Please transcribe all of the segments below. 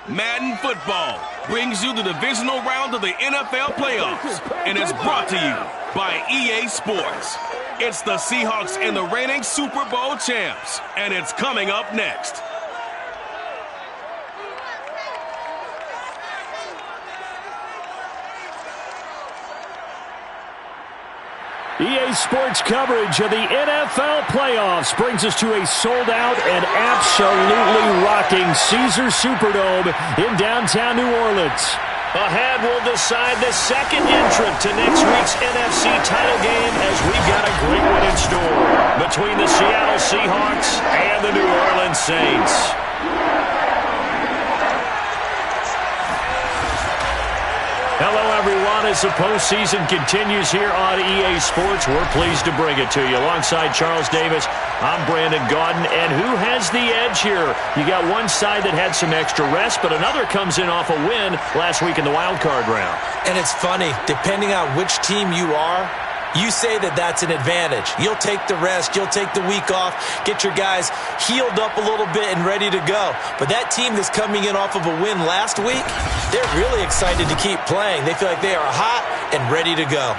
Madden Football brings you the divisional round of the NFL playoffs, and it's brought to you by EA Sports. It's the Seahawks and the reigning Super Bowl champs, and it's coming up next. EA Sports coverage of the NFL playoffs brings us to a sold-out and absolutely rocking Caesars Superdome in downtown New Orleans. Ahead, we'll decide the second entrant to next week's NFC title game as we've got a great one in store between the Seattle Seahawks and the New Orleans Saints. Hello, everyone. As the postseason continues here on EA Sports, we're pleased to bring it to you. Alongside Charles Davis, I'm Brandon Gaudin. And who has the edge here? You got one side that had some extra rest, but another comes in off a win last week in the wild card round. And it's funny, depending on which team you are, you say that that's an advantage. You'll take the rest. You'll take the week off. Get your guys healed up a little bit and ready to go. But that team that's coming in off of a win last week, they're really excited to keep playing. They feel like they are hot and ready to go.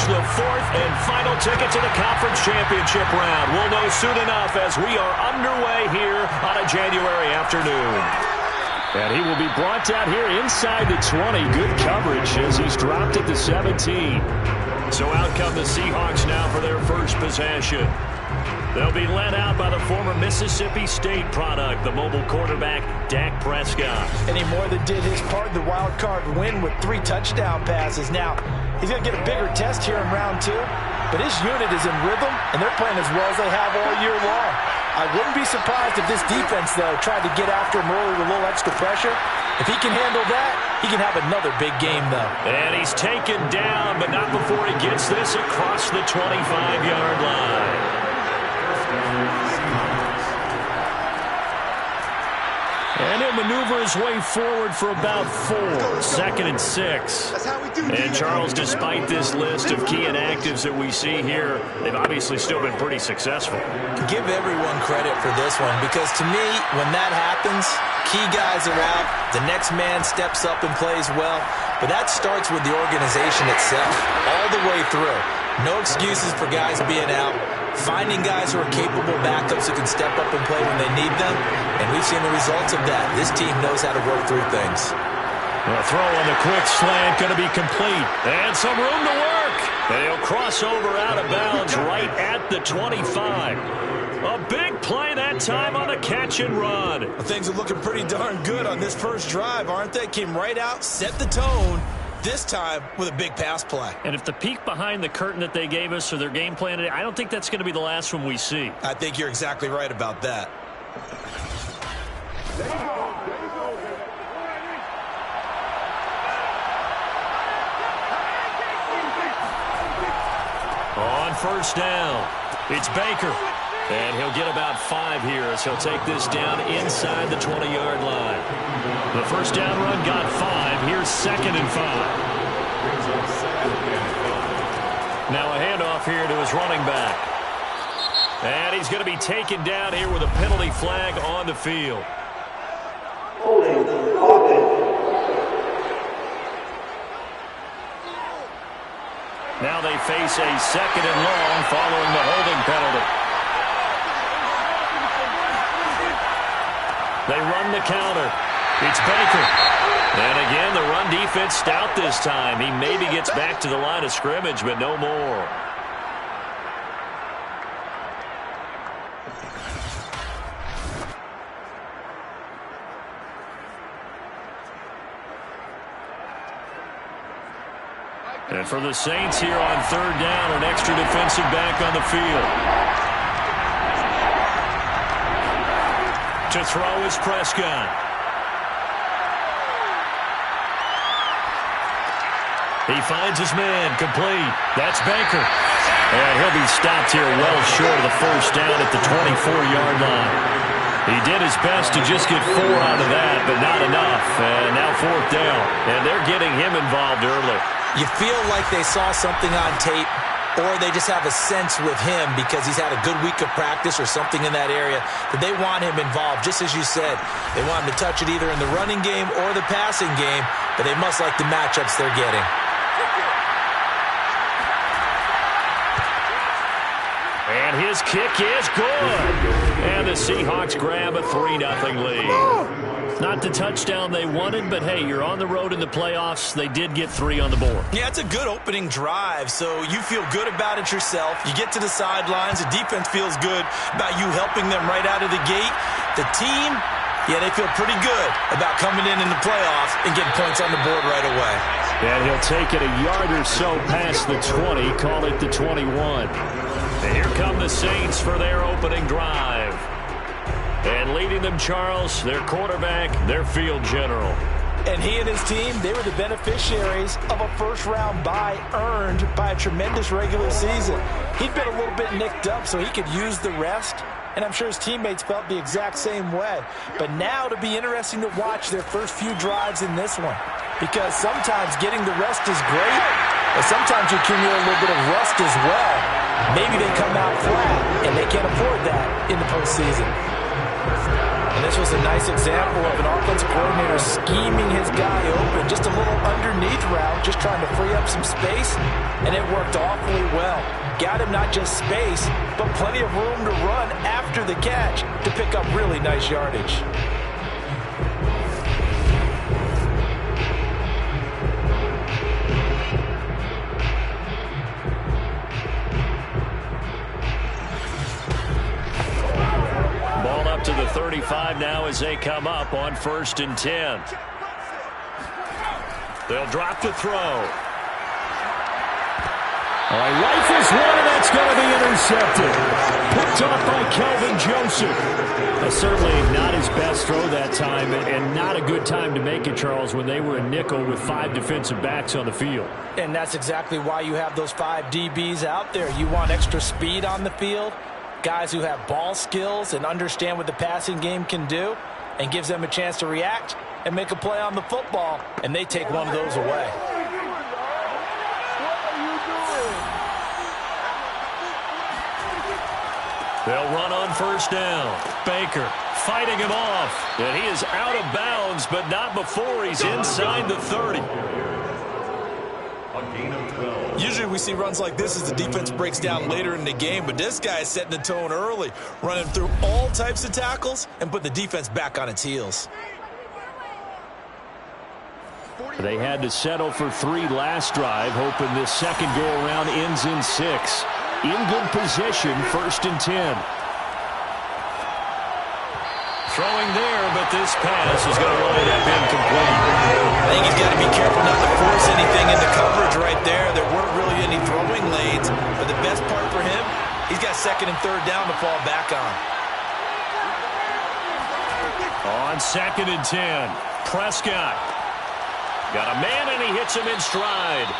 The fourth and final ticket to the conference championship round. We'll know soon enough as we are underway here on a January afternoon. And he will be brought down here inside the 20. Good coverage as he's dropped it to 17. So out come the Seahawks now for their first possession. They'll be led out by the former Mississippi State product, the mobile quarterback, Dak Prescott. And he more than did his part in the wild card win with 3 touchdown passes. Now, he's going to get a bigger test here in round 2, but his unit is in rhythm, and they're playing as well as they have all year long. I wouldn't be surprised if this defense, though, tried to get after him early with a little extra pressure. If he can handle that, he can have another big game, though. And he's taken down, but not before he gets this across the 25-yard line. And he'll maneuver his way forward for about 4. 2nd and 6. And Charles, despite this list of key inactives that we see here, they've obviously still been pretty successful. Give everyone credit for this one, because to me, when that happens, key guys are out, the next man steps up and plays well, but that starts with the organization itself, all the way through. No excuses for guys being out. Finding guys who are capable backups who can step up and play when they need them, and we've seen the results of that. This team knows how to work through things. The throw on the quick slant going to be complete. And some room to work. And he'll cross over out of bounds right at the 25. A big play that time on the catch and run. Well, things are looking pretty darn good on this first drive, aren't they? Came right out, set the tone. This time with a big pass play. And if the peek behind the curtain that they gave us or their game plan today, I don't think that's going to be the last one we see. I think you're exactly right about that. On first down, it's Baker. And he'll get about 5 here as he'll take this down inside the 20-yard line. The first down run got 5. Here's 2nd and 5. Now a handoff here to his running back. And he's going to be taken down here with a penalty flag on the field. Now they face a 2nd and long following the holding penalty. They run the counter. It's Baker. And again, the run defense stout this time. He maybe gets back to the line of scrimmage, but no more. And for the Saints here on 3rd down, an extra defensive back on the field. To throw is Prescott. He finds his man, complete. That's Baker. And he'll be stopped here well short of the 1st down at the 24-yard line. He did his best to just get 4 out of that, but not enough. And now 4th down. And they're getting him involved early. You feel like they saw something on tape, or they just have a sense with him because he's had a good week of practice or something in that area that they want him involved. Just as you said, they want him to touch it either in the running game or the passing game, but they must like the matchups they're getting. And his kick is good. And the Seahawks grab a 3-0 lead. Not the touchdown they wanted, but hey, you're on the road in the playoffs. They did get 3 on the board. Yeah, it's a good opening drive, so you feel good about it yourself. You get to the sidelines. The defense feels good about you helping them right out of the gate. The team, yeah, they feel pretty good about coming in the playoffs and getting points on the board right away. And he'll take it a yard or so past the 20, call it the 21. And here come the Saints for their opening drive. And leading them, Charles, their quarterback, their field general. And he and his team, they were the beneficiaries of a first-round bye earned by a tremendous regular season. He'd been a little bit nicked up, so he could use the rest. And I'm sure his teammates felt the exact same way. But now it'll be interesting to watch their first few drives in this one. Because sometimes getting the rest is great, but sometimes you accumulate a little bit of rust as well. Maybe they come out flat, and they can't afford that in the postseason. And this was a nice example of an offensive coordinator scheming his guy open. Just a little underneath route, just trying to free up some space, and it worked awfully well. Got him not just space, but plenty of room to run after the catch to pick up really nice yardage. To the 35 now as they come up on 1st and 10. They'll drop to throw. Rifles one, and that's going to be intercepted. Picked off by Kelvin Joseph. Certainly not his best throw that time, and not a good time to make it, Charles, when they were in nickel with 5 defensive backs on the field. And that's exactly why you have those 5 DBs out there. You want extra speed on the field. Guys who have ball skills and understand what the passing game can do, and gives them a chance to react and make a play on the football, and they take one of those away. They'll run on 1st down. Baker fighting him off, and he is out of bounds, but not before he's inside the 30. Usually we see runs like this as the defense breaks down later in the game, but this guy is setting the tone early, running through all types of tackles and put the defense back on its heels. They had to settle for 3 last drive, hoping this second go-around ends in 6. In good position, 1st and 10. Throwing there, but this pass is going to wind up incomplete. I think he's got to be careful not to force anything into coverage right there. There weren't really any throwing lanes, but the best part for him, he's got 2nd and 3rd down to fall back on. On 2nd and 10, Prescott. Got a man, and he hits him in stride.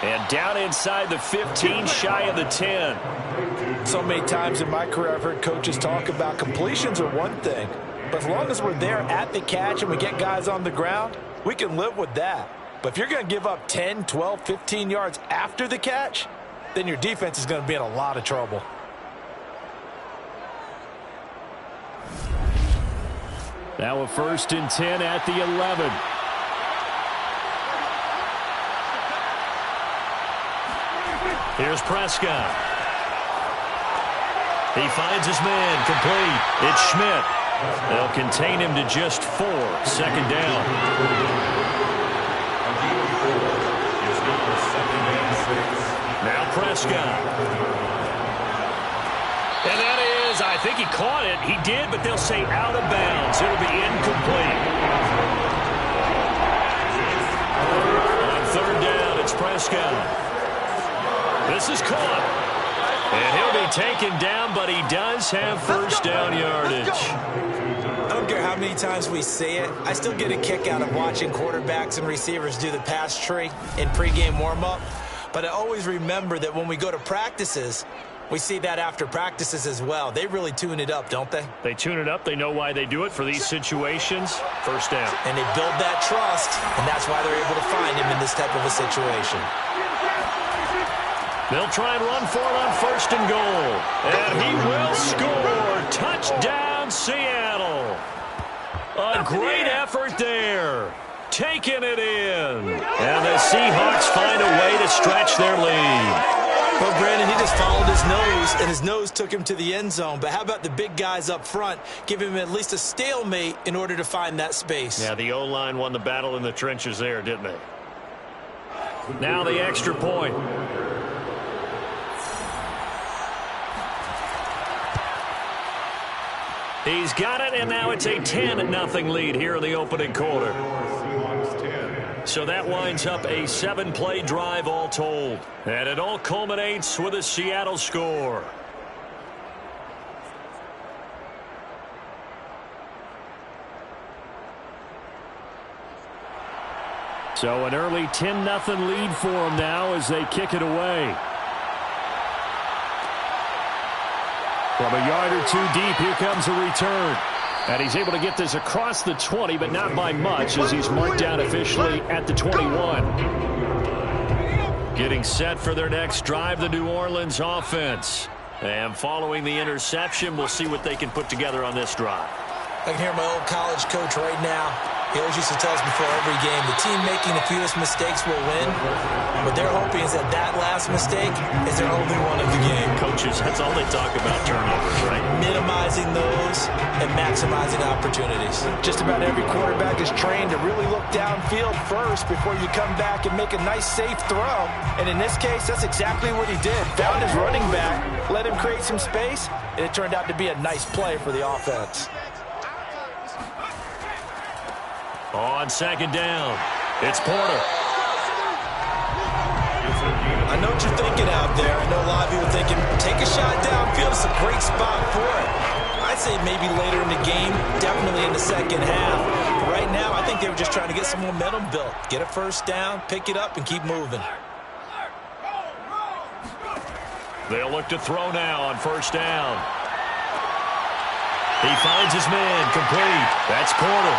And down inside the 15, shy of the 10. So many times in my career I've heard coaches talk about completions are one thing, but as long as we're there at the catch and we get guys on the ground, we can live with that. But if you're going to give up 10, 12, 15 yards after the catch, then your defense is going to be in a lot of trouble. Now a 1st and 10 at the 11. Here's Prescott. He finds his man, complete. It's Schmidt. They'll contain him to just 4. Second down. Now Prescott. And that is, I think he caught it. He did, but they'll say out of bounds. It'll be incomplete. On third down, it's Prescott. This is caught. And he'll be taken down, but he does have first down yardage. I don't care how many times we say it. I still get a kick out of watching quarterbacks and receivers do the pass tree in pregame warm-up. But I always remember that when we go to practices, we see that after practices as well. They really tune it up, don't they? They tune it up. They know why they do it for these situations. First down. And they build that trust, and that's why they're able to find him in this type of a situation. They'll try and run for it on first and goal. And he will score. Touchdown, Seattle. A great effort there. Taking it in. And the Seahawks find a way to stretch their lead. Well, Brandon, he just followed his nose, and his nose took him to the end zone. But how about the big guys up front, giving him at least a stalemate in order to find that space? Yeah, the O-line won the battle in the trenches there, didn't they? Now the extra point. He's got it, and now it's a 10-0 lead here in the opening quarter. So that winds up a 7-play drive all told. And it all culminates with a Seattle score. So an early 10-0 lead for them now as they kick it away. From a yard or two deep, here comes a return. And he's able to get this across the 20, but not by much as he's marked down officially at the 21. Getting set for their next drive, the New Orleans offense. And following the interception, we'll see what they can put together on this drive. I can hear my old college coach right now. He always used to tell us before every game, the team making the fewest mistakes will win. What they're hoping is that that last mistake is their only one of the game. Coaches, that's all they talk about, turnovers, right? Minimizing those and maximizing opportunities. Just about every quarterback is trained to really look downfield first before you come back and make a nice, safe throw. And in this case, that's exactly what he did. Found his running back, let him create some space, and it turned out to be a nice play for the offense. On second down, it's Porter. I know what you're thinking out there. I know a lot of you are thinking, take a shot downfield. It's a great spot for it. I'd say maybe later in the game, definitely in the second half. But right now, I think they were just trying to get some momentum built. Get a first down, pick it up, and keep moving. They'll look to throw now on first down. He finds his man, complete. That's Porter.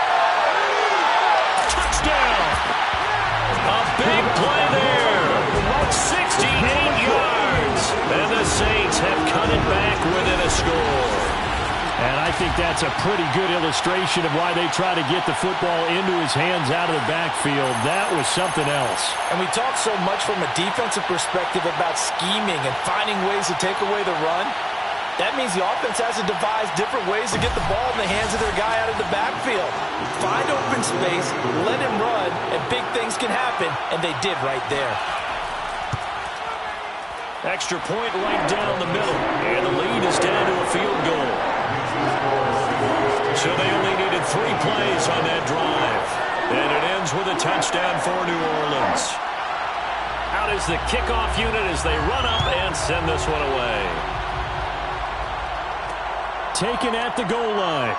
Touchdown! A big play there. 68 yards. And the Saints have cut it back within a score. And I think that's a pretty good illustration of why they try to get the football into his hands out of the backfield. That was something else. And we talk so much from a defensive perspective about scheming and finding ways to take away the run. That means the offense has to devise different ways to get the ball in the hands of their guy out of the backfield. Find open space, let him run, and big things can happen, and they did right there. Extra point right down the middle, and the lead is down to a field goal. So they only needed 3 plays on that drive, and it ends with a touchdown for New Orleans. Out is the kickoff unit as they run up and send this one away. Taken at the goal line.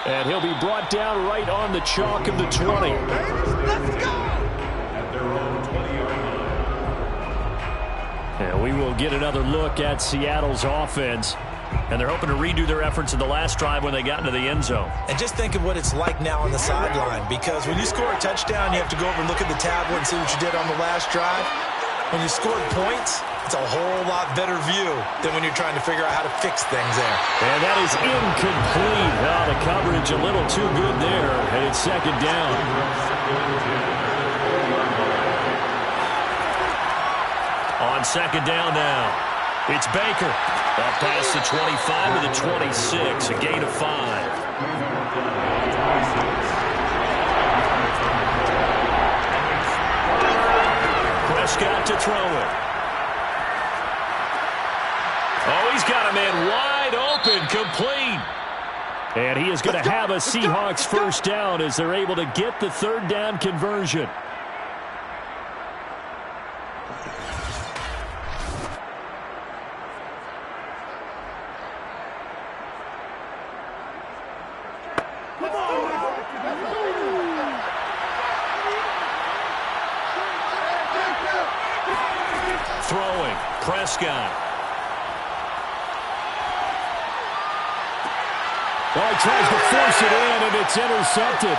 And he'll be brought down right on the chalk of the 20. Let's go! At their own 20-yard line. And we will get another look at Seattle's offense. And they're hoping to redo their efforts in the last drive when they got into the end zone. And just think of what it's like now on the sideline, because when you score a touchdown, you have to go over and look at the tablet and see what you did on the last drive. When you scored points, it's a whole lot better view than when you're trying to figure out how to fix things there. And that is incomplete. Oh, the coverage a little too good there, and it's second down. On second down now, it's Baker. Up past the 25 to the 26, a gain of 5. Prescott to throw it. Oh, he's got a man wide open, complete. And he is going to have a Seahawks first down as they're able to get the third down conversion. Throwing, Prescott. Well, he tries to force it in, and it's intercepted.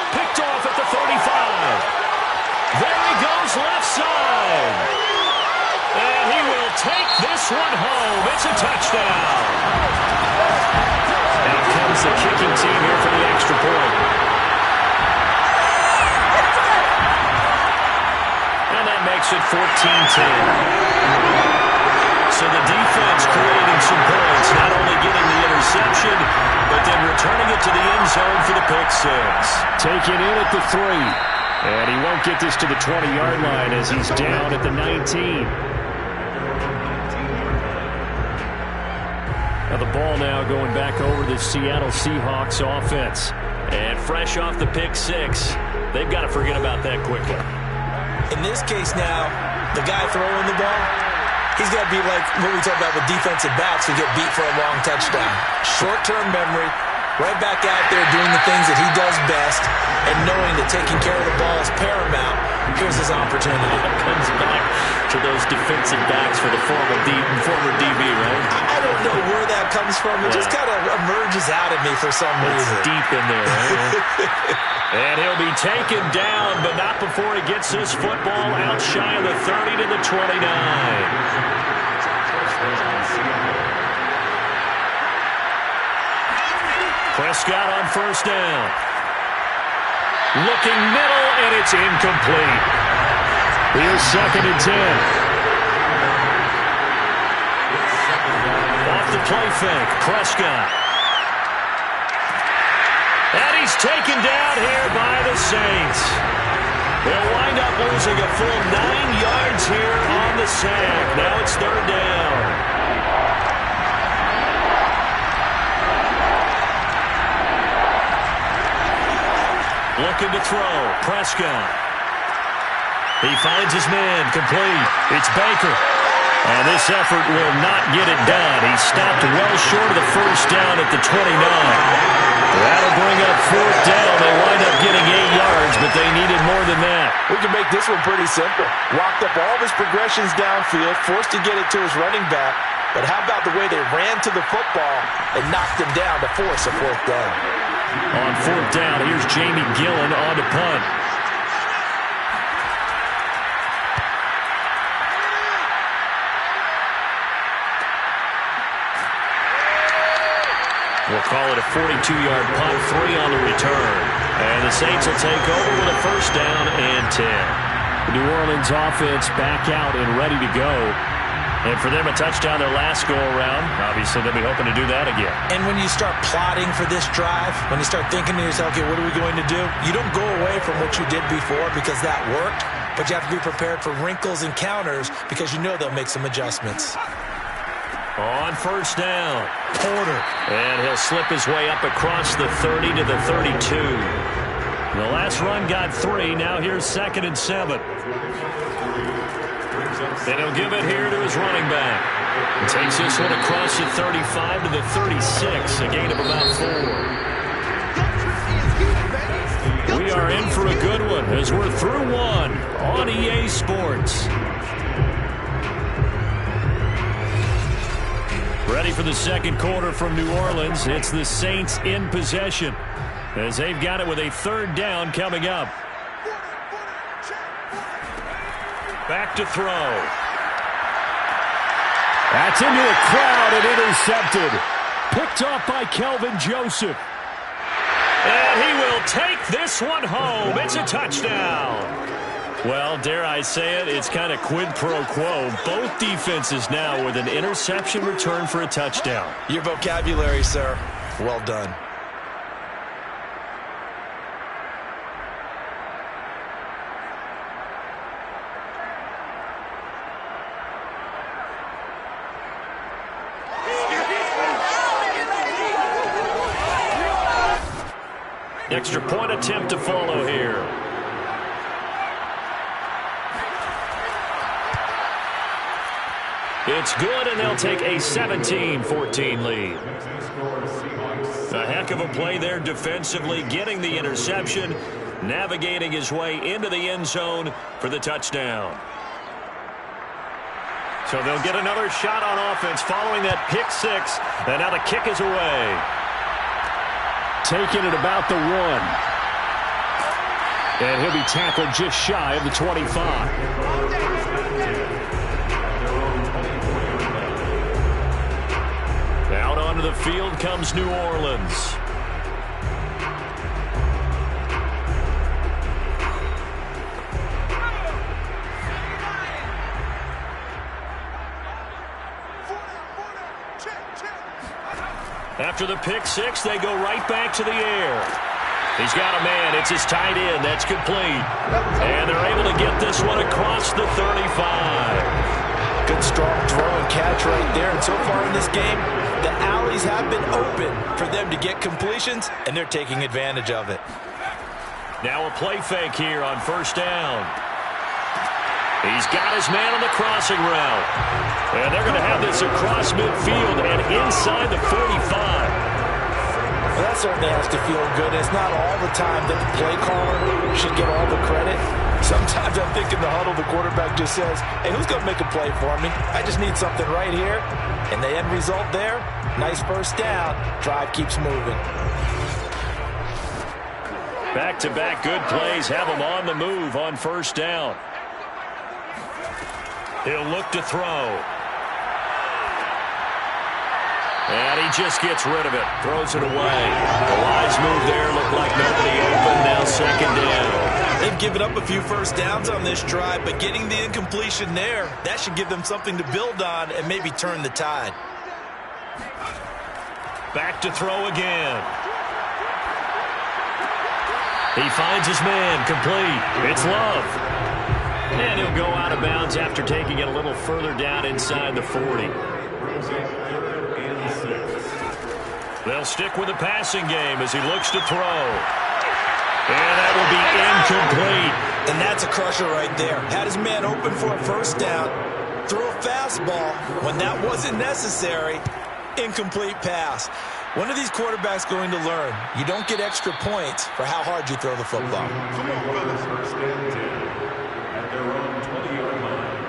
Picked off at the 35. There he goes, left side. And he will take this one home. It's a touchdown. Out comes the kicking team here for the extra point. And that makes it 14-10. So the defense creating some points, not only getting the interception, but then returning it to the end zone for the pick six. Taken in at the 3. And he won't get this to the 20-yard line as he's down at the 19. Now the ball now going back over the Seattle Seahawks offense. And fresh off the pick six, they've got to forget about that quickly. In this case now, the guy throwing the ball, he's got to be like what we talk about with defensive backs who get beat for a long touchdown. Short-term memory, right back out there doing the things that he does best, and knowing that taking care of the ball is paramount. Here's his opportunity. It comes back to those defensive backs for the former DB, right? I don't know where that comes from. It just kind of emerges out of me for some reason. It's deep in there, right? And he'll be taken down, but not before he gets this football out shy of the 30 to the 29. Prescott on first down. Looking middle, and it's incomplete. Here's 2nd and 10. Off the play fake, Prescott. And he's taken down here by the Saints. They'll wind up losing a full 9 yards here on the sack. Now it's third down. Looking to throw, Prescott. He finds his man, complete. It's Baker. And this effort will not get it done. He stopped well short of the first down at the 29. That'll bring up fourth down. They wind up getting 8 yards, but they needed more than that. We can make this one pretty simple. Walked up all of his progressions downfield, forced to get it to his running back. But how about the way they ran to the football and knocked him down to force a fourth down? On fourth down, here's Jamie Gillen on to punt. We'll call it a 42-yard punt, 3 on the return. And the Saints will take over with a first down and 10. The New Orleans offense back out and ready to go. And for them, a touchdown their last go-around. Obviously, they'll be hoping to do that again. And when you start plotting for this drive, when you start thinking to yourself, okay, what are we going to do? You don't go away from what you did before because that worked, but you have to be prepared for wrinkles and counters because you know they'll make some adjustments. On first down, Porter. And he'll slip his way up across the 30 to the 32. The last run got 3. Now here's 2nd and 7. And he'll give it here to his running back. Takes this one across the 35 to the 36, a gain of about 4. We are in for a good one as we're through one on EA Sports. Ready for the second quarter from New Orleans. It's the Saints in possession as they've got it with a third down coming up. Back to throw. That's into a crowd and intercepted. Picked off by Kelvin Joseph. And he will take this one home. It's a touchdown. Well, dare I say it, it's kind of quid pro quo. Both defenses now with an interception return for a touchdown. Your vocabulary, sir. Well done. Extra point attempt to follow here. It's good, and they'll take a 17-14 lead. A heck of a play there defensively, getting the interception, navigating his way into the end zone for the touchdown. So they'll get another shot on offense following that pick six, and now the kick is away. Taking it about the 1. And he'll be tackled just shy of the 25. Out onto the field comes New Orleans. After the pick six, they go right back to the air. He's got a man. It's his tight end. That's complete. And they're able to get this one across the 35. Good strong throw and catch right there. And so far in this game, the alleys have been open for them to get completions, and they're taking advantage of it. Now a play fake here on first down. He's got his man on the crossing route. And they're going to have this across midfield and inside the 45. Well, that certainly has to feel good. It's not all the time that the play caller should get all the credit. Sometimes I think in the huddle, the quarterback just says, hey, who's going to make a play for me? I just need something right here. And the end result there, nice first down. Drive keeps moving. Back-to-back good plays have him on the move on first down. He'll look to throw. And he just gets rid of it. Throws it away. The wise move there. Looked like nobody open. Now second down. They've given up a few first downs on this drive, but getting the incompletion there, that should give them something to build on and maybe turn the tide. Back to throw again. He finds his man. Complete. It's Love. And he'll go out of bounds after taking it a little further down inside the 40. They'll stick with the passing game as he looks to throw. And that will be incomplete. And that's a crusher right there. Had his man open for a first down. Threw a fastball when that wasn't necessary. Incomplete pass. When are these quarterbacks going to learn? You don't get extra points for how hard you throw the football.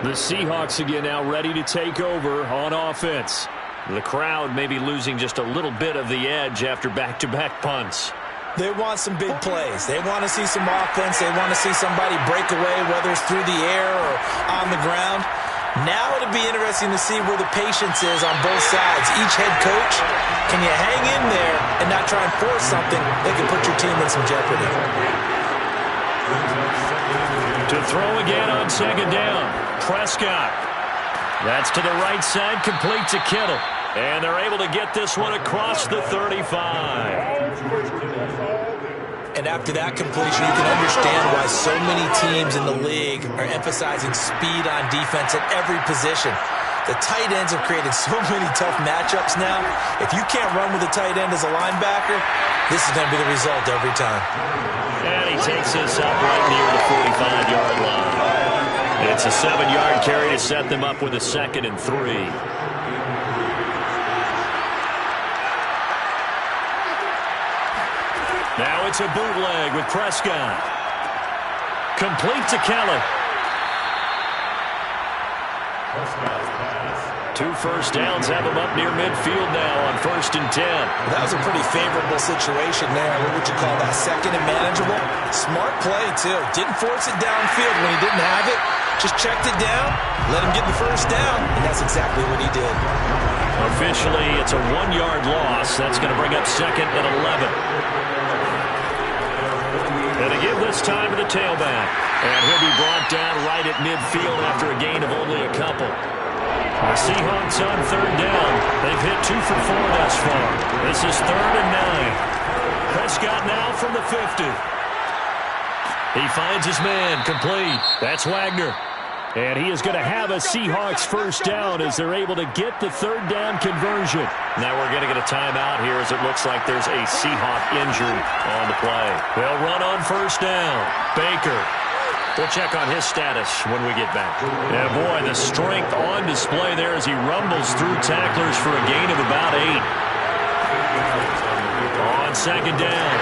The Seahawks again now ready to take over on offense. The crowd may be losing just a little bit of the edge after back-to-back punts. They want some big plays. They want to see some offense. They want to see somebody break away, whether it's through the air or on the ground. Now it'll be interesting to see where the patience is on both sides. Each head coach, can you hang in there and not try and force something that can put your team in some jeopardy? To throw again on second down. Prescott. That's to the right side, complete to Kittle. And they're able to get this one across the 35. And after that completion, you can understand why so many teams in the league are emphasizing speed on defense at every position. The tight ends have created so many tough matchups now. If you can't run with a tight end as a linebacker, this is going to be the result every time. And he takes this up right near the 45-yard line. It's a 7-yard carry to set them up with a 2nd and 3. Now it's a bootleg with Prescott. Complete to Kelly. 2 first downs have him up near midfield now on 1st and 10. That was a pretty favorable situation there. What would you call that? 2nd and manageable? Smart play, too. Didn't force it downfield when he didn't have it. Just checked it down, let him get the first down, and that's exactly what he did. Officially, it's a 1-yard loss. That's going to bring up 2nd and 11. And they give this time to the tailback. And he'll be brought down right at midfield after a gain of only a couple. The Seahawks on third down. They've hit 2 for 4 thus far. This is 3rd and 9. Prescott now from the 50. He finds his man, complete. That's Wagner. And he is going to have a Seahawks first down as they're able to get the third down conversion. Now we're going to get a timeout here as it looks like there's a Seahawk injured on the play. They'll run on first down. Baker. We'll check on his status when we get back. Yeah, boy, the strength on display there as he rumbles through tacklers for a gain of about 8. On second down,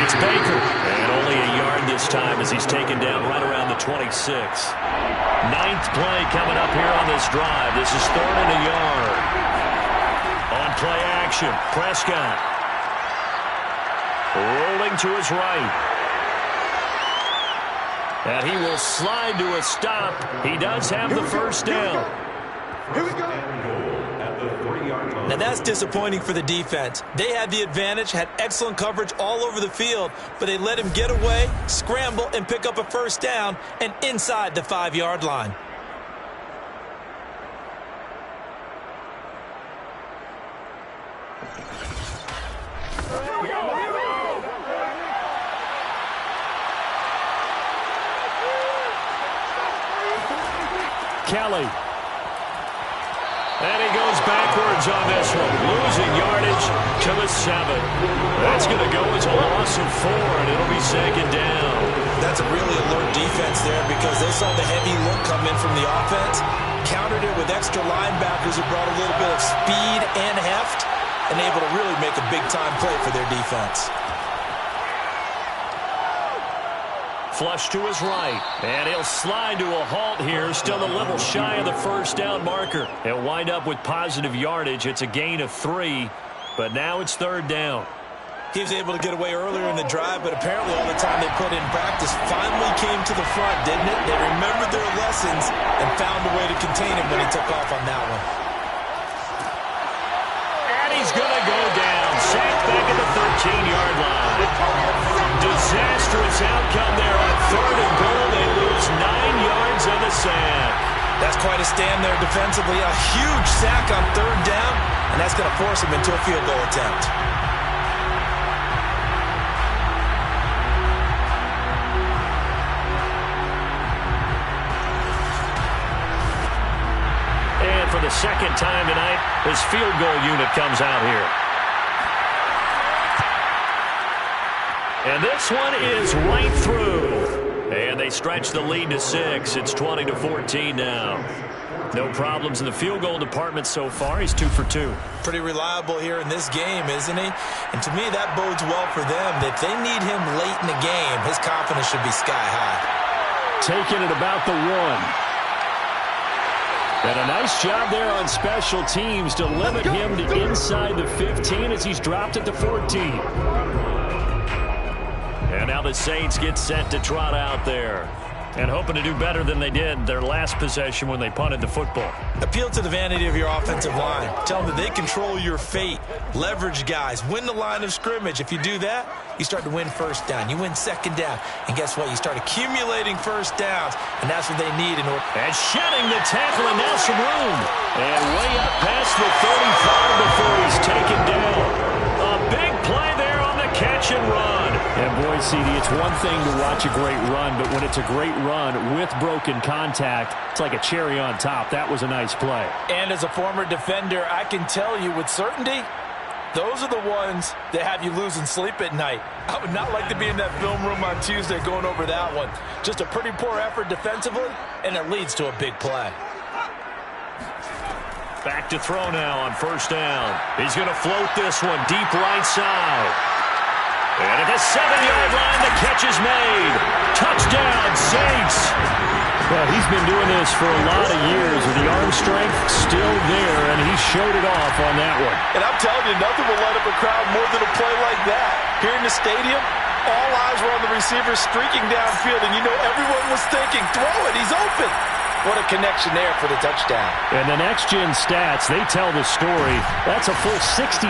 it's Baker. And only a yard this time as he's taken down right around the 26. 9th play coming up here on this drive. This is 3rd and a yard. On play action, Prescott. Rolling to his right. And he will slide to a stop. He does have the first down. Here we go. Now that's disappointing for the defense. They had the advantage, had excellent coverage all over the field, but they let him get away, scramble, and pick up a first down, and inside the 5-yard line. Kelly. And he goes backwards on this one. Losing yardage to the 7. That's going to go as a loss of 4, and it'll be second down. That's a really alert defense there because they saw the heavy look come in from the offense, countered it with extra linebackers who brought a little bit of speed and heft, and able to really make a big-time play for their defense. Flush to his right, and he'll slide to a halt here, still a little shy of the first down marker. He'll wind up with positive yardage. It's a gain of 3, but now it's 3rd down. He was able to get away earlier in the drive, but apparently all the time they put in practice finally came to the front, didn't it? They remembered their lessons and found a way to contain him when he took off on that one. And he's going to go down, sacked back at the 13-yard line. Disastrous outcome there on 3rd and goal. They lose 9 yards on the sack. That's quite a stand there defensively. A huge sack on 3rd down, and that's going to force him into a field goal attempt. And for the second time tonight, his field goal unit comes out here. And this one is right through. And they stretch the lead to 6. It's 20-14 now. No problems in the field goal department so far. He's 2 for 2. Pretty reliable here in this game, isn't he? And to me, that bodes well for them. If they need him late in the game, his confidence should be sky high. Taking it about the 1. And a nice job there on special teams to limit him to inside the 15 as he's dropped at the 14. And now the Saints get set to trot out there. And hoping to do better than they did their last possession when they punted the football. Appeal to the vanity of your offensive line. Tell them that they control your fate. Leverage guys. Win the line of scrimmage. If you do that, you start to win first down. You win second down. And guess what? You start accumulating first downs. And that's what they need in order. And shedding the tackle, and now some room. And way up past the 35 before he's taken down. A big play there on the catch and run. And boy, CD, it's one thing to watch a great run, but when it's a great run with broken contact, it's like a cherry on top. That was a nice play. And as a former defender, I can tell you with certainty, those are the ones that have you losing sleep at night. I would not like to be in that film room on Tuesday going over that one. Just a pretty poor effort defensively, and it leads to a big play. Back to throw now on first down. He's going to float this one deep right side. And at the 7-yard line, the catch is made. Touchdown, Saints. Well, he's been doing this for a lot of years with the arm strength still there, and he showed it off on that one. And I'm telling you, nothing will light up a crowd more than a play like that. Here in the stadium, all eyes were on the receiver streaking downfield, and you know everyone was thinking, throw it, he's open. What a connection there for the touchdown. And the next-gen stats, they tell the story. That's a full 67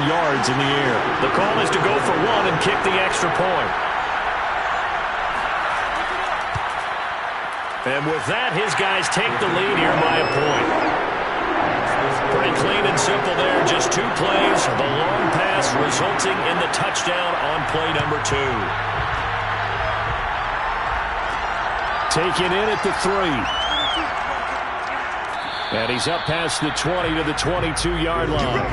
yards in the air. The call is to go for 1 and kick the extra point. And with that, his guys take the lead here by a point. Pretty clean and simple there. Just 2 plays. The long pass resulting in the touchdown on play number 2. Taken in at the 3. And he's up past the 20 to the 22-yard line.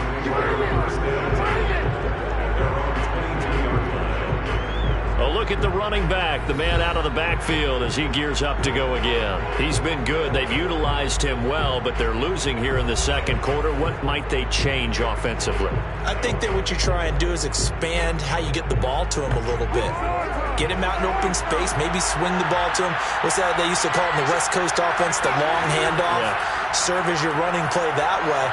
A look at the running back, the man out of the backfield as he gears up to go again. He's been good. They've utilized him well, but they're losing here in the second quarter. What might they change offensively? I think that what you try and do is expand how you get the ball to him a little bit. Get him out in open space, maybe swing the ball to him. What's that they used to call it in the West Coast offense, the long handoff? Yeah. Serve as your running play that way,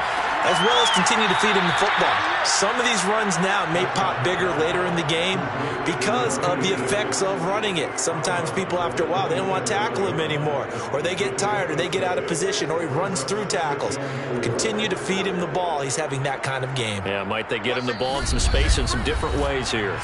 as well as continue to feed him the football. Some of these runs now may pop bigger later in the game because of the effects of running it. Sometimes people, after a while, they don't want to tackle him anymore, or they get tired, or they get out of position, or he runs through tackles. Continue to feed him the ball. He's having that kind of game. Yeah, might they get him the ball in some space in some different ways here.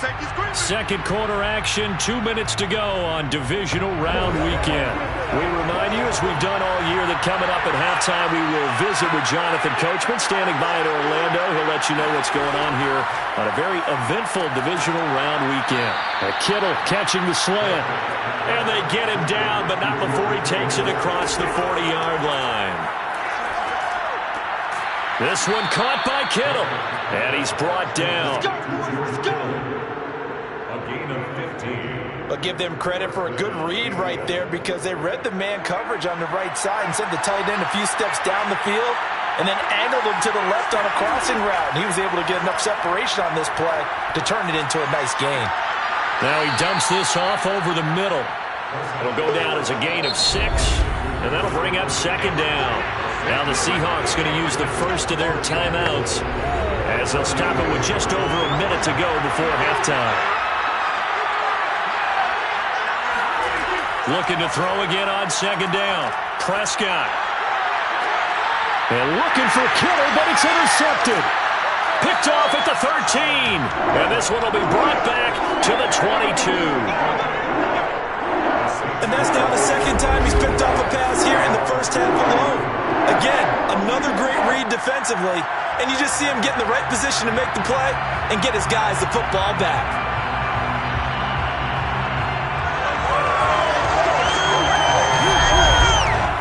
Second quarter action, 2 minutes to go on divisional round weekend. We remind you, as we've done all year, that coming up at halftime, we will visit with Jonathan Coachman, standing by in Orlando. He'll let you know what's going on here on a very eventful divisional round weekend. Kittle catching the slant. And they get him down, but not before he takes it across the 40-yard line. This one caught by Kittle. And he's brought down. Let's go. A gain of 15. But give them credit for a good read right there, because they read the man coverage on the right side and sent the tight end a few steps down the field and then angled him to the left on a crossing route. And he was able to get enough separation on this play to turn it into a nice gain. Now he dumps this off over the middle. It'll go down as a gain of 6, and that'll bring up second down. Now the Seahawks going to use the first of their timeouts as they'll stop it with just over a minute to go before halftime. Looking to throw again on second down. Prescott. And looking for Kittle, but it's intercepted. Picked off at the 13. And this one will be brought back to the 22. And that's now the second time he's picked off a pass here in the first half alone. Again, another great read defensively. And you just see him get in the right position to make the play and get his guys the football back.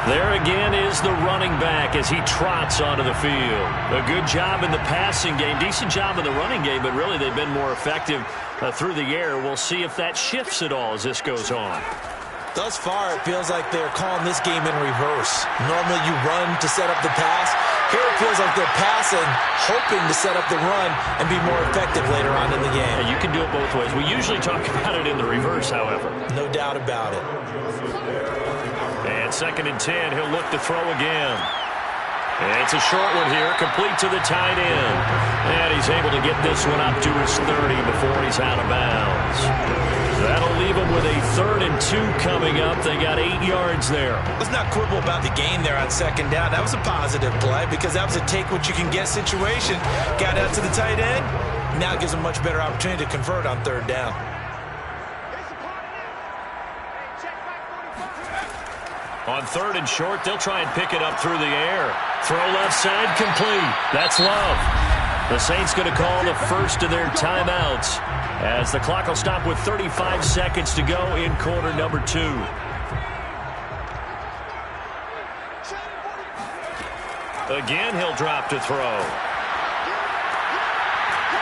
There again is the running back as he trots onto the field. A good job in the passing game, decent job in the running game, but really they've been more effective through the air. We'll see if that shifts at all as this goes on. Thus far, it feels like they're calling this game in reverse. Normally you run to set up the pass. Here it feels like they're passing, hoping to set up the run and be more effective later on in the game. Yeah, you can do it both ways. We usually talk about it in the reverse, however. No doubt about it. And second and 10, he'll look to throw again. And it's a short one here, complete to the tight end. And he's able to get this one up to his 30 before he's out of bounds. That'll leave him with a 3rd and 2 coming up. They got 8 yards there. Let's not quibble about the gain there on second down. That was a positive play because that was a take-what-you-can-get situation. Got out to the tight end. Now it gives him a much better opportunity to convert on 3rd down. On 3rd and short, they'll try and pick it up through the air. Throw left side, complete. That's Love. The Saints going to call the first of their timeouts as the clock will stop with 35 seconds to go in quarter number 2. Again, he'll drop to throw.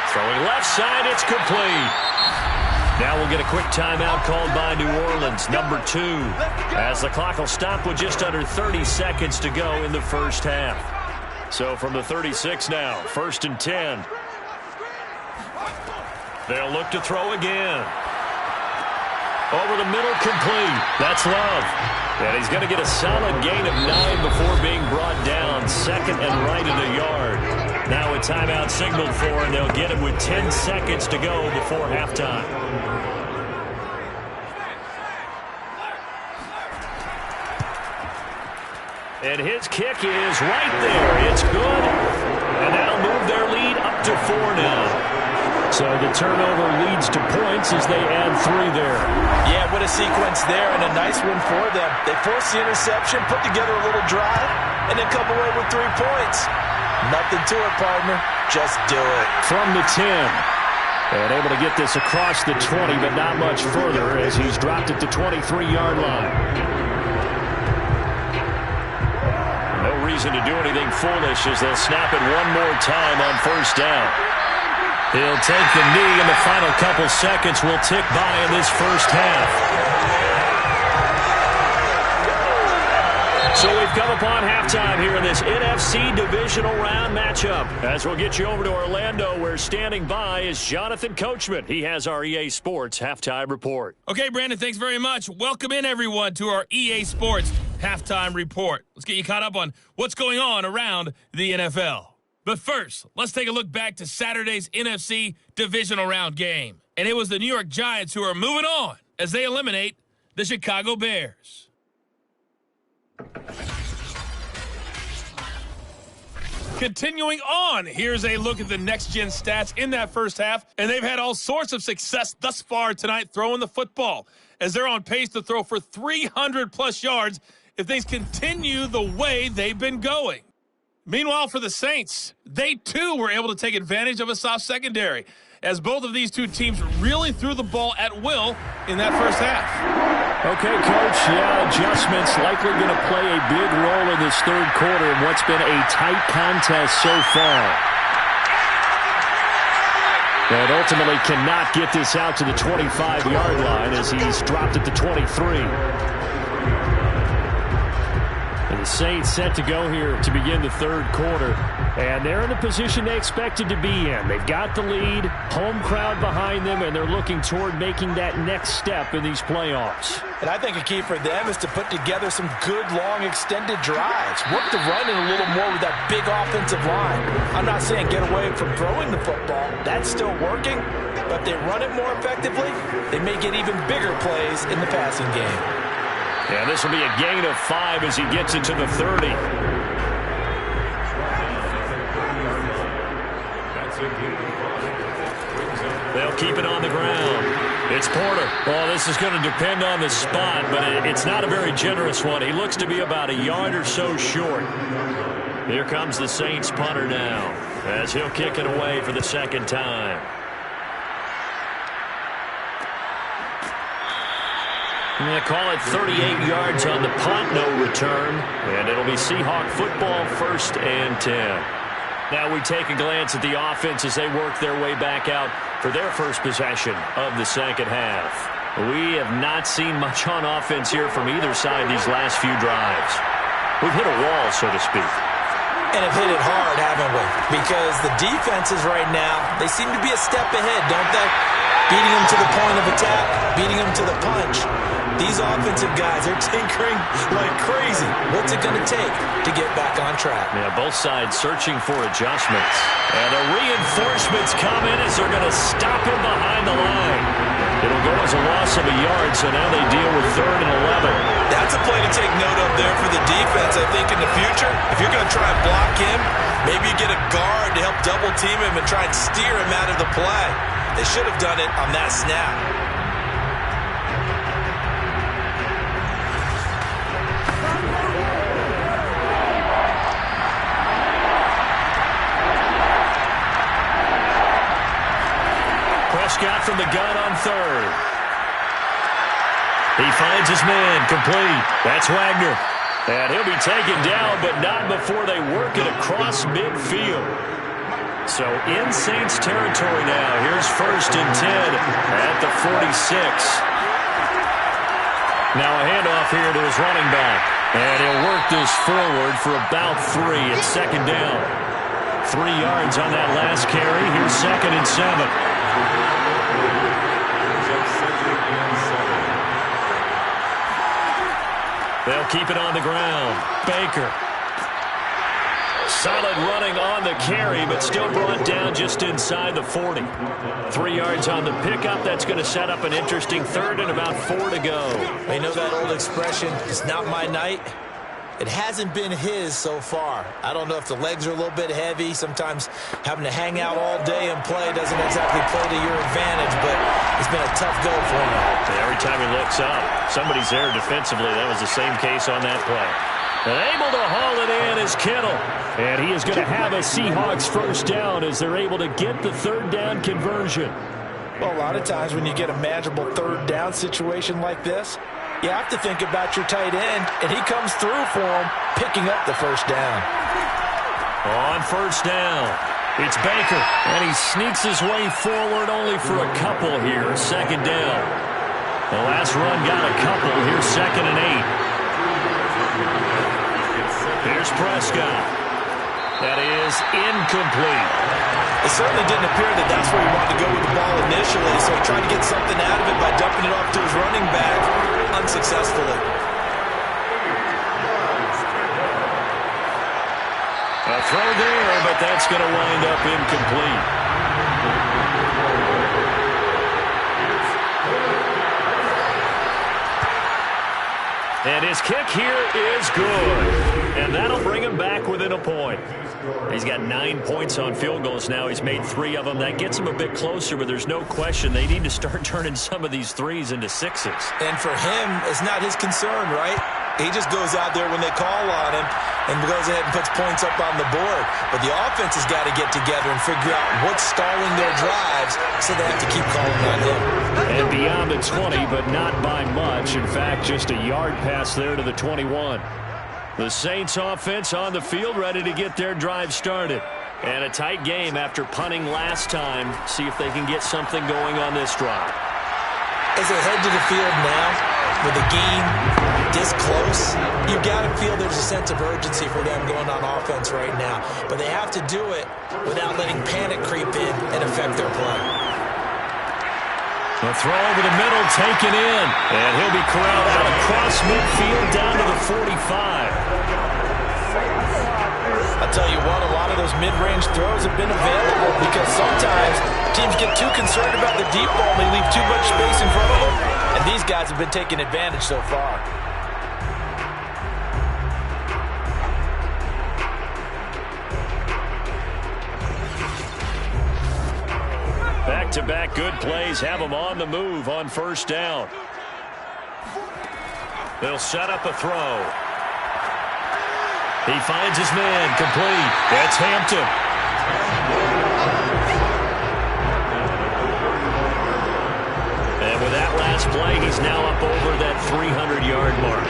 Throwing left side, it's complete. Now we'll get a quick timeout called by New Orleans, number 2, as the clock will stop with just under 30 seconds to go in the first half. So from the 36 now, 1st and 10. They'll look to throw again. Over the middle, complete. That's Love. And he's going to get a solid gain of 9 before being brought down. 2nd and right in the yard. Now a timeout signaled for, and they'll get it with 10 seconds to go before halftime. And his kick is right there. It's good. And that'll move their lead up to 4 now. So the turnover leads to points as they add 3 there. Yeah, what a sequence there, and a nice one for them. They forced the interception, put together a little drive, and then come away with 3 points. Nothing to it, partner. Just do it. From the 10. And able to get this across the 20, but not much further as he's dropped at the 23-yard line. No reason to do anything foolish as they'll snap it one more time on first down. He'll take the knee, and the final couple seconds will tick by in this first half. So we've come upon halftime here in this NFC divisional round matchup. As we'll get you over to Orlando, where standing by is Jonathan Coachman. He has our EA Sports halftime report. Okay, Brandon, thanks very much. Welcome in, everyone, to our EA Sports halftime report. Let's get you caught up on what's going on around the NFL. But first, let's take a look back to Saturday's NFC divisional round game. And it was the New York Giants who are moving on as they eliminate the Chicago Bears. Continuing on, here's a look at the next-gen stats in that first half, and they've had all sorts of success thus far tonight throwing the football, as they're on pace to throw for 300-plus yards if things continue the way they've been going. Meanwhile, for the Saints, they too were able to take advantage of a soft secondary, as both of these two teams really threw the ball at will in that first half. Okay, Coach, yeah, adjustments likely going to play a big role in this third quarter in what's been a tight contest so far. And ultimately cannot get this out to the 25-yard line as he's dropped at the 23. And the Saints set to go here to begin the third quarter. And they're in the position they expected to be in. They've got the lead, home crowd behind them, and they're looking toward making that next step in these playoffs. And I think a key for them is to put together some good, long, extended drives. Work the run in a little more with that big offensive line. I'm not saying get away from throwing the football. That's still working. But if they run it more effectively, they may get even bigger plays in the passing game. Yeah, this will be a gain of 5 as he gets it to the 30. They'll keep it on the ground. It's Porter. Well, this is going to depend on the spot, but it's not a very generous one. He looks to be about a yard or so short. Here comes the Saints punter now as he'll kick it away for the second time. I'm going to call it 38 yards on the punt, no return. And it'll be Seahawk football, 1st and 10. Now we take a glance at the offense as they work their way back out for their first possession of the second half. We have not seen much on offense here from either side these last few drives. We've hit a wall, so to speak. And have hit it hard, haven't we? Because the defenses right now, they seem to be a step ahead, don't they? Beating them to the point of attack, beating them to the punch. These offensive guys are tinkering like crazy. What's it going to take to get back on track? Yeah, both sides searching for adjustments. And the reinforcements come in as they're going to stop him behind the line. It'll go as a loss of a yard, so now they deal with 3rd and 11. That's a play to take note of there for the defense. I think in the future, if you're going to try and block him, maybe you get a guard to help double team him and try and steer him out of the play. They should have done it on that snap. Prescott from the gun on 3rd. He finds his man, complete. That's Wagner. And he'll be taken down, but not before they work it across midfield. So in Saints territory now. Here's 1st and 10 at the 46. Now a handoff here to his running back. And he'll work this forward for about 3. It's 2nd down. 3 yards on that last carry. Here's 2nd and 7. They'll keep it on the ground. Baker. Solid running on the carry, but still brought down just inside the 40. 3 yards on the pickup. That's going to set up an interesting 3rd and about 4 to go. I know that old expression, it's not my night. it hasn't been his so far. I don't know if the legs are a little bit heavy. Sometimes having to hang out all day and play doesn't exactly play to your advantage, but it's been a tough go for him. Every time he looks up, somebody's there defensively. That was the same case on that play. And able to haul it in is Kittle. And he is going to have a Seahawks first down as they're able to get the third down conversion. Well, a lot of times when you get a manageable third down situation like this, you have to think about your tight end, and he comes through for him, picking up the first down. On first down, it's Baker, and he sneaks his way forward only for a couple here, second down. The last run got a couple. Here's 2nd and 8. Here's Prescott. That is incomplete. It certainly didn't appear that that's where he wanted to go with the ball initially, so he tried to get something out of it by dumping it off to his running back unsuccessfully. A throw there, but that's going to wind up incomplete. And his kick here is good. And that'll bring him back within a point. He's got 9 points on field goals now. He's made 3 of them. That gets him a bit closer, but there's no question they need to start turning some of these threes into sixes. And for him, it's not his concern, right? He just goes out there when they call on him and goes ahead and puts points up on the board. But the offense has got to get together and figure out what's stalling their drives, so they have to keep calling on him. And beyond the 20, but not by much. In fact, just a yard pass there to the 21. The Saints offense on the field, ready to get their drive started. And a tight game after punting last time. See if they can get something going on this drive. As they head to the field now, with the game this close, you've got to feel there's a sense of urgency for them going on offense right now. But they have to do it without letting panic creep in and affect their play. The throw over the middle, taken in. And he'll be corralled out across midfield down to the 45. I'll tell you what, a lot of those mid-range throws have been available because sometimes teams get too concerned about the deep ball and they leave too much space in front of them. And these guys have been taking advantage so far. Back-to-back good plays have them on the move on first down. They'll set up a throw. He finds his man, complete. That's Hampton. And with that last play, he's now up over that 300-yard mark.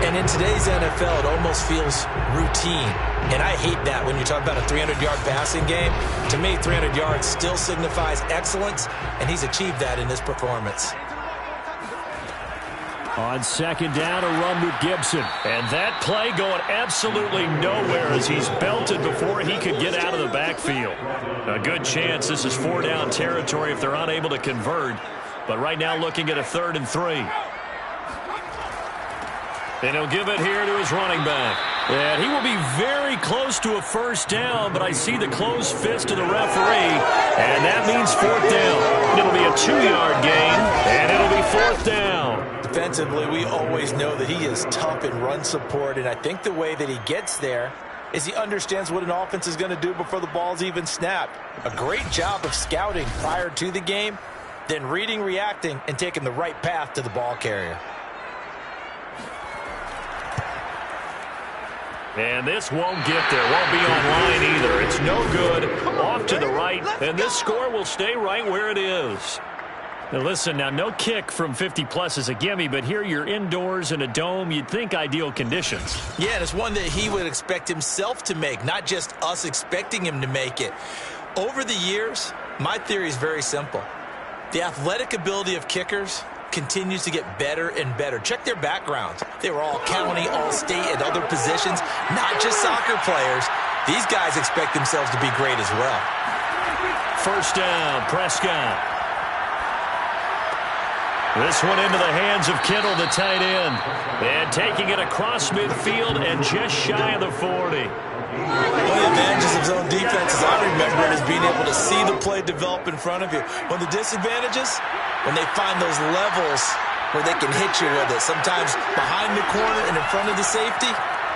And in today's NFL, it almost feels routine. And I hate that when you talk about a 300-yard passing game. To me, 300 yards still signifies excellence, and he's achieved that in this performance. On second down, a run with Gibson. And that play going absolutely nowhere as he's belted before he could get out of the backfield. A good chance this is 4-down territory if they're unable to convert. But right now looking at a 3rd and 3. And he'll give it here to his running back. And he will be very close to a first down, but I see the closed fist of the referee, and that means 4th down. It'll be a 2-yard gain, and it'll be 4th down. Defensively, we always know that he is tough in run support, and I think the way that he gets there is he understands what an offense is going to do before the ball's even snapped. A great job of scouting prior to the game, then reading, reacting, and taking the right path to the ball carrier. And this won't get there, won't be online either. It's no good, off to the right, and this score will stay right where it is. Now listen, now no kick from 50-plus is a gimme, but here you're indoors in a dome. You'd think ideal conditions. Yeah, and it's one that he would expect himself to make, not just us expecting him to make it. Over the years, my theory is very simple. The athletic ability of kickers continues to get better and better. Check their backgrounds. They were all county, all state, at other positions, not just soccer players. These guys expect themselves to be great as well. First down, Prescott. This one into the hands of Kittle, the tight end. And taking it across midfield and just shy of the 40. One of the advantages of zone defense, as I remember it, is being able to see the play develop in front of you. One of the disadvantages, when they find those levels where they can hit you with it, sometimes behind the corner and in front of the safety,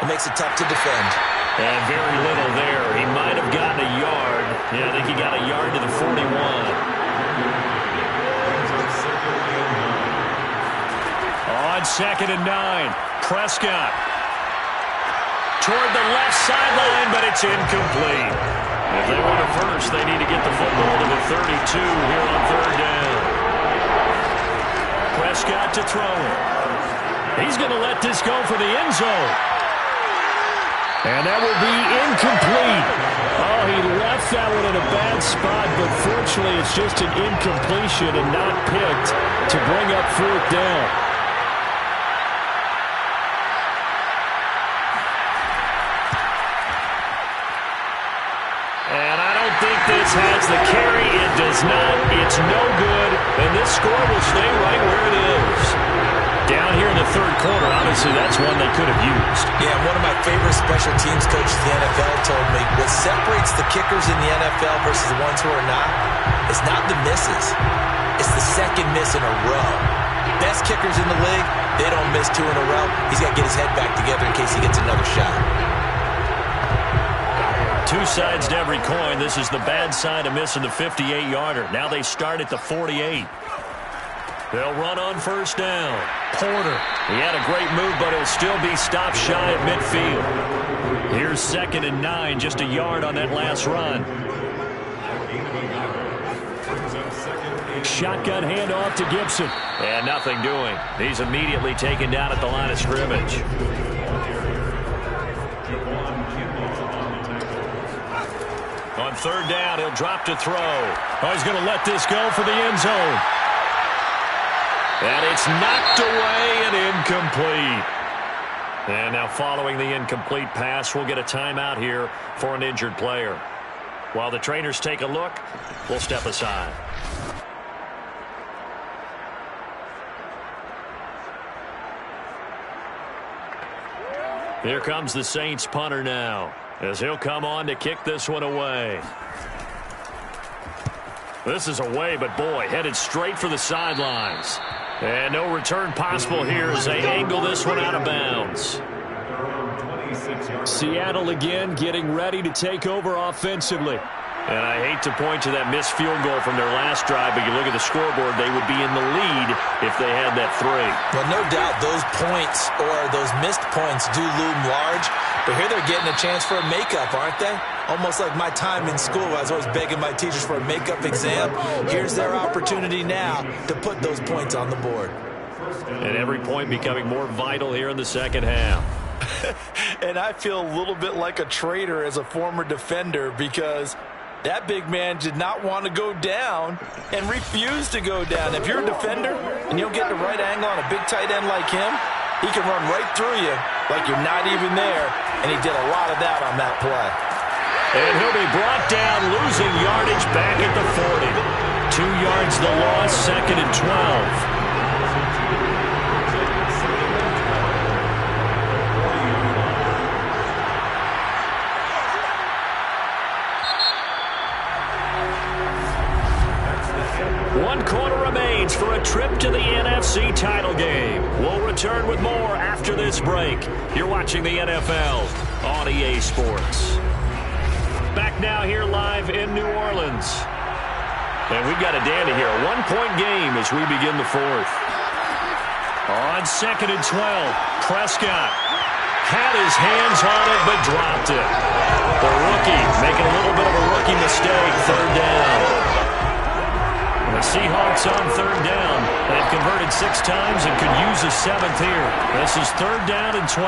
It makes it tough to defend. And very little there. He might have gotten a yard. Yeah, I think he got a yard to the 41. On 2nd and 9, Prescott. Toward the left sideline, but it's incomplete. If they want a first, they need to get the football to the 32 here on 3rd down. Prescott to throw it. He's going to let this go for the end zone. And that will be incomplete. Oh, he left that one in a bad spot, but fortunately it's just an incompletion and not picked to bring up 4th down. And I don't think this has the carry. It does not. It's no good. And this score will stay right where it is. Down here in the 3rd quarter, obviously that's one they could have used. Yeah, one of my favorite special teams coaches in the NFL told me what separates the kickers in the NFL versus the ones who are not, it's not the misses. It's the second miss in a row. Best kickers in the league, they don't miss 2 in a row. He's got to get his head back together in case he gets another shot. 2 sides to every coin. This is the bad side of missing the 58-yarder. Now they start at the 48. They'll run on 1st down. Porter. He had a great move, but he'll still be stopped shy at midfield. Here's 2nd and 9, just a yard on that last run. Shotgun handoff to Gibson. And nothing doing. He's immediately taken down at the line of scrimmage. On 3rd down, he'll drop to throw. Oh, he's going to let this go for the end zone. And it's knocked away and incomplete. And now following the incomplete pass, we'll get a timeout here for an injured player. While the trainers take a look, we'll step aside. Here comes the Saints punter now, as he'll come on to kick this one away. This is away, but boy, headed straight for the sidelines. And no return possible here as they angle this one out of bounds. Seattle again getting ready to take over offensively. And I hate to point to that missed field goal from their last drive, but you look at the scoreboard, they would be in the lead if they had that 3. Well, no doubt those points or those missed points do loom large, but here they're getting a chance for a makeup, aren't they? Almost like my time in school. I was always begging my teachers for a makeup exam. Here's their opportunity now to put those points on the board. And every point becoming more vital here in the second half. And I feel a little bit like a traitor as a former defender because that big man did not want to go down and refused to go down. If you're a defender and you don't get the right angle on a big tight end like him, he can run right through you like you're not even there, and he did a lot of that on that play. And he'll be brought down, losing yardage back at the 40. 2 yards the loss, 2nd and 12. For a trip to the NFC title game. We'll return with more after this break. You're watching the NFL on EA Sports. Back now here live in New Orleans. And we've got a dandy here. A 1-point game as we begin the 4th. On 2nd and 12, Prescott had his hands on it but dropped it. The rookie making a little bit of a rookie mistake. 3rd down. The Seahawks on 3rd down. They've converted 6 times and could use a 7th here. This is 3rd down and 12.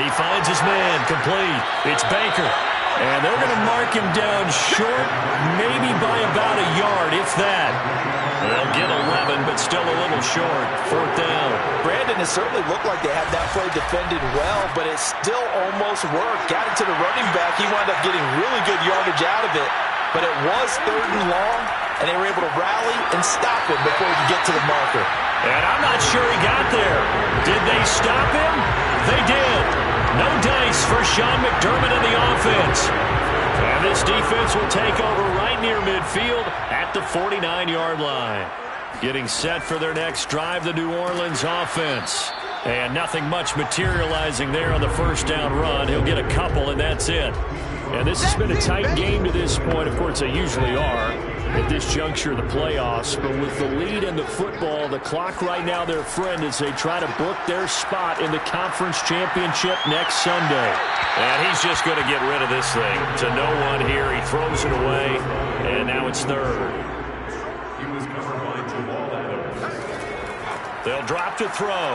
He finds his man, complete. It's Baker. And they're going to mark him down short, maybe by about a yard, if that. They'll get 11, but still a little short. 4th down. Brandon, it certainly looked like they had that play defended well, but it still almost worked. Got it to the running back. He wound up getting really good yardage out of it, but it was 3rd and long, and they were able to rally and stop him before he could get to the marker. And I'm not sure he got there. Did they stop him? They did. No dice for Sean McDermott in the offense. And this defense will take over right near midfield at the 49-yard line. Getting set for their next drive, the New Orleans offense. And nothing much materializing there on the first down run. He'll get a couple, and that's it. And this has been a tight game to this point. Of course, they usually are at this juncture of the playoffs. But with the lead in the football, the clock right now their friend as they try to book their spot in the conference championship next Sunday. And he's just going to get rid of this thing to no one here. He throws it away, and now it's third. They'll drop to throw.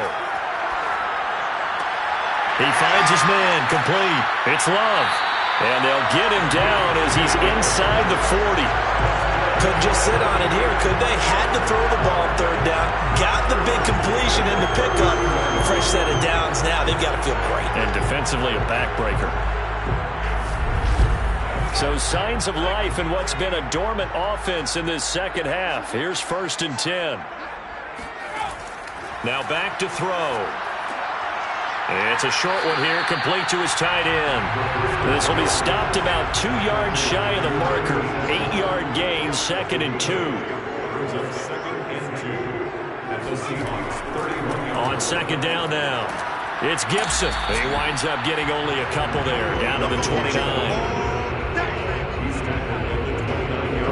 He finds his man, complete. It's Love. And they'll get him down as he's inside the 40. Couldn't just sit on it here, could they? Had to throw the ball third down. Got the big completion in the pickup. Fresh set of downs now. They've got to feel great. And defensively, a backbreaker. So signs of life in what's been a dormant offense in this second half. Here's 1st and 10. Now back to throw. It's a short one here, complete to his tight end. This will be stopped about 2 yards shy of the marker. 8-yard gain, 2nd and 2. On 2nd down now, it's Gibson. He winds up getting only a couple there, down to the 29.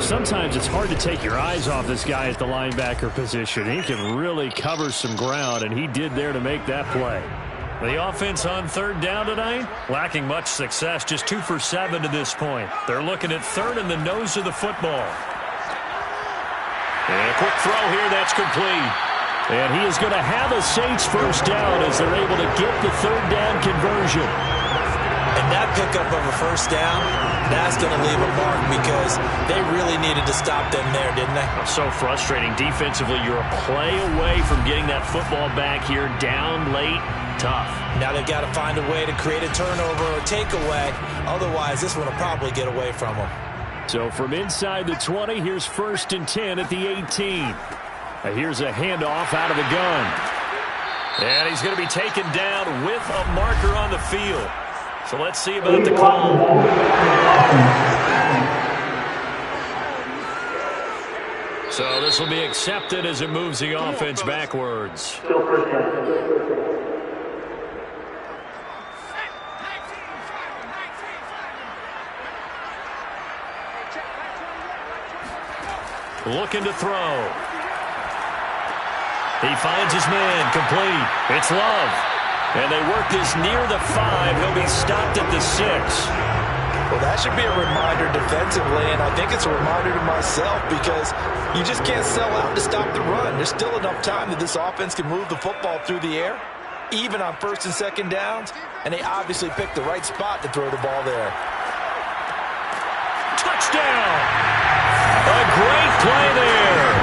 Sometimes it's hard to take your eyes off this guy at the linebacker position. He can really cover some ground, and he did there to make that play. The offense on 3rd down tonight, lacking much success, just 2 for 7 to this point. They're looking at 3rd in the nose of the football. And a quick throw here, that's complete. And he is going to have a Saints first down as they're able to get the 3rd down conversion. And that pickup of a first down, that's going to leave a mark because they really needed to stop them there, didn't they? So frustrating. Defensively, you're a play away from getting that football back here, down late, tough. Now they've got to find a way to create a turnover or takeaway. Otherwise, this one will probably get away from them. So from inside the 20, here's 1st and 10 at the 18. Here's a handoff out of the gun. And he's going to be taken down with a marker on the field. So let's see about the call. So this will be accepted as it moves the offense backwards. Looking to throw. He finds his man, complete. It's Love. And they work this near the 5. He'll be stopped at the 6. Well, that should be a reminder defensively, and I think it's a reminder to myself because you just can't sell out to stop the run. There's still enough time that this offense can move the football through the air, even on 1st and 2nd downs, and they obviously picked the right spot to throw the ball there. Touchdown! A great play there.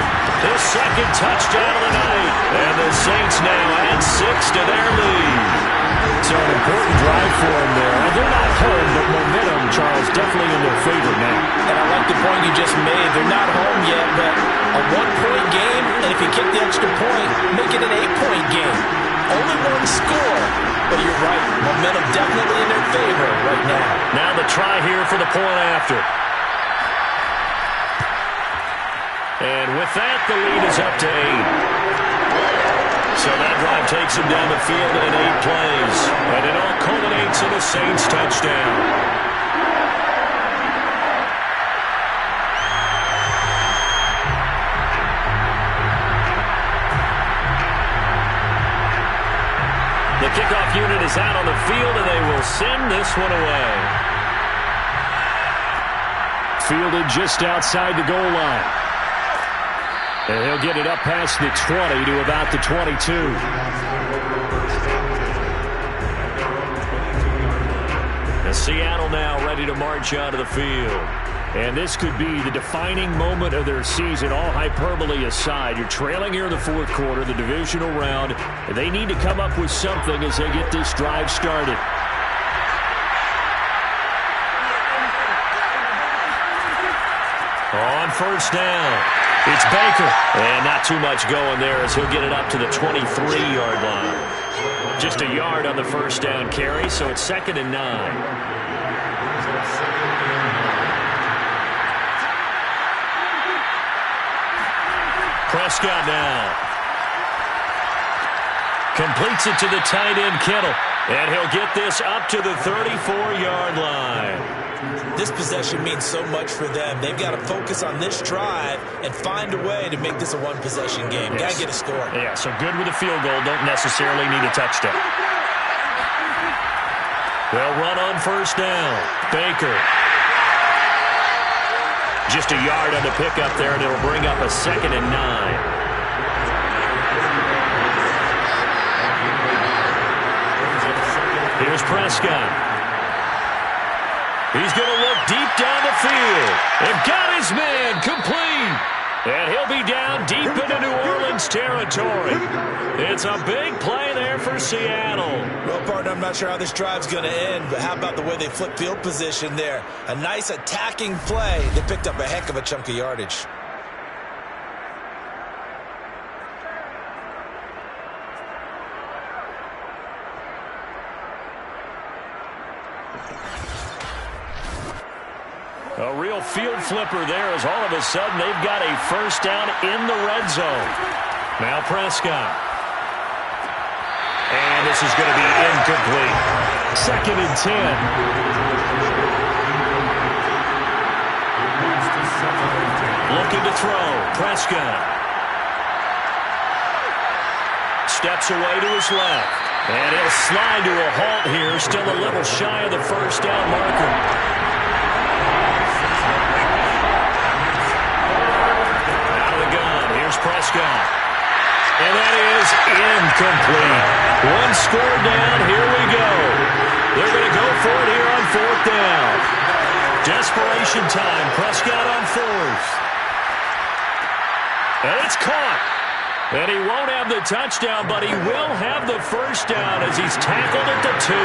His 2nd touchdown of the night. And the Saints now add 6 to their lead. So an important drive for them there. They're not home, but momentum, Charles, definitely in their favor now. And I like the point you just made. They're not home yet, but a 1-point game, and if you kick the extra point, make it an 8-point game. Only one score, but you're right. Momentum definitely in their favor right now. Now the try here for the point after. And with that, the lead is up to 8. So that drive takes him down the field in 8 plays. And it all culminates in a Saints touchdown. The kickoff unit is out on the field, and they will send this one away. Fielded just outside the goal line. And he'll get it up past the 20 to about the 22. And Seattle now ready to march out of the field. And this could be the defining moment of their season, all hyperbole aside. You're trailing here in the 4th quarter, the divisional round. And they need to come up with something as they get this drive started. On 1st down. It's Baker. And not too much going there as he'll get it up to the 23-yard line. Just a yard on the 1st down carry, so it's 2nd and 9. Prescott now. Completes it to the tight end, Kittle. And he'll get this up to the 34-yard line. This possession means so much for them. They've got to focus on this drive and find a way to make this a one-possession game. Yes. Got to get a score. Yeah, so good with a field goal. Don't necessarily need a touchdown. They'll run on first down. Baker. Just a yard on the pickup there, and it'll bring up a 2nd and 9. Here's Prescott. He's going to look deep down the field. And got his man complete. And he'll be down deep into New Orleans territory. It's a big play there for Seattle. Well, partner, I'm not sure how this drive's going to end, but how about the way they flip field position there? A nice attacking play. They picked up a heck of a chunk of yardage. A real field flipper there as all of a sudden they've got a first down in the red zone. Now Prescott. And this is going to be incomplete. 2nd and 10. Looking to throw. Prescott. Steps away to his left. And he'll slide to a halt here. Still a little shy of the first down marker. Prescott. And that is incomplete. One score down. Here we go. They're going to go for it here on 4th down. Desperation time. Prescott on 4th. And it's caught. And he won't have the touchdown, but he will have the first down as he's tackled at the 2.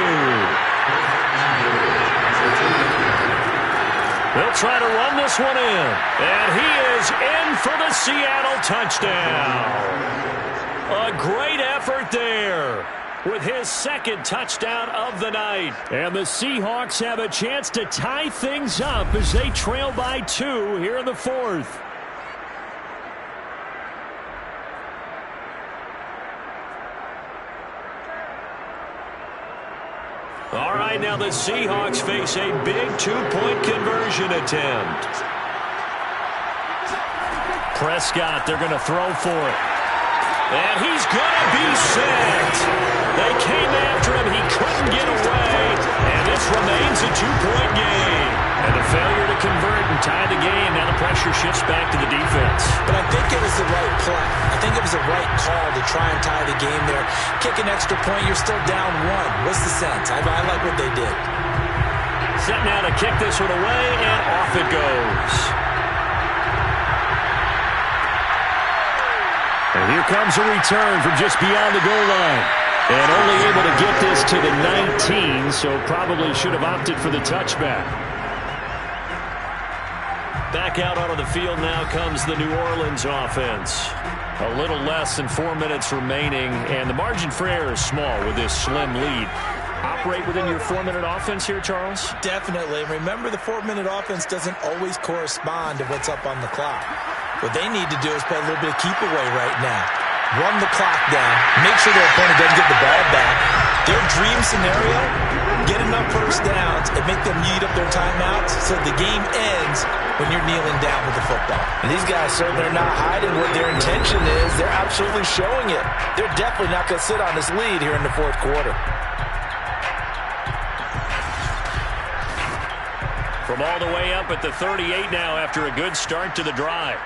They'll try to run this one in. And he is in for the Seattle touchdown. A great effort there with his 2nd touchdown of the night. And the Seahawks have a chance to tie things up as they trail by 2 here in the 4th. All right, now the Seahawks face a big 2-point conversion attempt. Prescott, they're going to throw for it. And he's going to be sacked. They came after him. He couldn't get away. And this remains a 2-point game. And a failure to convert and tie the game. Now the pressure shifts back to the defense. But I think it was the right play. I think it was the right call to try and tie the game there. Kick an extra point, you're still down 1. What's the sense? I like what they did. Set now to kick this one away, and off it goes. And here comes a return from just beyond the goal line. And only able to get this to the 19, so probably should have opted for the touchback. Back out onto the field now comes the New Orleans offense. A little less than 4 minutes remaining, and the margin for error is small with this slim lead. Operate within your 4-minute offense here, Charles? Definitely. Remember, the 4-minute offense doesn't always correspond to what's up on the clock. What they need to do is play a little bit of keep away right now. Run the clock down. Make sure their opponent doesn't get the ball back. Their dream scenario, get enough first downs and make them eat up their timeouts so the game ends when you're kneeling down with the football. And these guys certainly are not hiding what their intention is. They're absolutely showing it. They're definitely not going to sit on this lead here in the 4th quarter. From all the way up at the 38 now after a good start to the drive.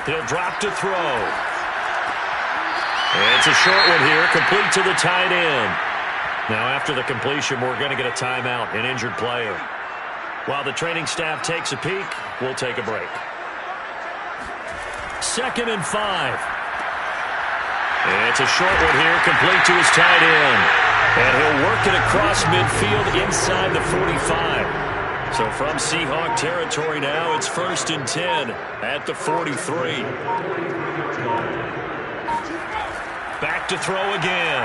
He'll drop to throw. And it's a short one here, complete to the tight end. Now after the completion, we're going to get a timeout, an injured player. While the training staff takes a peek, we'll take a break. 2nd and 5. And it's a short one here, complete to his tight end. And he'll work it across midfield inside the 45. So from Seahawk territory now, it's 1st and 10 at the 43. Back to throw again.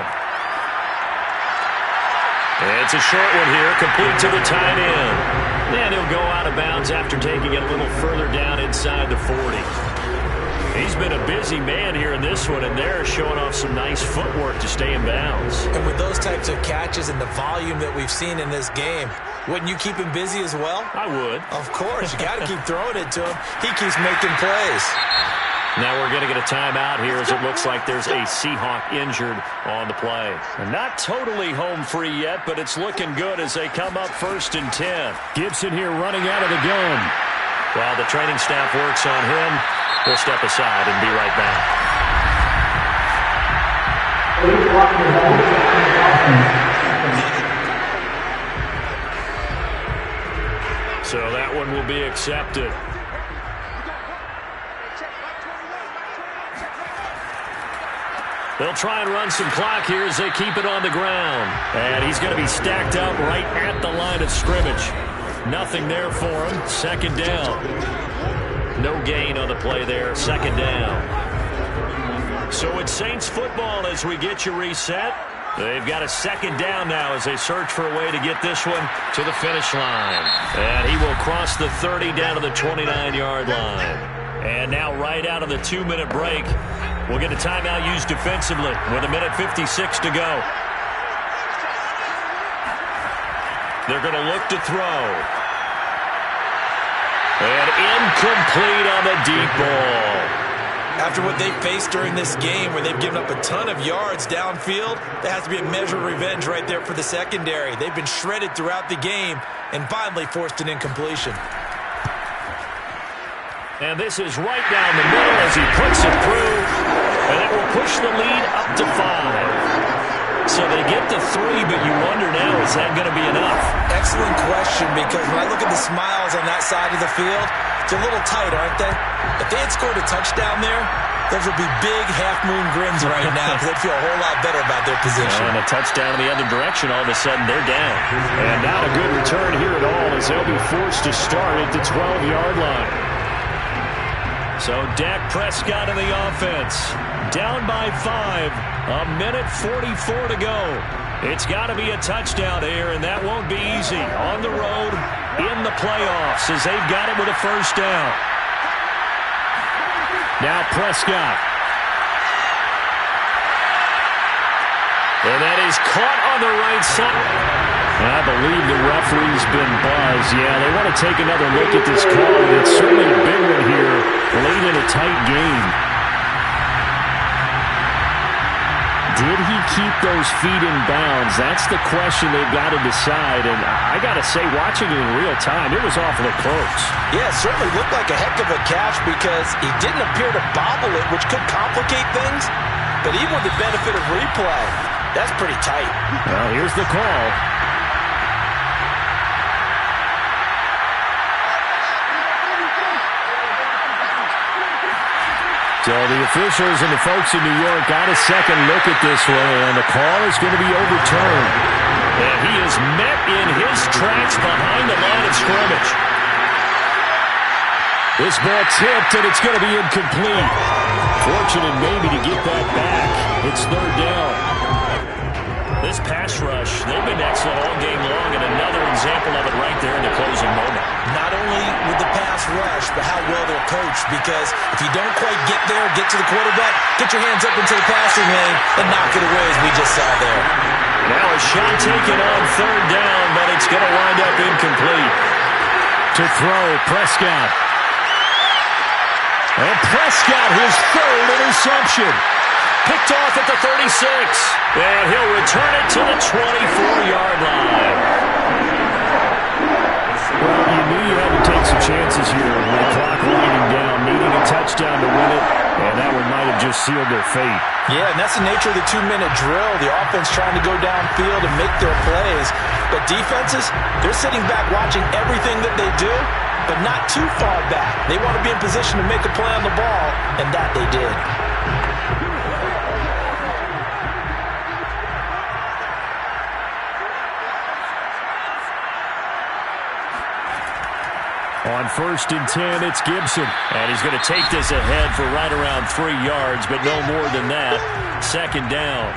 And it's a short one here, complete to the tight end. And he'll go out of bounds after taking it a little further down inside the 40. He's been a busy man here in this one, and they're showing off some nice footwork to stay in bounds. And with those types of catches and the volume that we've seen in this game, wouldn't you keep him busy as well? I would. Of course. You got to keep throwing it to him. He keeps making plays. Now we're going to get a timeout here as it looks like there's a Seahawk injured on the play. And not totally home free yet, but it's looking good as they come up 1st and 10. Gibson here running out of the gun. While the training staff works on him, we'll step aside and be right back. So that one will be accepted. They'll try and run some clock here as they keep it on the ground. And he's going to be stacked up right at the line of scrimmage. Nothing there for him. 2nd down. No gain on the play there. 2nd down. So it's Saints football as we get you reset. They've got a 2nd down now as they search for a way to get this one to the finish line. And he will cross the 30 down to the 29-yard line. And now right out of the 2-minute break, we'll get a timeout used defensively with 1:56 to go. They're going to look to throw. And incomplete on the deep ball. After what they faced during this game where they've given up a ton of yards downfield, there has to be a measure of revenge right there for the secondary. They've been shredded throughout the game and finally forced an incompletion. And this is right down the middle as he puts it through. And it will push the lead up to 5. So they get to 3, but you wonder now, is that going to be enough? Excellent question, because when I look at the smiles on that side of the field, it's a little tight, aren't they? If they had scored a touchdown there, those would be big half-moon grins right now because they'd feel a whole lot better about their position. And a touchdown in the other direction, all of a sudden they're down. And not a good return here at all as they'll be forced to start at the 12-yard line. So Dak Prescott in the offense. Down by 5. 1:44 to go. It's got to be a touchdown here, and that won't be easy. On the road, in the playoffs, as they've got it with a 1st down. Now Prescott. And that is caught on the right side. I believe the referee's been buzzed. Yeah, they want to take another look at this call. It's certainly a big one here late in a tight game. Did he keep those feet in bounds? That's the question they've got to decide. And I got to say, watching it in real time, it was awfully close. Yeah, it certainly looked like a heck of a catch because he didn't appear to bobble it, which could complicate things. But even with the benefit of replay, that's pretty tight. Well, here's the call. So the officials and the folks in New York got a second look at this one, and the call is going to be overturned. And he is met in his tracks behind the line of scrimmage. This ball tipped, and it's going to be incomplete. Fortunate maybe to get that back. It's 3rd down. This pass rush, they've been excellent all game long, and another example of it right there in the closing moment. Not only with the pass rush, but how well they're coached, because if you don't quite get there, get to the quarterback, get your hands up into the passing lane and knock it away as we just saw there. Now a shot taken on 3rd down, but it's going to wind up incomplete. To throw, Prescott. And Prescott, his 3rd interception. Picked off at the 36. And he'll return it to the 24-yard line. Well, you knew you had to take some chances here with the clock winding down, needing a touchdown to win it, and that one might have just sealed their fate. Yeah, and that's the nature of the 2-minute drill. The offense trying to go downfield and make their plays. But defenses, they're sitting back watching everything that they do, but not too far back. They want to be in position to make a play on the ball, and that they did. On 1st and 10, it's Gibson. And he's going to take this ahead for right around 3 yards, but no more than that. 2nd down.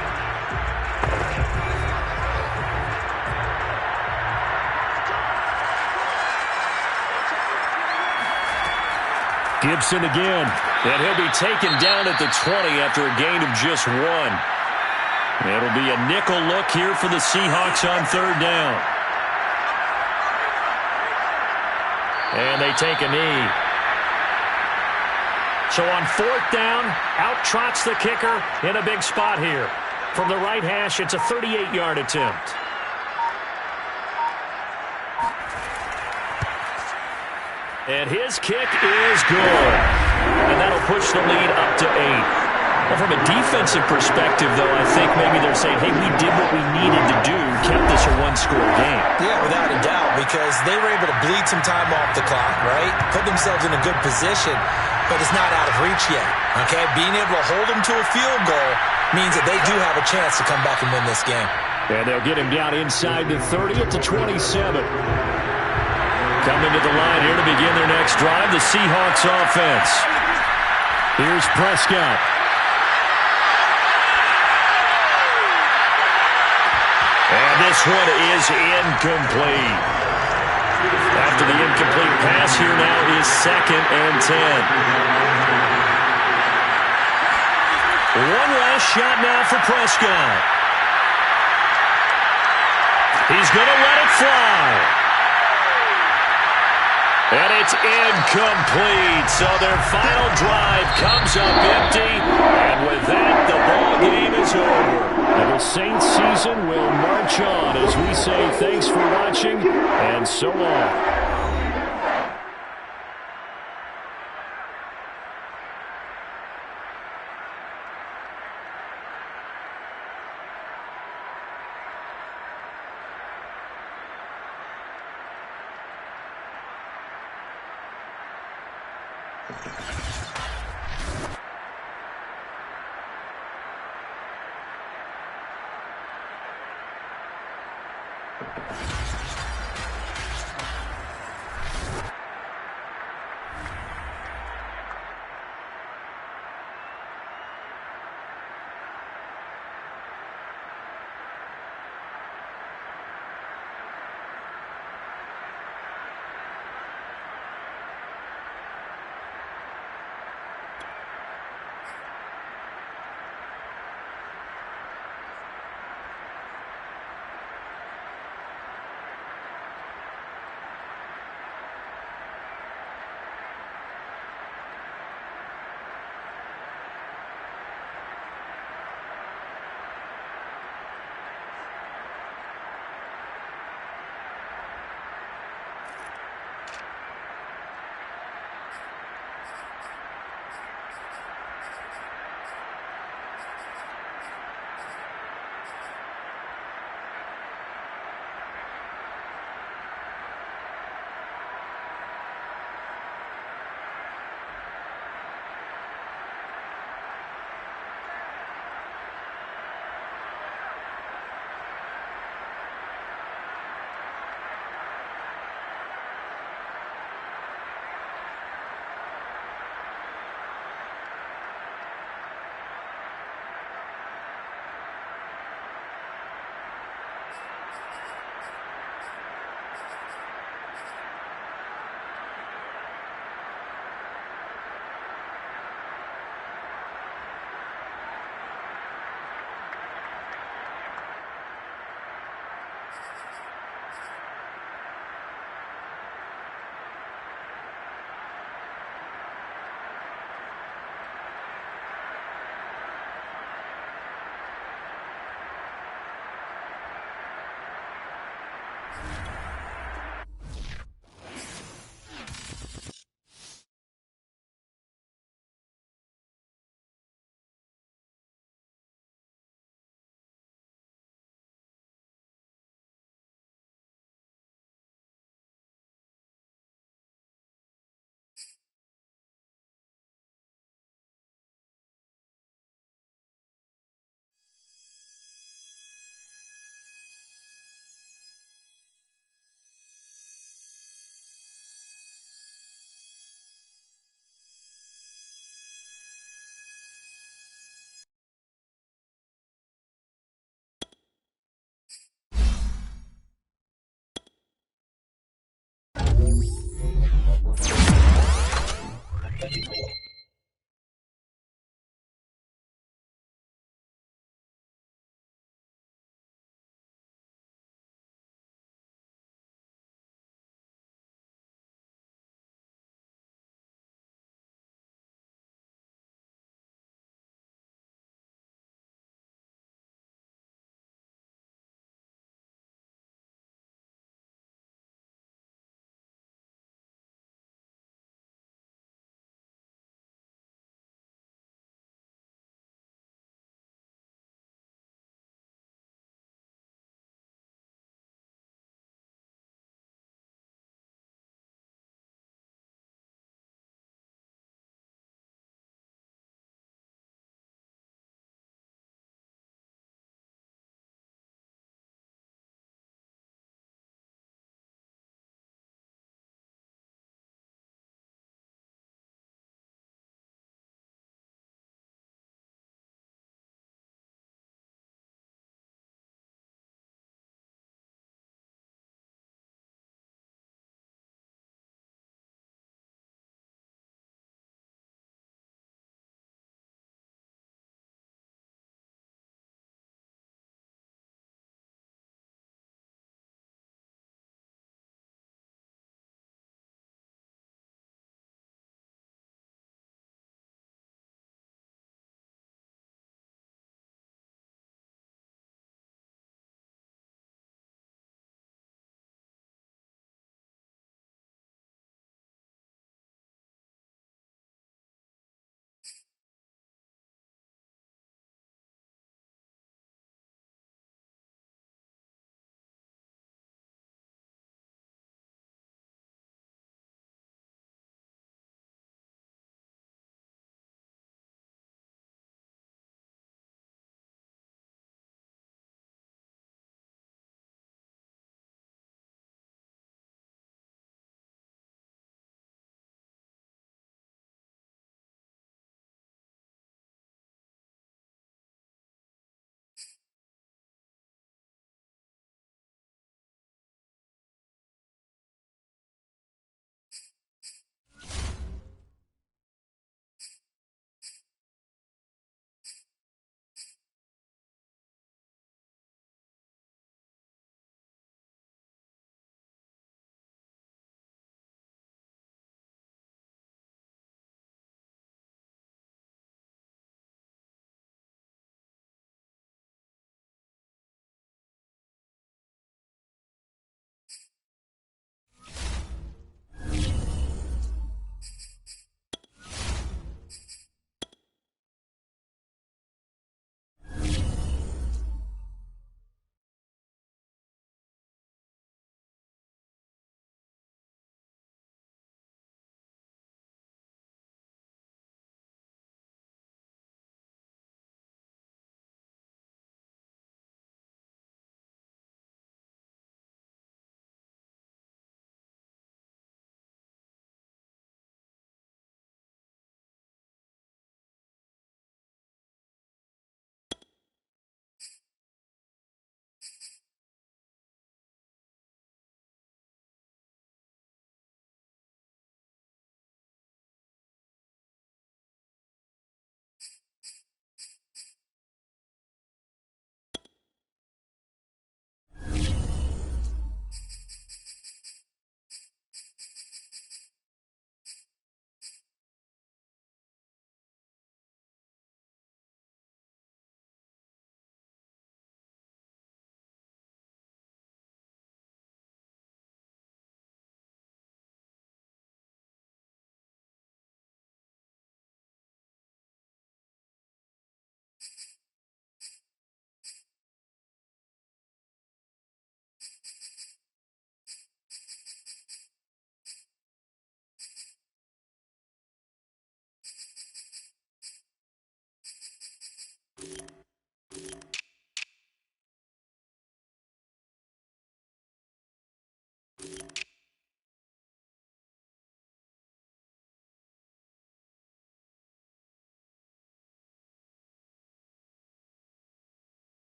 Gibson again. And he'll be taken down at the 20 after a gain of just 1. It'll be a nickel look here for the Seahawks on 3rd down. And they take a knee. So on 4th down, out trots the kicker in a big spot here. From the right hash, it's a 38-yard attempt. And his kick is good. And that'll push the lead up to 8. Well, from a defensive perspective, though, I think maybe they're saying, hey, we did what we needed to do, kept this a one-score game. Yeah, without a doubt, because they were able to bleed some time off the clock, right? Put themselves in a good position, but it's not out of reach yet, okay? Being able to hold them to a field goal means that they do have a chance to come back and win this game. And they'll get him down inside the 30 at the 27. Coming to the line here to begin their next drive, the Seahawks offense. Here's Prescott. And this one is incomplete. After the incomplete pass, here now is 2nd and 10. One last shot now for Prescott. He's going to let it fly. And it's incomplete. So their final drive comes up empty. And with that, the ball game is over. And the Saints season will march on as we say thanks for watching and so long.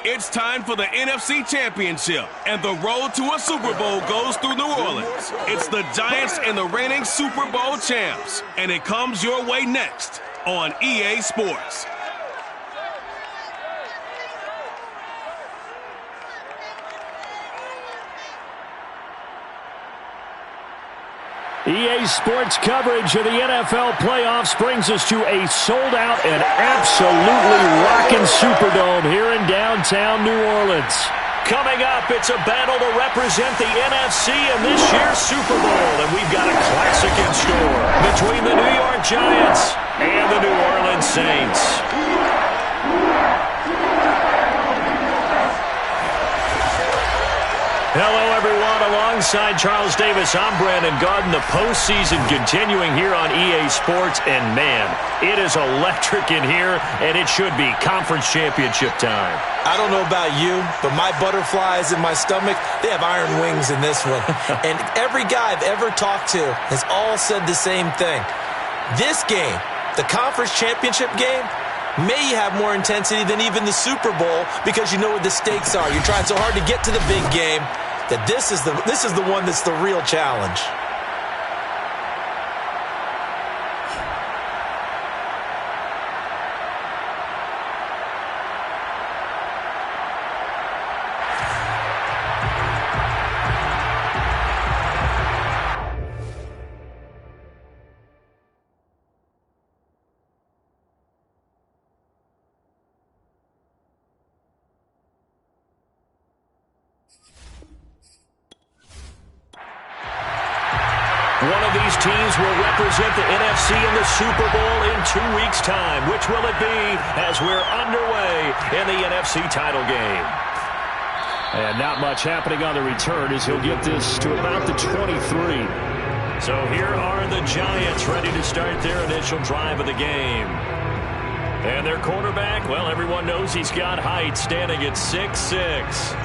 It's time for the NFC Championship, and the road to a Super Bowl goes through New Orleans. It's the Giants and the reigning Super Bowl champs, and it comes your way next on EA Sports. EA Sports coverage of the NFL playoffs brings us to a sold-out and absolutely rocking Superdome here in downtown New Orleans. Coming up, it's a battle to represent the NFC in this year's Super Bowl, and we've got a classic in store between the New York Giants and the New Orleans Saints. Hello, everyone. Alongside Charles Davis, I'm Brandon Garden. The postseason continuing here on EA Sports. And, man, it is electric in here, and it should be conference championship time. I don't know about you, but my butterflies in my stomach, they have iron wings in this one. And every guy I've ever talked to has all said the same thing. This game, the conference championship game, may have more intensity than even the Super Bowl because you know what the stakes are. You're trying so hard to get to the big game that this is the one that's the real challenge. One of these teams will represent the NFC in the Super Bowl in 2 weeks' time. Which will it be as we're underway in the NFC title game? And not much happening on the return as he'll get this to about the 23. So here are the Giants ready to start their initial drive of the game. And their quarterback, well, everyone knows he's got height, standing at 6'6".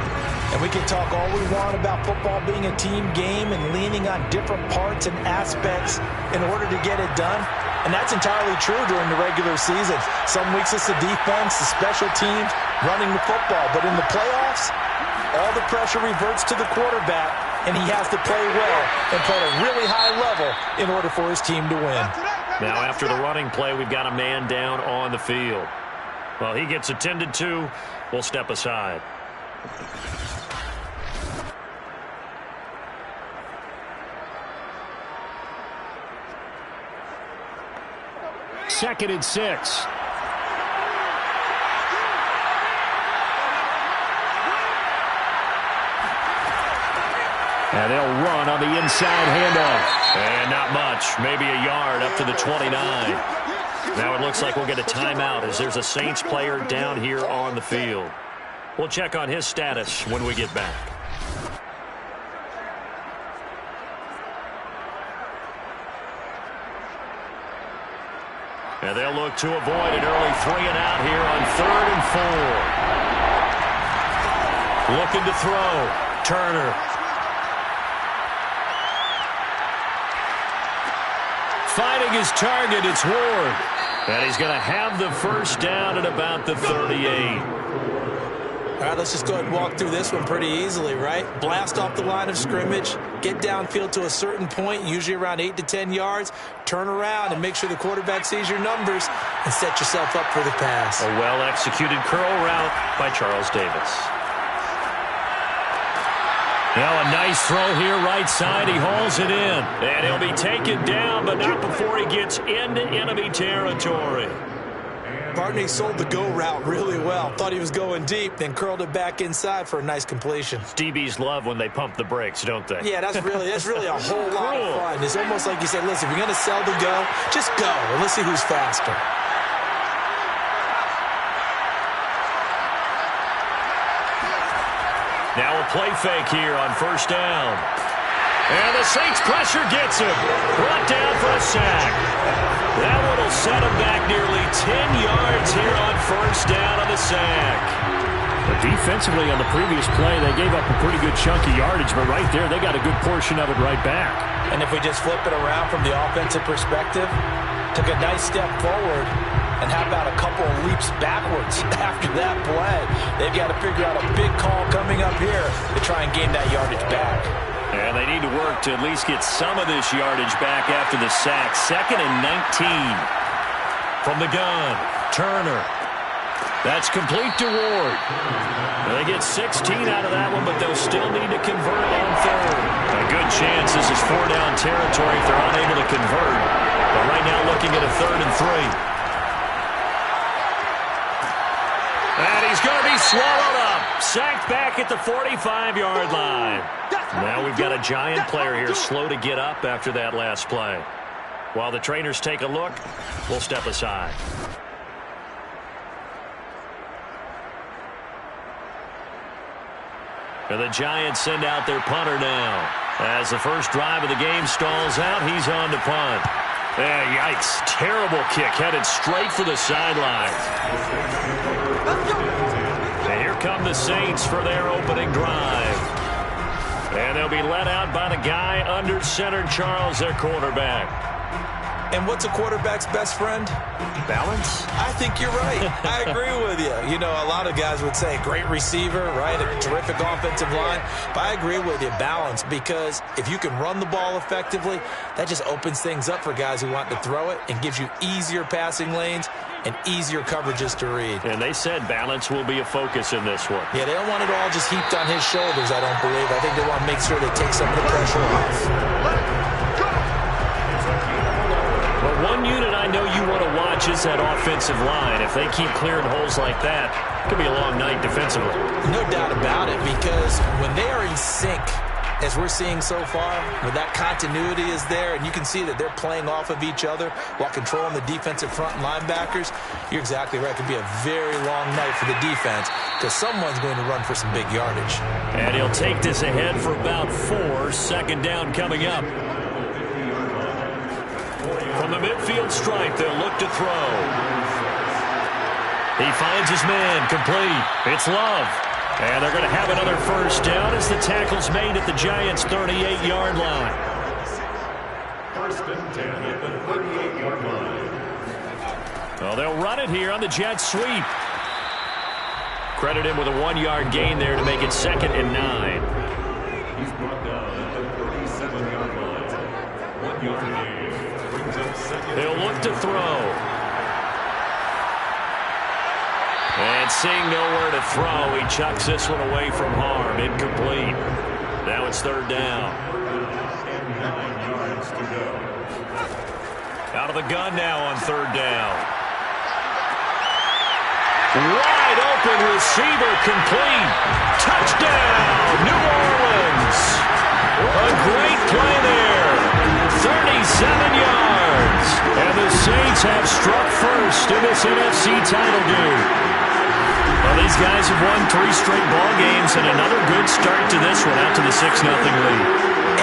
And we can talk all we want about football being a team game and leaning on different parts and aspects in order to get it done. And that's entirely true during the regular season. Some weeks it's the defense, the special teams, running the football. But in the playoffs, all the pressure reverts to the quarterback, and he has to play well and play at a really high level in order for his team to win. Now after the running play, we've got a man down on the field. Well, he gets attended to. We'll step aside. Second and 6. And they'll run on the inside handoff. And not much. Maybe a yard up to the 29. Now it looks like we'll get a timeout as there's a Saints player down here on the field. We'll check on his status when we get back. And they'll look to avoid an early 3 and out here on 3rd and 4. Looking to throw. Turner. Finding his target, it's Ward. And he's going to have the first down at about the 38. right, let's just go ahead and walk through this one pretty easily, right? Blast off the line of scrimmage, get downfield to a certain point, usually around 8 to 10 yards, turn around and make sure the quarterback sees your numbers and set yourself up for the pass. A well-executed curl route by Charles Davis. Now a nice throw here right side. He hauls it in. And he'll be taken down, but not before he gets into enemy territory. Barney sold the go route really well. Thought he was going deep, then curled it back inside for a nice completion. DBs love when they pump the brakes, don't they? Yeah, that's really a whole lot of fun. It's almost like you say, listen, if you're going to sell the go, just go, and let's see who's faster. Now a play fake here on first down. And the Saints pressure gets him. Brought down for a sack. That one will set him back nearly 10 yards here on first down on the sack. But defensively on the previous play, they gave up a pretty good chunk of yardage, but right there, they got a good portion of it right back. And if we just flip it around from the offensive perspective, took a nice step forward, and how about a couple of leaps backwards after that play? They've got to figure out a big call coming up here to try and gain that yardage back. And they need to work to at least get some of this yardage back after the sack. 2nd and 19. From the gun, Turner. That's complete to Ward. They get 16 out of that one, but they'll still need to convert on third. A good chance this is 4-down territory if they're unable to convert. But right now looking at a 3rd and 3. And he's going to be swallowed up. Sacked back at the 45-yard line. Now we've got a Giant player here slow to get up after that last play. While the trainers take a look, we'll step aside. And the Giants send out their punter now. As the first drive of the game stalls out, he's on to punt. Yikes. Terrible kick headed straight for the sideline. And here come the Saints for their opening drive. And they'll be let out by the guy under center, Charles, their quarterback. And what's a quarterback's best friend? Balance? I think you're right. I agree with you. You know, a lot of guys would say great receiver, right? A terrific offensive line. But I agree with you, balance, because if you can run the ball effectively, that just opens things up for guys who want to throw it and gives you easier passing lanes and easier coverages to read. And they said balance will be a focus in this one. Yeah, they don't want it all just heaped on his shoulders, I don't believe. I think they want to make sure they take some of the pressure off. But one unit I know you want to watch is that offensive line. If they keep clearing holes like that, it could be a long night defensively. No doubt about it, because when they are in sync, as we're seeing so far, when that continuity is there, and you can see that they're playing off of each other while controlling the defensive front and linebackers, you're exactly right. It could be a very long night for the defense because someone's going to run for some big yardage. And he'll take this ahead for about 4. 2nd down coming up. From the midfield stripe, they'll look to throw. He finds his man, complete. It's Love. And they're going to have another first down as the tackle's made at the Giants' 38-yard line. 1st and 10 at the 38-yard line. Well, they'll run it here on the jet sweep. Credit him with a 1-yard gain there to make it 2nd and 9. He's brought down at the 37-yard line. 1-yard gain. Brings up 2nd. They'll look to throw. And seeing nowhere to throw, he chucks this one away from harm. Incomplete. Now it's 3rd down. Out of the gun now on 3rd down. Wide open receiver, complete. Touchdown, New Orleans. A great play there. 37 yards. And the Saints have struck first in this NFC title game. Well, these guys have won 3 straight ball games and another good start to this one, out to the 6-0 lead.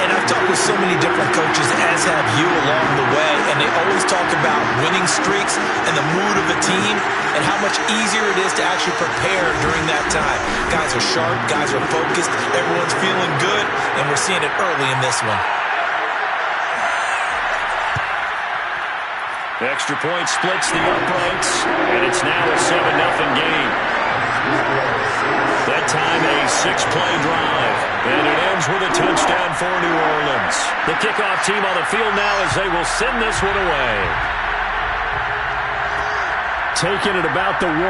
And I've talked with so many different coaches, as have you, along the way, and they always talk about winning streaks and the mood of a team and how much easier it is to actually prepare during that time. Guys are sharp, guys are focused, everyone's feeling good, and we're seeing it early in this one. The extra point splits the uprights, and it's now a 7-0 game. That time a 6-play drive. And it ends with a touchdown for New Orleans. The kickoff team on the field now as they will send this one away. Taking it about the 1.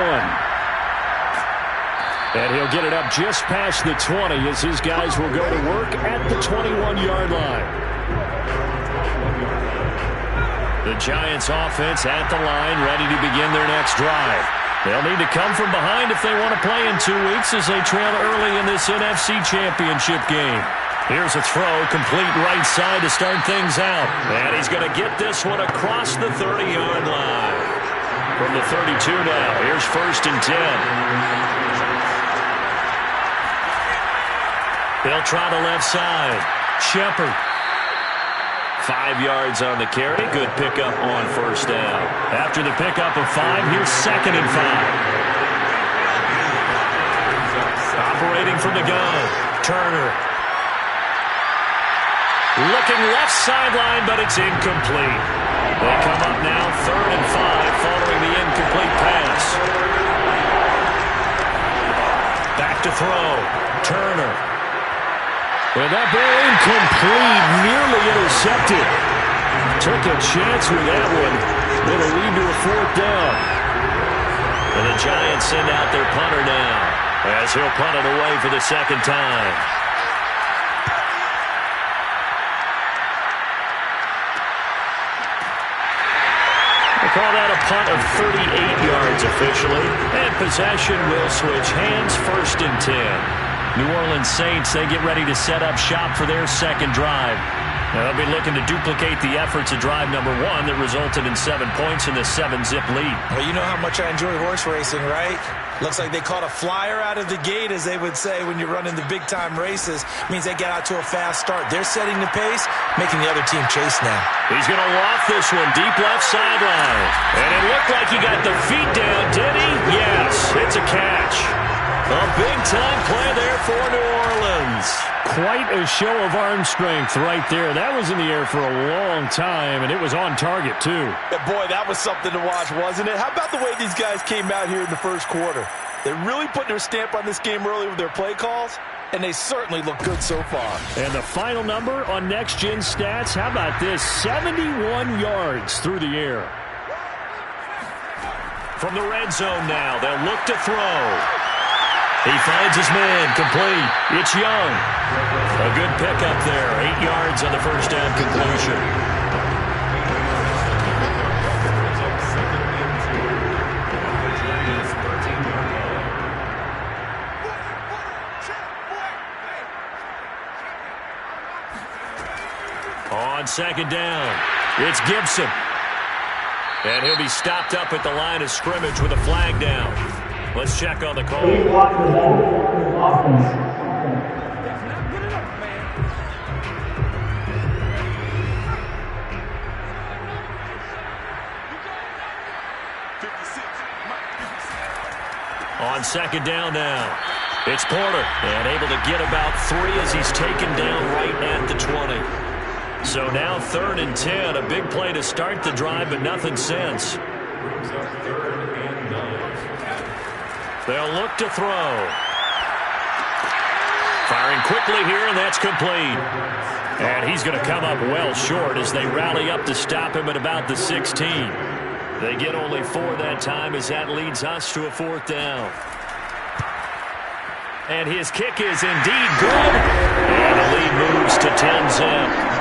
And he'll get it up just past the 20 as his guys will go to work at the 21-yard line. The Giants offense at the line, ready to begin their next drive. They'll need to come from behind if they want to play in 2 weeks as they trail early in this NFC Championship game. Here's a throw, complete right side to start things out. And he's going to get this one across the 30-yard line. From the 32 now, here's 1st and 10. They'll try the left side. Shepard. 5 yards on the carry. Good pickup on 1st down. After the pickup of 5, here's 2nd and 5. Operating from the gun. Turner. Looking left sideline, but it's incomplete. They come up now 3rd and 5 following the incomplete pass. Back to throw. Turner. And that ball incomplete, nearly intercepted. Took a chance with that one. It'll lead to a 4th down. And the Giants send out their punter now as he'll punt it away for the 2nd time. They call that a punt of 38 yards officially. And possession will switch hands, 1st and 10. New Orleans Saints, they get ready to set up shop for their 2nd drive. Now they'll be looking to duplicate the efforts of drive number 1 that resulted in 7 points in the 7-zip lead. Well, you know how much I enjoy horse racing, right? Looks like they caught a flyer out of the gate, as they would say when you're running the big-time races. Means they get out to a fast start. They're setting the pace, making the other team chase now. He's going to loft this one deep left sideline. And it looked like he got the feet down, did he? Yes, it's a catch. A big-time play there for New Orleans. Quite a show of arm strength right there. That was in the air for a long time, and it was on target, too. Yeah, boy, that was something to watch, wasn't it? How about the way these guys came out here in the 1st quarter? They really put their stamp on this game early with their play calls, and they certainly look good so far. And the final number on Next Gen Stats, how about this? 71 yards through the air. From the red zone now, they'll look to throw. He finds his man, complete. It's Young. A good pickup there. 8 yards on the 1st down completion. On 2nd down, it's Gibson. And he'll be stopped up at the line of scrimmage with a flag down. Let's check on the call. On 2nd down now, it's Porter. And able to get about 3 as he's taken down right at the 20. So now 3rd and 10. A big play to start the drive, but nothing since. They'll look to throw. Firing quickly here, and that's complete. And he's going to come up well short as they rally up to stop him at about the 16. They get only 4 that time as that leads us to a 4th down. And his kick is indeed good. And the lead moves to 10-zip.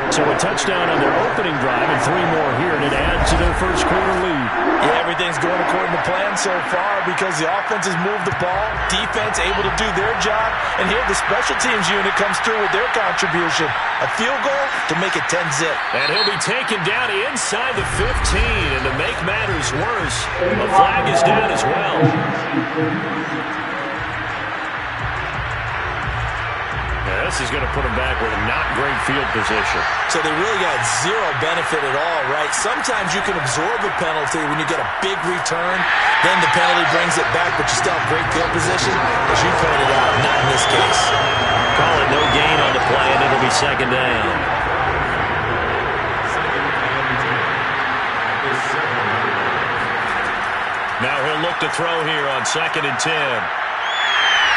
So a touchdown on their opening drive and 3 more here, and it adds to their 1st quarter lead. Yeah, everything's going according to plan so far because the offense has moved the ball, defense able to do their job, and here the special teams unit comes through with their contribution. A field goal to make it 10-zip. And he'll be taken down inside the 15, and to make matters worse, a flag is down as well. This is going to put them back with a not great field position. So they really got 0 benefit at all, right? Sometimes you can absorb a penalty when you get a big return. Then the penalty brings it back, but you still have great field position. As you pointed out, not in this case. Call it no gain on the play, and it'll be 2nd down. Now he'll look to throw here on 2nd and 10.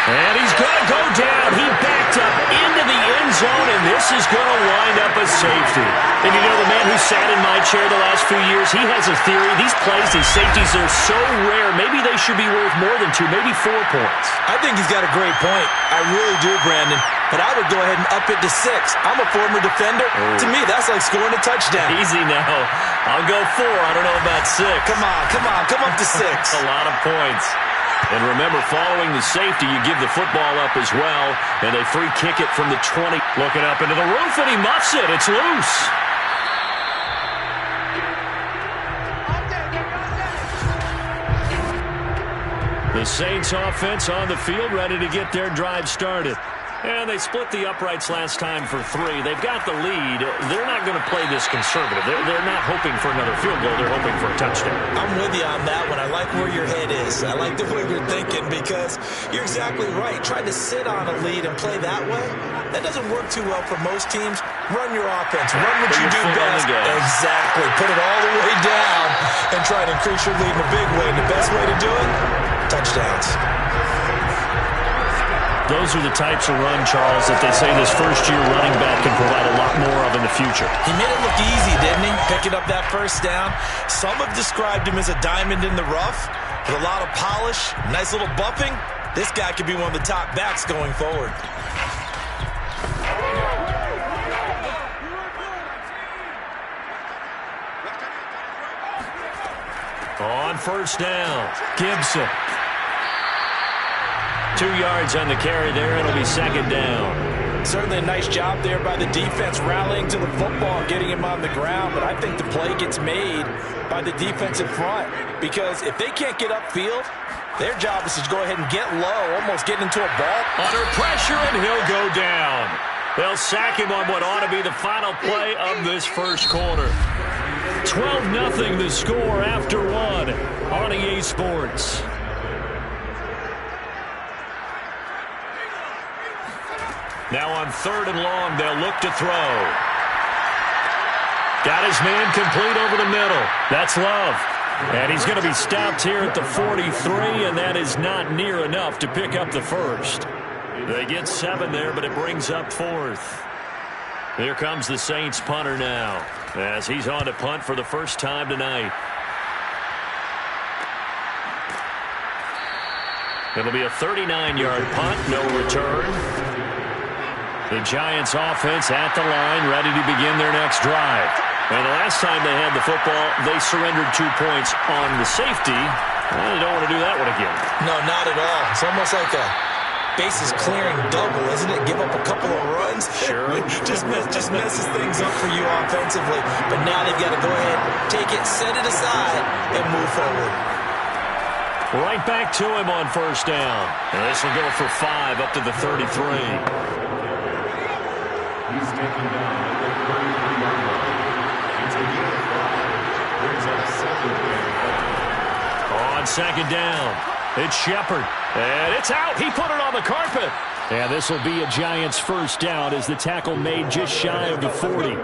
And he's going to go down. He backed up into the end zone, and this is going to wind up a safety. And you know, the man who sat in my chair the last few years, he has a theory. These plays, these safeties, are so rare. Maybe they should be worth more than 2, maybe 4 points. I think he's got a great point. I really do, Brandon. But I would go ahead and up it to 6. I'm a former defender. To me, that's like scoring a touchdown. Easy now. I'll go 4. I don't know about 6. Come on. Come up to 6. A lot of points. And remember, following the safety, you give the football up as well, and they free kick it from the 20. Looking up into the roof, and he muffs it. It's loose. The Saints offense on the field, ready to get their drive started. And they split the uprights last time for 3. They've got the lead. They're not going to play this conservative. They're not hoping for another field goal. They're hoping for a touchdown. I'm with you on that one. I like where your head is. I like the way you're thinking because you're exactly right. Trying to sit on a lead and play that way, that doesn't work too well for most teams. Run your offense. Run what you do best. Exactly. Put it all the way down and try to increase your lead in a big way. And the best way to do it, touchdowns. Those are the types of run, Charles, that they say this first-year running back can provide a lot more of in the future. He made it look easy, didn't he? Picking up that first down. Some have described him as a diamond in the rough with a lot of polish, nice little buffing. This guy could be one of the top backs going forward. On first down, Gibson. 2 yards on the carry there. It'll be second down. Certainly a nice job there by the defense rallying to the football and getting him on the ground. But I think the play gets made by the defensive front because if they can't get upfield, their job is to go ahead and get low, almost get into a ball. Under pressure, and he'll go down. They'll sack him on what ought to be the final play of this first quarter. 12-0 the score after 1 on EA Sports. Now on 3rd and long, they'll look to throw. Got his man complete over the middle. That's Love. And he's going to be stopped here at the 43, and that is not near enough to pick up the first. They get 7 there, but it brings up 4th. Here comes the Saints punter now, as he's on to punt for the first time tonight. It'll be a 39-yard punt, no return. The Giants offense at the line, ready to begin their next drive. And the last time they had the football, they surrendered 2 points on the safety. Well, they don't want to do that one again. No, not at all. It's almost like a bases clearing double, isn't it? Give up a couple of runs. Sure. just messes things up for you offensively. But now they've got to go ahead, take it, set it aside, and move forward. Right back to him on first down. And this will go for 5 up to the 33. He's taken down at the 33-yard line. It's a unit brings up second down. On second down, it's Shepard. And it's out. He put it on the carpet. And this will be a Giants first down as the tackle made just shy of the 40.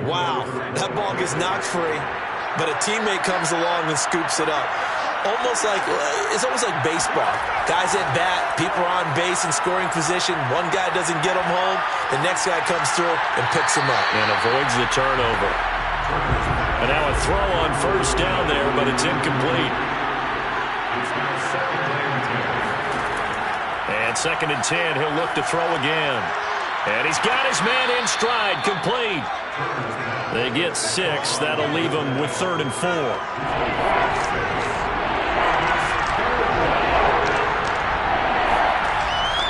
Wow, that ball gets knocked free, but a teammate comes along and scoops it up. It's almost like baseball. Guys at bat, people are on base in scoring position. One guy doesn't get them home. The next guy comes through and picks him up. And avoids the turnover. And now a throw on first down there, but it's incomplete. And 2nd and 10, he'll look to throw again. And he's got his man in stride, complete. They get 6. That'll leave them with 3rd and 4.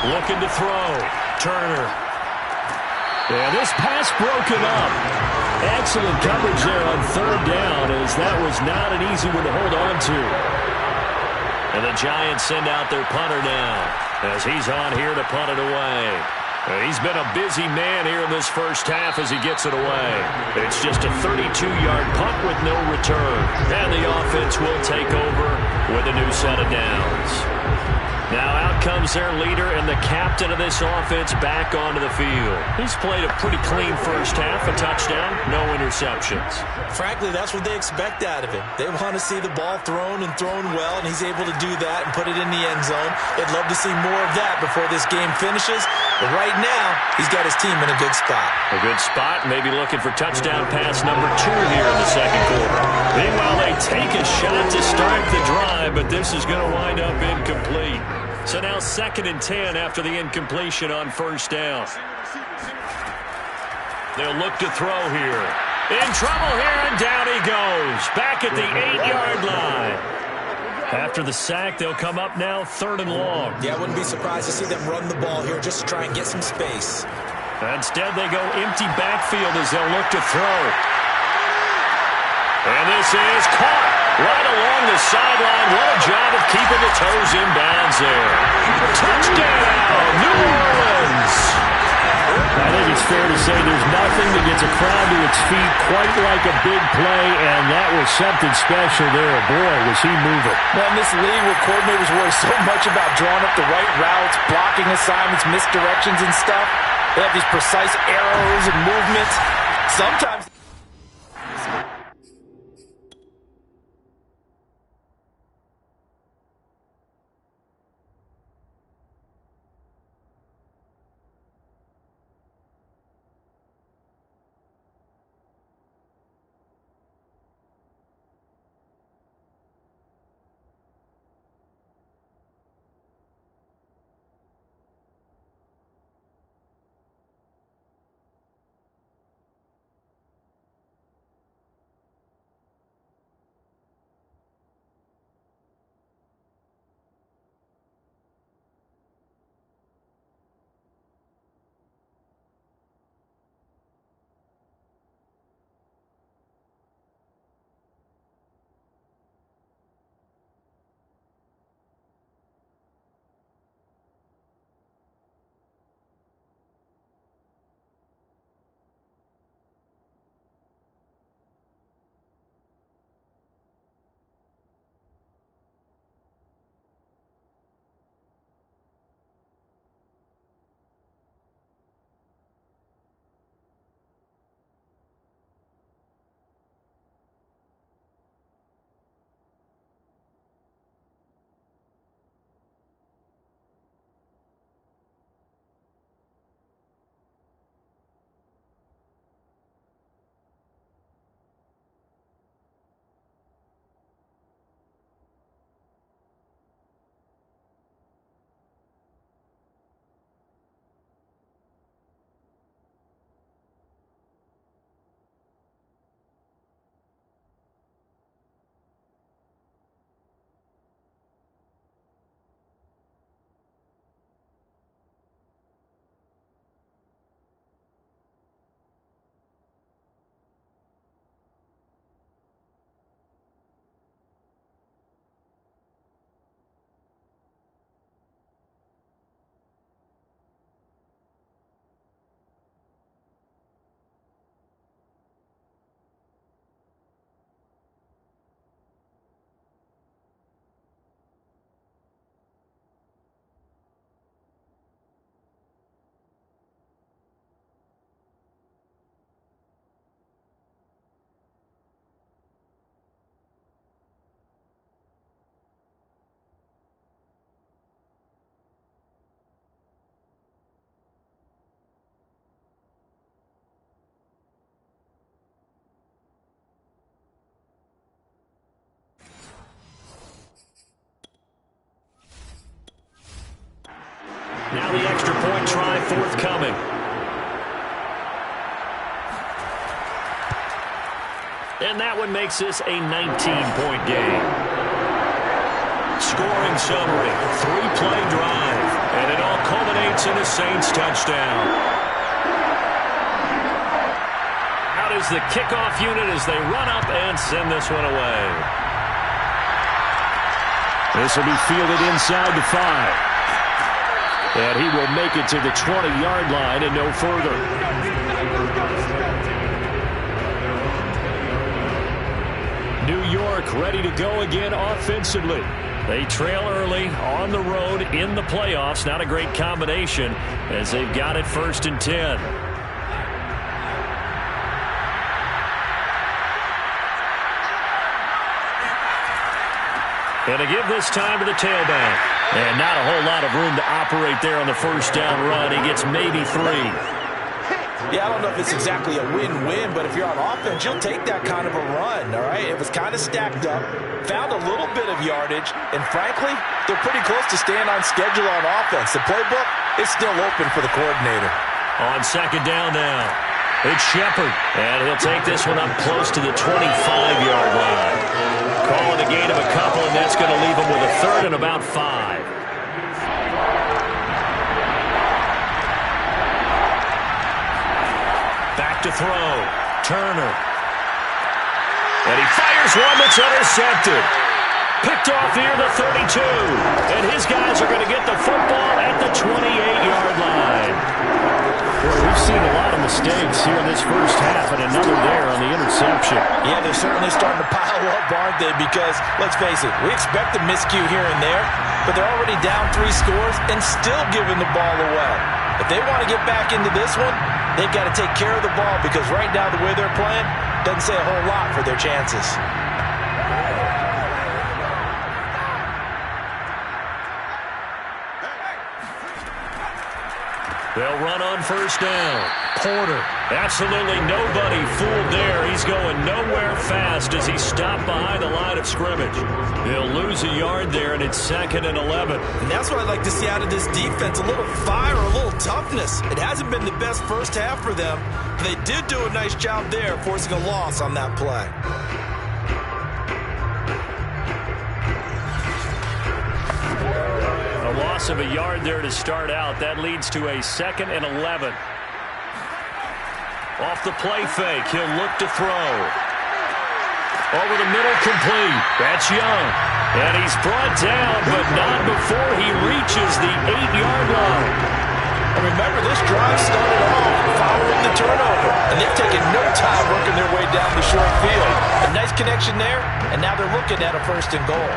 Looking to throw. Turner. And this pass broken up. Excellent coverage there on 3rd down, as that was not an easy one to hold on to. And the Giants send out their punter now, as he's on here to punt it away. He's been a busy man here in this first half as he gets it away. It's just a 32-yard punt with no return. And the offense will take over with a new set of downs. Now out comes their leader and the captain of this offense back onto the field. He's played a pretty clean first half, a touchdown, no interceptions. Frankly, that's what they expect out of him. They want to see the ball thrown and thrown well, and he's able to do that and put it in the end zone. They'd love to see more of that before this game finishes. But right now, he's got his team in a good spot. A good spot, maybe looking for touchdown pass number 2 here in the second quarter. Meanwhile, they take a shot to start the drive, but this is going to wind up incomplete. So now 2nd and 10 after the incompletion on first down. They'll look to throw here. In trouble here, and down he goes. Back at the 8-yard line. After the sack, they'll come up now 3rd and long. Yeah, I wouldn't be surprised to see them run the ball here just to try and get some space. Instead, they go empty backfield as they'll look to throw. And this is caught right along the sideline. What a job of keeping the toes in bounds there. Touchdown, New Orleans. I think it's fair to say there's nothing that gets a crowd to its feet quite like a big play, and that was something special there. Boy, was he moving. Well, in this league where coordinators worry so much about drawing up the right routes, blocking assignments, misdirections and stuff, they have these precise arrows and movements. Sometimes... Now the extra point try forthcoming. And that one makes this a 19-point game. Scoring summary, 3-play drive, and it all culminates in a Saints touchdown. Out is the kickoff unit as they run up and send this one away. This will be fielded inside the 5. And he will make it to the 20-yard line and no further. New York ready to go again offensively. They trail early on the road in the playoffs. Not a great combination as they've got it 1st and 10. And to give this time to the tailback. And not a whole lot of room to operate there on the 1st down run. He gets maybe 3. Yeah, I don't know if it's exactly a win-win, but if you're on offense, you'll take that kind of a run, all right? It was kind of stacked up, found a little bit of yardage, and frankly, they're pretty close to staying on schedule on offense. The playbook is still open for the coordinator. On 2nd down now, it's Shepard, and he'll take this one up close to the 25-yard line. Calling a gain of a couple, and that's going to leave him with a 3rd and about 5. Back to throw. Turner. And he fires one that's intercepted. Picked off near the 32. And his guys are going to get the football at the 28-yard line. Well, we've seen a lot of mistakes here in this first half, and another there on the interception. Yeah, they're certainly starting to pile up, aren't they? Because, let's face it, we expect a miscue here and there, but they're already down 3 scores and still giving the ball away. If they want to get back into this one, they've got to take care of the ball because right now the way they're playing doesn't say a whole lot for their chances. They'll run on 1st down. Porter. Absolutely nobody fooled there. He's going nowhere fast as he stopped behind the line of scrimmage. He'll lose a yard there, and it's 2nd and 11. And that's what I'd like to see out of this defense, a little fire, a little toughness. It hasn't been the best first half for them, but they did do a nice job there forcing a loss on that play. A loss of a yard there to start out. That leads to a 2nd and 11. Off the play fake, he'll look to throw. Over the middle, complete. That's Young. And he's brought down, but not before he reaches the 8-yard line. And remember, this drive started off following the turnover, and they've taken no time working their way down the short field. A nice connection there, and now they're looking at a 1st and goal.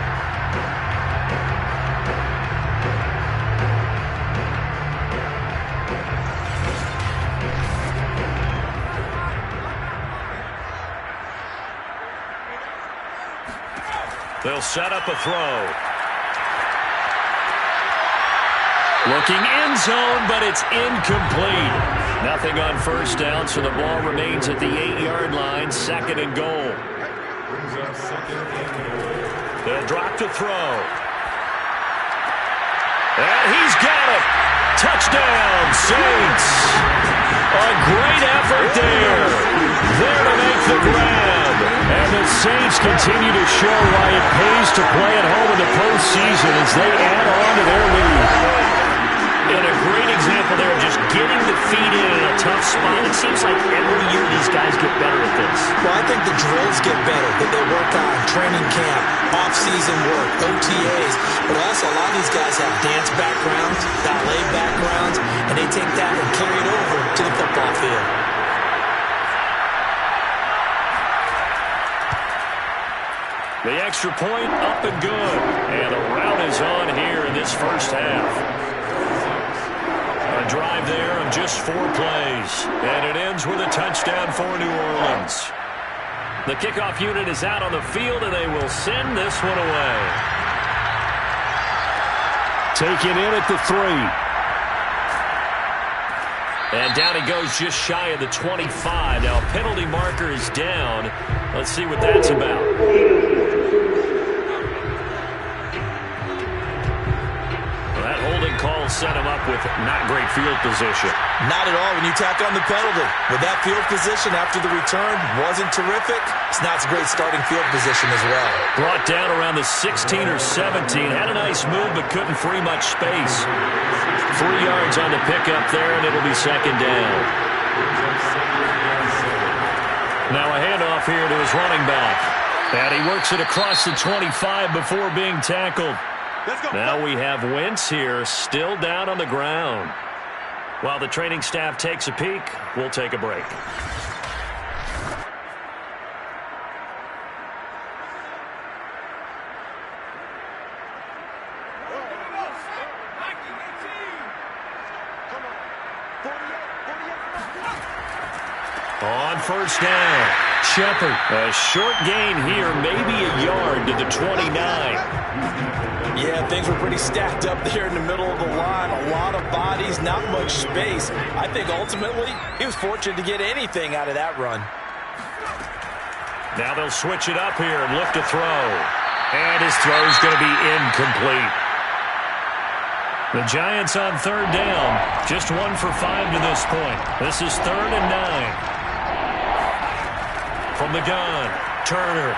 They'll set up a throw. Looking end zone, but it's incomplete. Nothing on 1st down, so the ball remains at the 8-yard line, 2nd and goal. They'll drop to throw. And he's got it. Touchdown, Saints. A great effort there. There to make the grab. And the Saints continue to show why it pays to play at home in the postseason as they add on to their lead. And a great example there of just getting the feet in a tough spot. It seems like every year these guys get better at this. Well, I think the drills get better that they work on, training camp, off-season work, OTAs. But also a lot of these guys have dance backgrounds, ballet backgrounds, and they take that and carry it over to the football field. The extra point up and good. And the rout is on here in this first half. A drive there of just 4 plays. And it ends with a touchdown for New Orleans. The kickoff unit is out on the field, and they will send this one away. Taken in at the 3. And down he goes just shy of the 25. Now a penalty marker is down. Let's see what that's about. Call set him up with not great field position. Not at all when you tack on the penalty. With that field position after the return wasn't terrific, it's not a great starting field position as well. Brought down around the 16 or 17. Had a nice move but couldn't free much space. 3 yards on the pickup there, and it'll be 2nd down. Now a handoff here to his running back. And he works it across the 25 before being tackled. Now we have Wentz here, still down on the ground. While the training staff takes a peek, we'll take a break. On first down, Shepard. A short gain here, maybe a yard to the 29. Yeah, things were pretty stacked up there in the middle of the line. A lot of bodies, not much space. I think ultimately he was fortunate to get anything out of that run. Now they'll switch it up here and look to throw. And his throw's going to be incomplete. The Giants on third down. Just 1 for 5 to this point. This is 3rd and 9. From the gun, Turner.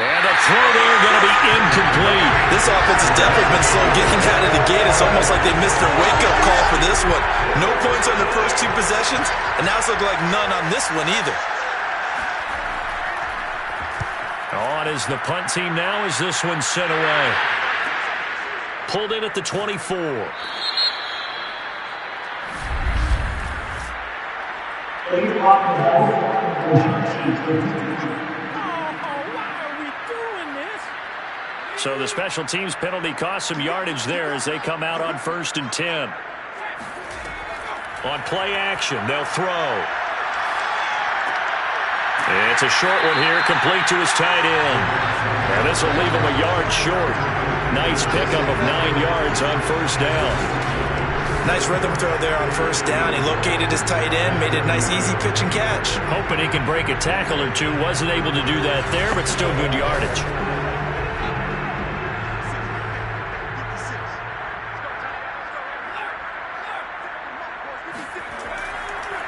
And a throw there going to be incomplete. This offense has definitely been slow getting out of the gate. It's almost like they missed their wake-up call for this one. No points on their first 2 possessions, and now it's looking like none on this one either. On is the punt team now as this one's sent away. Pulled in at the 24. So the special teams penalty cost some yardage there as they come out on 1st and 10. On play action, they'll throw. It's a short one here, complete to his tight end. And this will leave him a yard short. Nice pickup of 9 yards on first down. Nice rhythm throw there on first down. He located his tight end, made it a nice easy pitch and catch. Hoping he can break a tackle or two. Wasn't able to do that there, but still good yardage.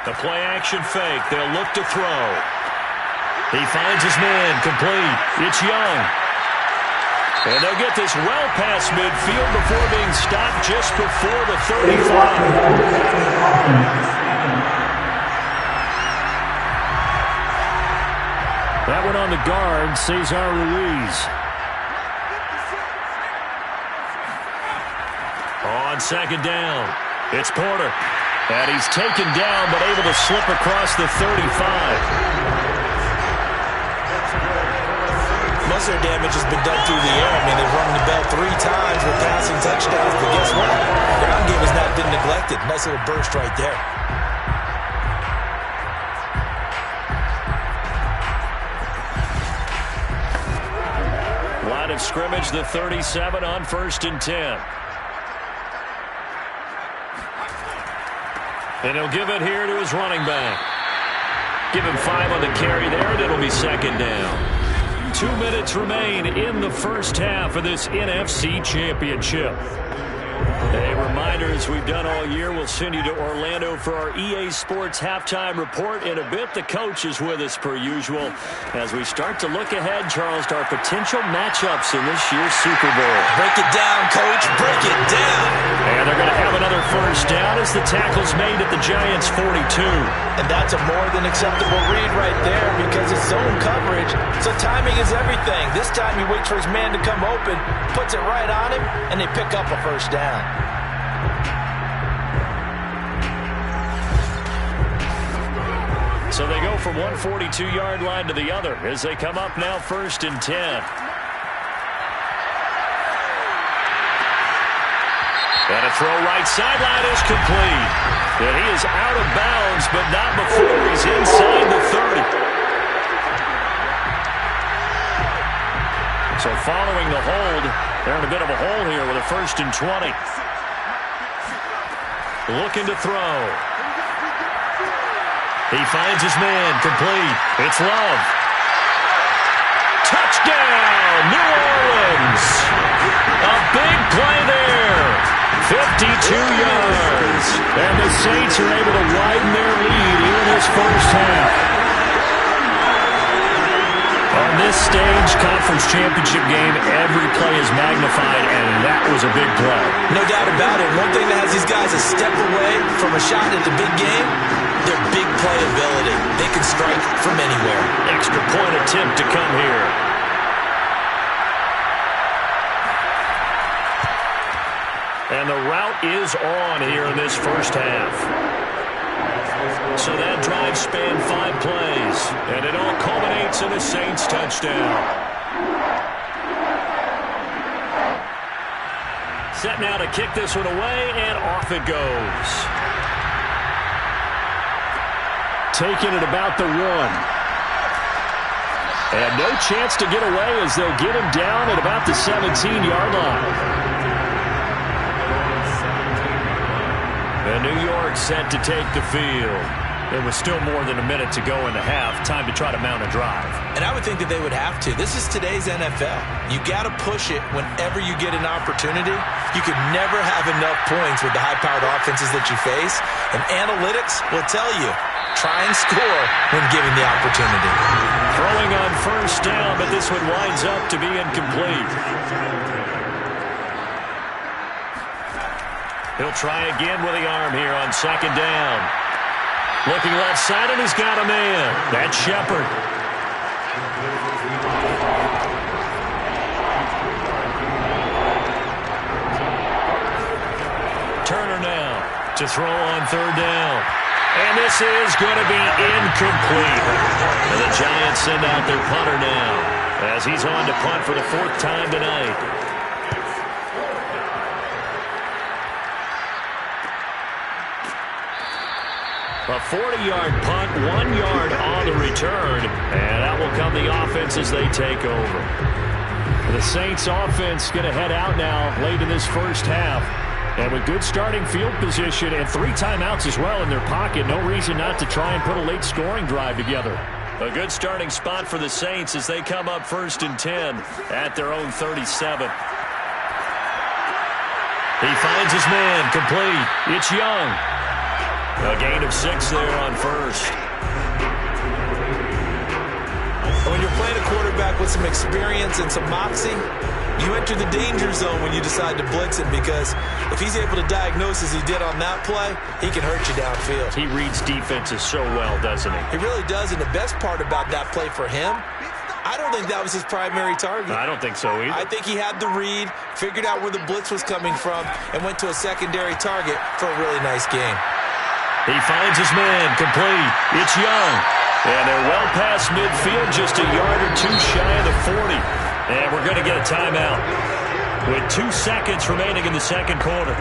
The play action fake. They'll look to throw. He finds his man, complete. It's Young. And they'll get this well past midfield before being stopped just before the 35. That one on the guard, Cesar Ruiz. On second down, it's Porter. And he's taken down but able to slip across the 35. Most of their damage has been done through the air. I mean, they've rung the bell 3 times with passing touchdowns, but guess what? The ground game has not been neglected. Nice little burst right there. Line of scrimmage, the 37 on 1st and 10. And he'll give it here to his running back. Give him 5 on the carry there, and it'll be 2nd down. 2 minutes remain in the first half of this NFC Championship. A reminder, as we've done all year, we'll send you to Orlando for our EA Sports halftime report. In a bit, the coach is with us per usual as we start to look ahead, Charles, to our potential matchups in this year's Super Bowl. Break it down, Coach. Break it down. And they're going to have another first down as the tackle's made at the Giants' 42. And that's a more than acceptable read right there because it's zone coverage, so timing is everything. This time he waits for his man to come open, puts it right on him, and they pick up a first down. So they go from one 42-yard line to the other as they come up now 1st and 10. And a throw right sideline is complete. And he is out of bounds, but not before he's inside the 30. So following the hold, they're in a bit of a hole here with a 1st and 20. Looking to throw. He finds his man, complete. It's Love. Touchdown, New Orleans. A big play there. 52 yards. And the Saints are able to widen their lead in this first half. On this stage, conference championship game, every play is magnified, and that was a big play. No doubt about it. One thing that has these guys a step away from a shot at the big game, their big playability. They can strike from anywhere. Extra point attempt to come here. And the route is on here in this first half. So that drive spanned 5 plays, and it all culminates in a Saints touchdown. Set now to kick this one away, and off it goes. taken at about the 1. And no chance to get away as they'll get him down at about the 17-yard line. And New York set to take the field. There was still more than a minute to go in the half. Time to try to mount a drive. And I would think that they would have to. This is today's NFL. You got to push it whenever you get an opportunity. You could never have enough points with the high-powered offenses that you face. And analytics will tell you, try and score when given the opportunity. Throwing on first down, but this one winds up to be incomplete. He'll try again with the arm here on second down. Looking left side, and he's got a man. That's Shepard. Turner now to throw on third down. And this is going to be incomplete. And the Giants send out their punter now as he's on to punt for the 4th time tonight. A 40-yard punt, 1 yard on the return, and that will come the offense as they take over. The Saints offense going to head out now late in this first half. And with good starting field position and 3 timeouts as well in their pocket, no reason not to try and put a late scoring drive together. A good starting spot for the Saints as they come up 1st and 10 at their own 37. He finds his man, complete. It's Young. A gain of 6 there on first. When you're playing a quarterback with some experience and some moxie, you enter the danger zone when you decide to blitz him, because if he's able to diagnose as he did on that play, he can hurt you downfield. He reads defenses so well, doesn't he? He really does, and the best part about that play for him, I don't think that was his primary target. I don't think so either. I think he had the read, figured out where the blitz was coming from, and went to a secondary target for a really nice game. He finds his man, complete. It's Young. And they're well past midfield, just a yard or 2 shy of the 40. And we're going to get a timeout with 2 seconds remaining in the second quarter.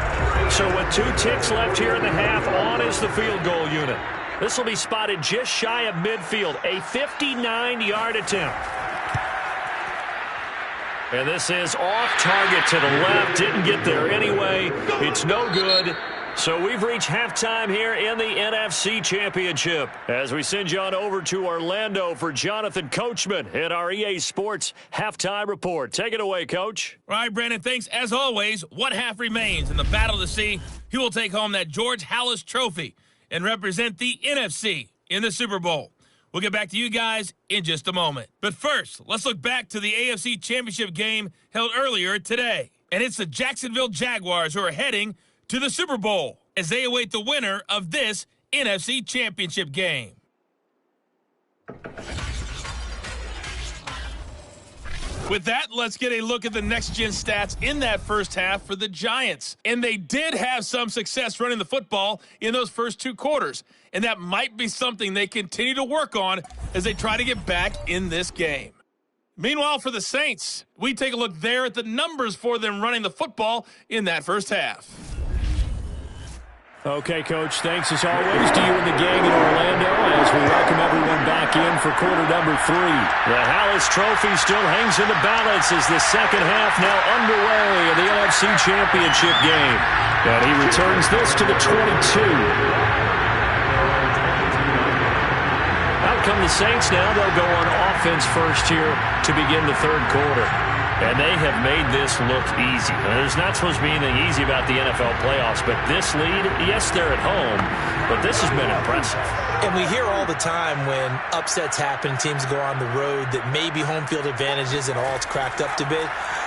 So with 2 ticks left here in the half, on is the field goal unit. This will be spotted just shy of midfield, a 59-yard attempt. And this is off target to the left. Didn't get there anyway. It's no good. So we've reached halftime here in the NFC Championship as we send you on over to Orlando for Jonathan Coachman in our EA Sports Halftime Report. Take it away, Coach. All right, Brandon, thanks. As always, one half remains in the battle to see who will take home that George Halas Trophy and represent the NFC in the Super Bowl. We'll get back to you guys in just a moment. But first, let's look back to the AFC Championship game held earlier today. And it's the Jacksonville Jaguars who are heading to the Super Bowl as they await the winner of this NFC Championship game. With that, let's get a look at the next-gen stats in that first half for the Giants. And they did have some success running the football in those first 2 quarters. And that might be something they continue to work on as they try to get back in this game. Meanwhile, for the Saints, we take a look there at the numbers for them running the football in that first half. Okay, Coach, thanks as always to you and the gang in Orlando as we welcome everyone back in for quarter number 3. The Halas Trophy still hangs in the balance as the second half now underway in the NFC Championship game. And he returns this to the 22. Out come the Saints now. They'll go on offense first here to begin the third quarter. And they have made this look easy. Now, there's not supposed to be anything easy about the NFL playoffs, but this lead, yes, they're at home, but this has been impressive. And we hear all the time when upsets happen, teams go on the road, that maybe home field advantage isn't all it's cracked up to be.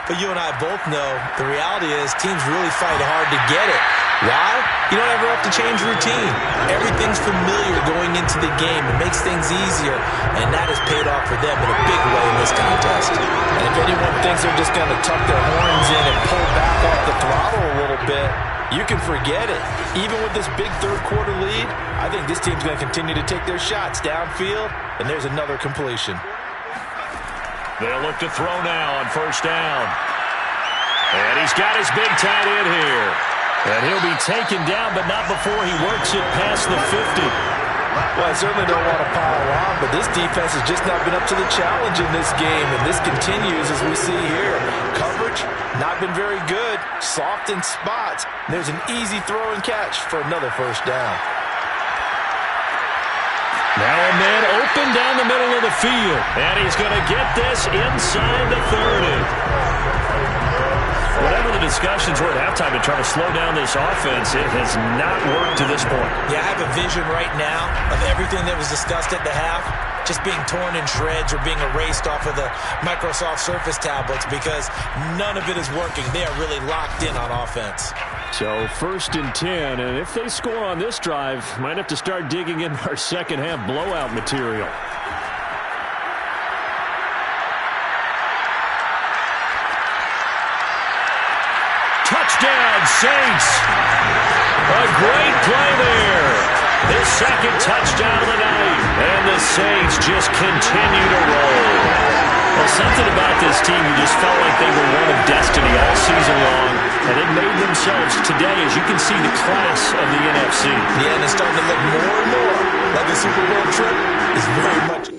But you and I both know the reality is teams really fight hard to get it. Why? You don't ever have to change routine. Everything's familiar going into the game. It makes things easier, and that has paid off for them in a big way in this contest. And if anyone thinks they're just going to tuck their horns in and pull back off the throttle a little bit, you can forget it. Even with this big third quarter lead, I think this team's going to continue to take their shots downfield, and there's another completion. They'll look to throw now on first down. And he's got his big tight end here. And he'll be taken down, but not before he works it past the 50. Well, I certainly don't want to pile on, but this defense has just not been up to the challenge in this game, and this continues as we see here. Coverage, not been very good, soft in spots. There's an easy throw and catch for another first down. Now a man open down the middle of the field, and he's going to get this inside the 30. Whatever the discussions were at halftime to try to slow down this offense, it has not worked to this point. Yeah, I have a vision right now of everything that was discussed at the half just being torn in shreds or being erased off of the Microsoft Surface tablets because none of it is working. They are really locked in on offense. So 1st and 10, and if they score on this drive, might have to start digging in our second half blowout material. Touchdown, Saints! A great play there. His second touchdown of the night. And the Saints just continue to roll. Well, something about this team, you just felt like they were one of destiny all season long. And it made themselves today, as you can see, the class of the NFC. Yeah, and it's starting to look more and more like the Super Bowl trip is very much...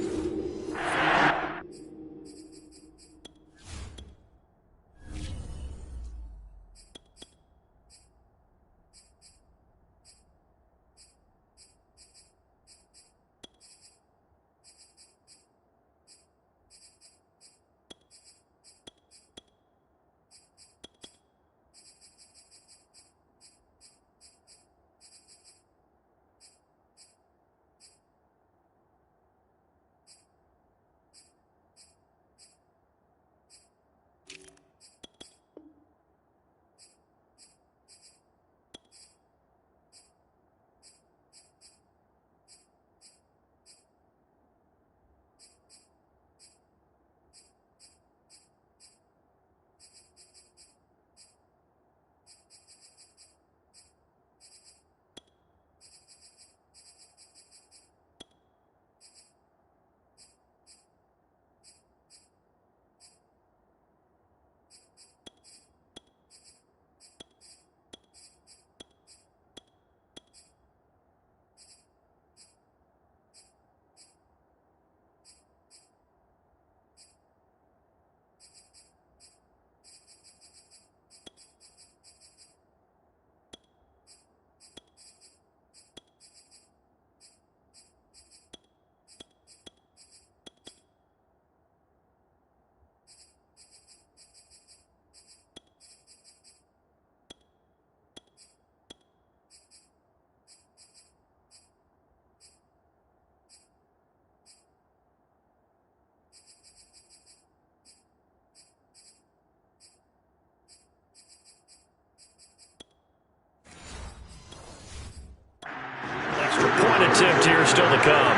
Point attempt here still to come.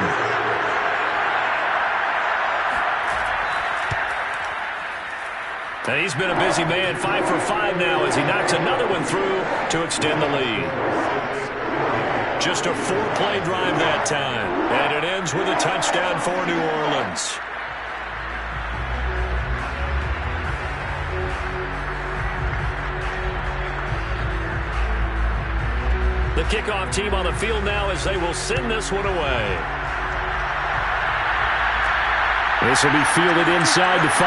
And he's been a busy man, 5 for 5 now as he knocks another one through to extend the lead. Just a 4-play drive that time. And it ends with a touchdown for New Orleans. The kickoff team on the field now as they will send this one away. This will be fielded inside the 5.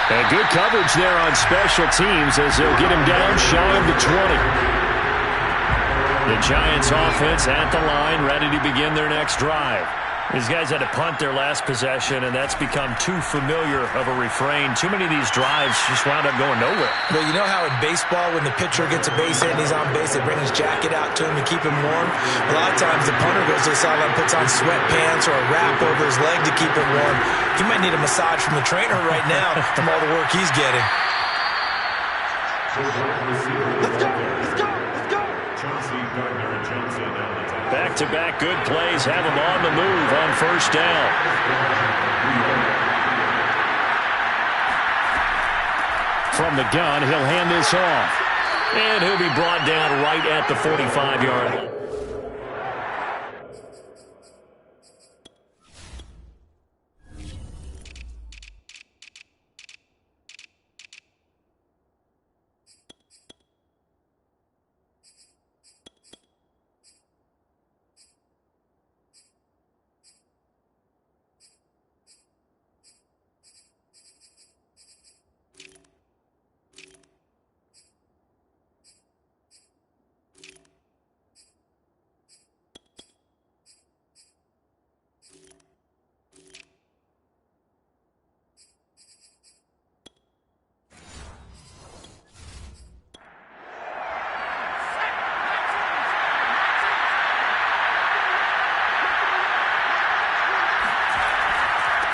And good coverage there on special teams as they'll get him down shy of the 20. The Giants offense at the line, ready to begin their next drive. These guys had to punt their last possession, and that's become too familiar of a refrain. Too many of these drives just wound up going nowhere. Well, you know how in baseball, when the pitcher gets a base hit and he's on base, they bring his jacket out to him to keep him warm? A lot of times the punter goes to the sideline, puts on sweatpants or a wrap over his leg to keep him warm. He might need a massage from the trainer right now from all the work he's getting. Let's go! Let's go! Let's go! Chauncey Gardner and Johnson down the top. Back-to-back good plays have him on the move on first down. From the gun, he'll hand this off. And he'll be brought down right at the 45-yard line.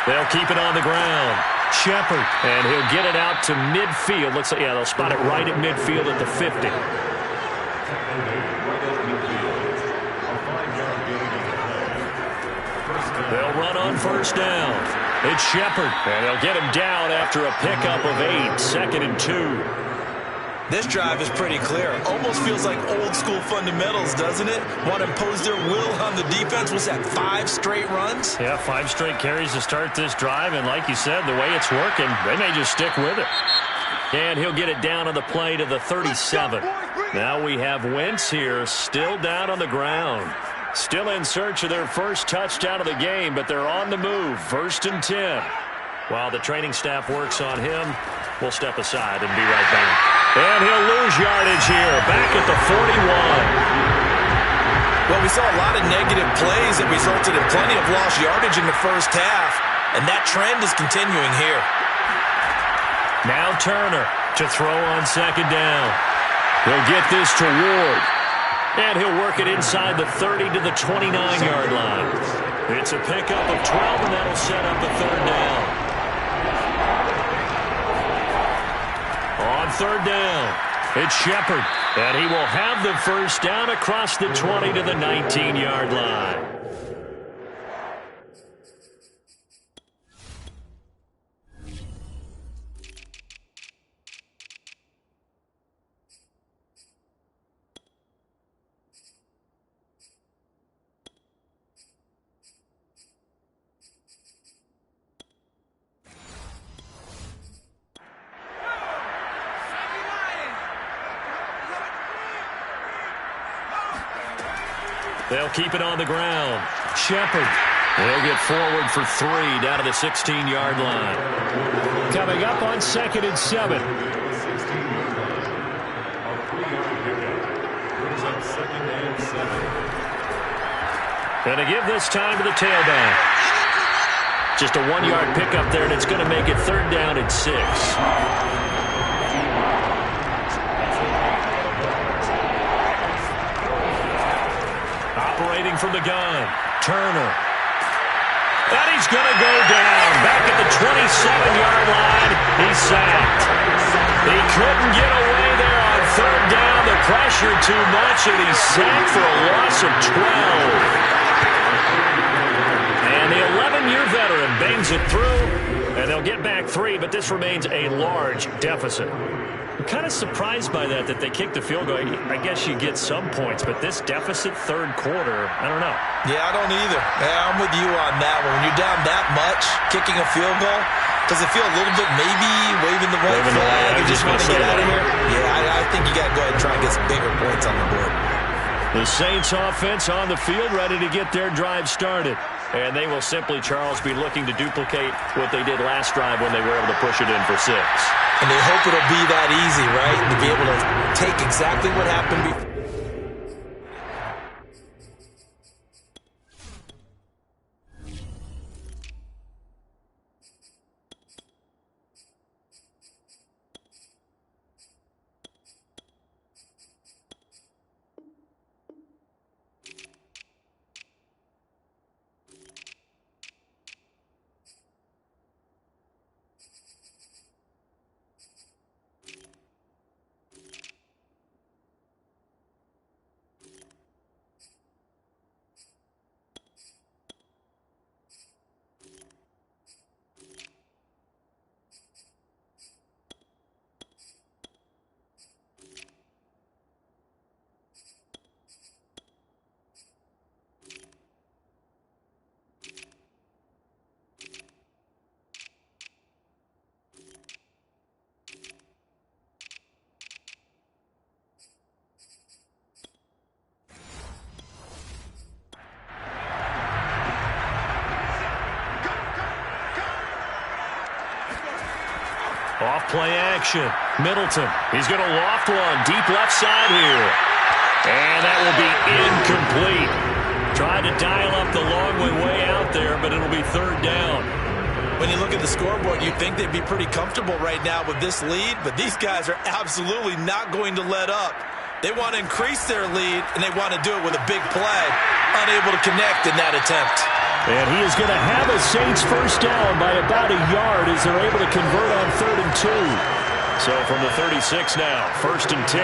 They'll keep it on the ground. Shepard, and he'll get it out to midfield. Looks like, yeah, they'll spot it right at midfield at the 50. They'll run on first down. It's Shepard, and they'll get him down after a pickup of 8, 2nd and 2. This drive is pretty clear. Almost feels like old school fundamentals, doesn't it? Want to impose their will on the defense. Was that 5 straight runs? Yeah, 5 straight carries to start this drive, and like you said, the way it's working, they may just stick with it. And he'll get it down on the play to the 37. Now we have Wentz here, still down on the ground. Still in search of their first touchdown of the game, but they're on the move. 1st and 10. While the training staff works on him, we'll step aside and be right back. And he'll lose yardage here, back at the 41. Well, we saw a lot of negative plays that resulted in plenty of lost yardage in the first half, and that trend is continuing here. Now Turner to throw on 2nd down. He'll get this to Ward. And he'll work it inside the 30 to the 29-yard line. It's a pickup of 12, and that'll set up a 3rd down. On 3rd down, it's Shepard, and he will have the first down across the 20 to the 19-yard line. They'll keep it on the ground. Shepard. They'll get forward for 3 down to the 16-yard line. Coming up on 2nd and 7. Going to give this time to the tailback. Just a 1-yard pickup there, and it's going to make it 3rd down and 6. Operating from the gun, Turner. And he's going to go down. Back at the 27-yard line, he's sacked. He couldn't get away there on 3rd down. The pressure too much, and he's sacked for a loss of 12. And the 11-year veteran bangs it through, and they'll get back 3, but this remains a large deficit. I'm kind of surprised by that they kicked the field goal. I guess you get some points, but this deficit 3rd quarter, I don't know. Yeah, I don't either. Yeah, I'm with you on that one. When you're down that much, kicking a field goal, does it feel a little bit maybe waving the white flag and just want to get out of here? Yeah, I think you got to go ahead and try and get some bigger points on the board. The Saints offense on the field, ready to get their drive started. And they will simply, Charles, be looking to duplicate what they did last drive when they were able to push it in for 6. And they hope it'll be that easy, right? To be able to take exactly what happened before. Off play action. Middleton. He's going to loft one. Deep left side here. And that will be incomplete. Tried to dial up the long way out there, but it'll be 3rd down. When you look at the scoreboard, you'd think they'd be pretty comfortable right now with this lead, but these guys are absolutely not going to let up. They want to increase their lead, and they want to do it with a big play. Unable to connect in that attempt. And he is going to have a Saints first down by about a yard as they're able to convert on 3rd and 2. So from the 36 now, 1st and 10.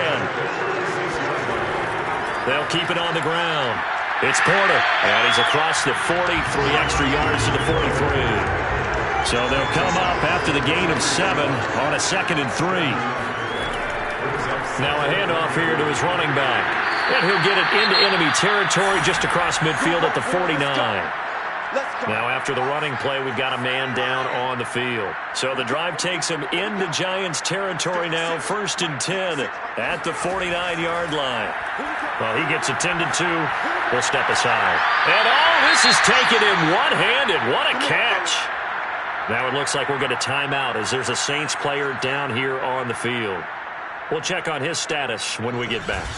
They'll keep it on the ground. It's Porter, and he's across the 40, 3 extra yards to the 43. So they'll come up after the gain of 7 on a 2nd and 3. Now a handoff here to his running back. And he'll get it into enemy territory just across midfield at the 49. Now after the running play, we've got a man down on the field. So the drive takes him into Giants territory now, 1st and 10 at the 49-yard line. Well, he gets attended to. We'll step aside. And this is taken in one-handed. What a catch. Now it looks like we'll get a timeout as there's a Saints player down here on the field. We'll check on his status when we get back.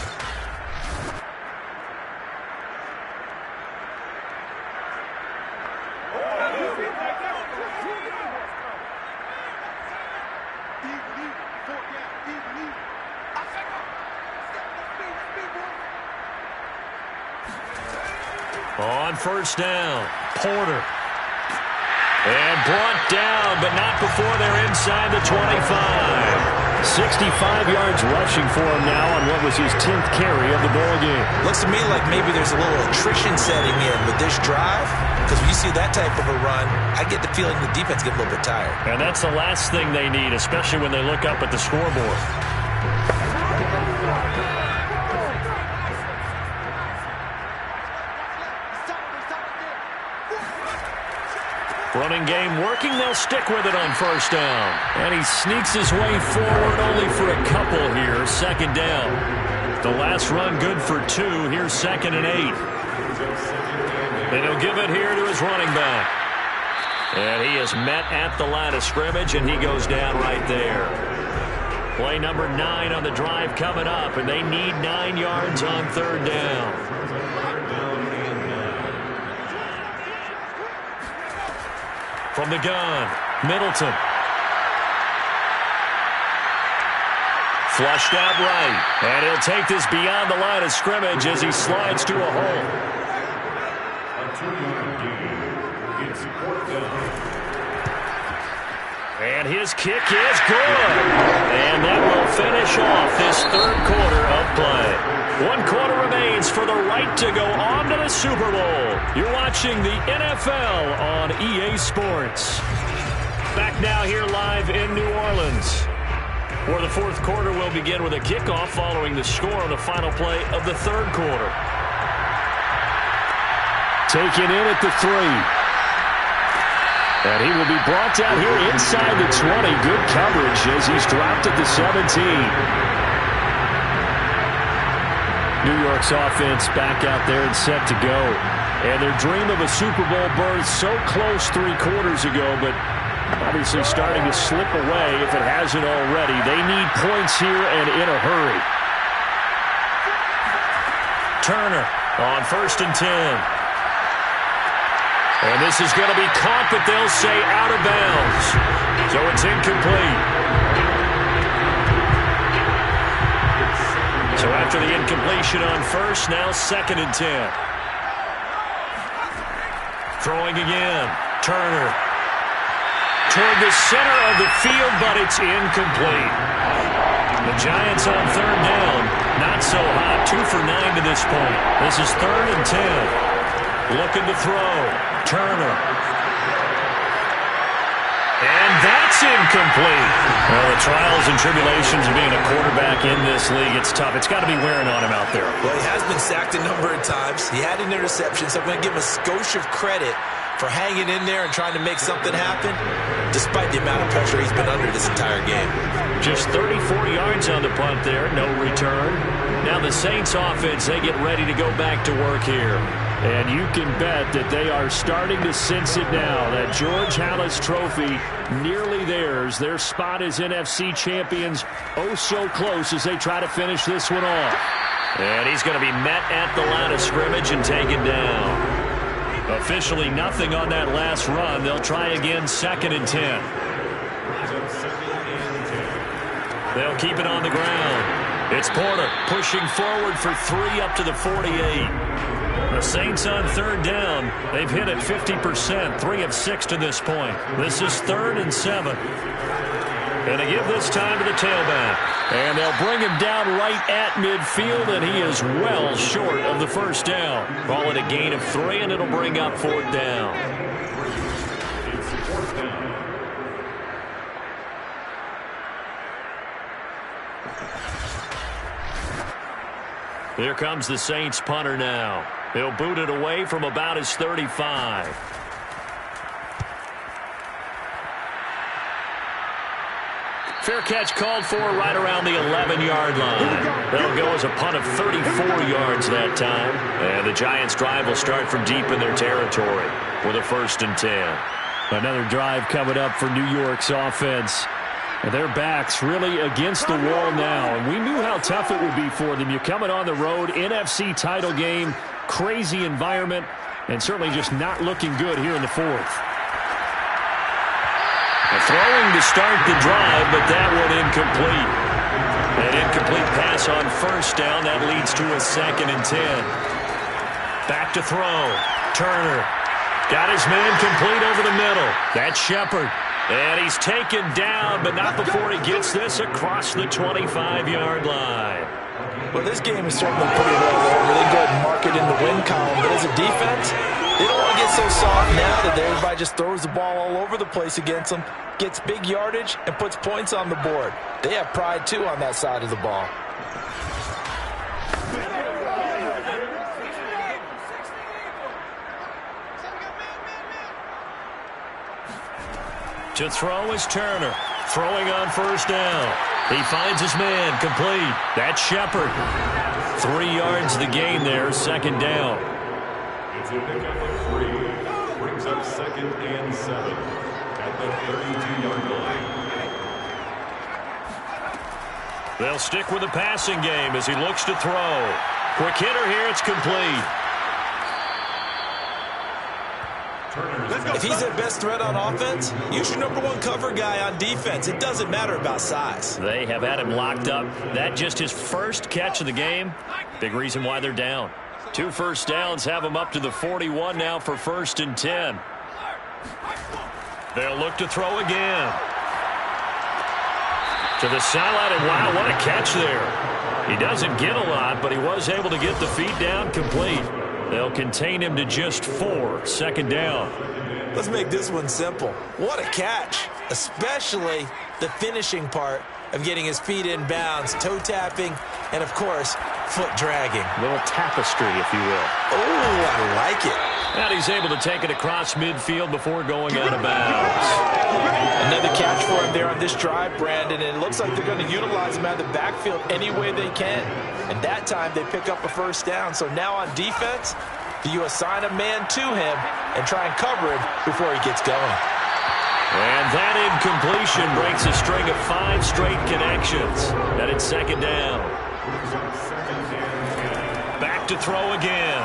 On 1st down, Porter. And brought down, but not before they're inside the 25. 65 yards rushing for him now on what was his 10th carry of the ball game. Looks to me like maybe there's a little attrition setting in with this drive, because when you see that type of a run, I get the feeling the defense gets a little bit tired. And that's the last thing they need, especially when they look up at the scoreboard. Running game working. They'll stick with it on 1st down. And he sneaks his way forward only for a couple here. 2nd down. The last run good for 2. Here's 2nd and 8. And he'll give it here to his running back. And he is met at the line of scrimmage, and he goes down right there. Play number 9 on the drive coming up, and they need 9 yards on 3rd down. From the gun, Middleton. Flushed out right. And he'll take this beyond the line of scrimmage as he slides to a hole. And his kick is good. And that will finish off this 3rd quarter of play. 1 quarter remains for the right to go on to the Super Bowl. You're watching the NFL on EA Sports. Back now here live in New Orleans, where the 4th quarter will begin with a kickoff following the score on the final play of the 3rd quarter. Taken in at the 3. And he will be brought down here inside the 20. Good coverage as he's dropped at the 17. New York's offense back out there and set to go. And their dream of a Super Bowl berth so close 3 quarters ago, but obviously starting to slip away if it hasn't already. They need points here and in a hurry. Turner on 1st and 10. And this is going to be caught, but they'll say out of bounds. So it's incomplete. So after the incompletion on 1st, now 2nd and 10. Throwing again. Turner. Toward the center of the field, but it's incomplete. The Giants on 3rd down. Not so hot. 2 for 9 to this point. This is 3rd and 10. Looking to throw. Turner. And that's incomplete. Well, the trials and tribulations of being a quarterback in this league, it's tough. It's got to be wearing on him out there. Well, he has been sacked a number of times. He had an interception, so I'm going to give him a skosh of credit for hanging in there and trying to make something happen, despite the amount of pressure he's been under this entire game. Just 34 yards on the punt there, no return. Now the Saints offense, they get ready to go back to work here. And you can bet that they are starting to sense it now. That George Halas trophy nearly theirs. Their spot as NFC champions oh so close as they try to finish this one off. And he's going to be met at the line of scrimmage and taken down. Officially nothing on that last run. They'll try again 2nd and 10. They'll keep it on the ground. It's Porter pushing forward for 3 up to the 48. The Saints on third down. They've hit it 50%, 3 of 6 to this point. This is 3rd and 7. And they give this time to the tailback. And they'll bring him down right at midfield, and he is well short of the first down. Call it a gain of 3, and it'll bring up 4th down. It's 4th down. Here comes the Saints punter now. He'll boot it away from about his 35. Fair catch called for right around the 11-yard line. That'll go as a punt of 34 yards that time. And the Giants' drive will start from deep in their territory with a 1st and 10. Another drive coming up for New York's offense. And their backs really against the wall now. And we knew how tough it would be for them. You're coming on the road, NFC title game, crazy environment, and certainly just not looking good here in the 4th. Throwing to start the drive, but that one incomplete. An incomplete pass on 1st down. That leads to a 2nd and 10. Back to throw. Turner got his man complete over the middle. That's Shepard. And he's taken down, but not before he gets this across the 25-yard line. Well, this game is starting pretty well over. They go ahead and mark it in the win column. But as a defense, they don't want to get so soft now that everybody just throws the ball all over the place against them, gets big yardage, and puts points on the board. They have pride, too, on that side of the ball. To throw is Turner. Throwing on 1st down. He finds his man complete. That's Shepard. 3 yards the gain there, 2nd down. It's a pickup of 3. Brings up 2nd and 7 at the 32-yard line. They'll stick with the passing game as he looks to throw. Quick hitter here, it's complete. If he's their best threat on offense, use your #1 cover guy on defense. It doesn't matter about size. They have had him locked up. That just his first catch of the game. Big reason why they're down. 2 first downs have him up to the 41 now for 1st and 10. They'll look to throw again. To the sideline, and wow, what a catch there. He doesn't get a lot, but he was able to get the feet down complete. They'll contain him to just 4, 2nd down. Let's make this one simple. What a catch, especially the finishing part of getting his feet in bounds, toe tapping, and, of course, foot dragging. A little tapestry, if you will. Oh, I like it. And he's able to take it across midfield before going out of bounds. Another catch for him there on this drive, Brandon, and it looks like they're going to utilize him out of the backfield any way they can. And that time they pick up a 1st down. So now on defense, you assign a man to him and try and cover him before he gets going. And that incompletion breaks a string of 5 straight connections. And it's 2nd down. Back to throw again.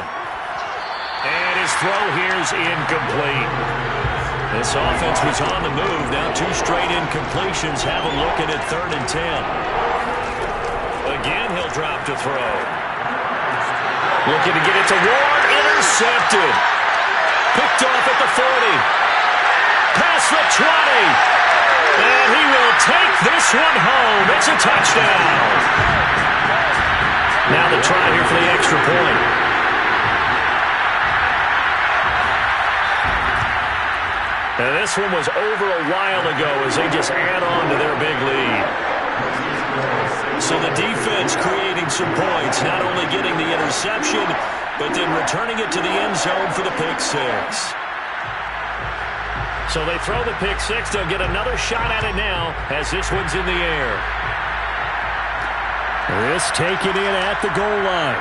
And his throw here's incomplete. This offense was on the move. Now 2 straight incompletions have him looking at 3rd and 10. Again, he'll drop to throw. Looking to get it to Ward. Intercepted. Picked off at the 40. Past the 20. And he will take this one home. It's a touchdown. Now the try here for the extra point. And this one was over a while ago as they just add on to their big lead. So the defense creating some points, not only getting the interception, but then returning it to the end zone for the pick 6. So they throw the pick 6. They'll get another shot at it now as this one's in the air. This taken in at the goal line.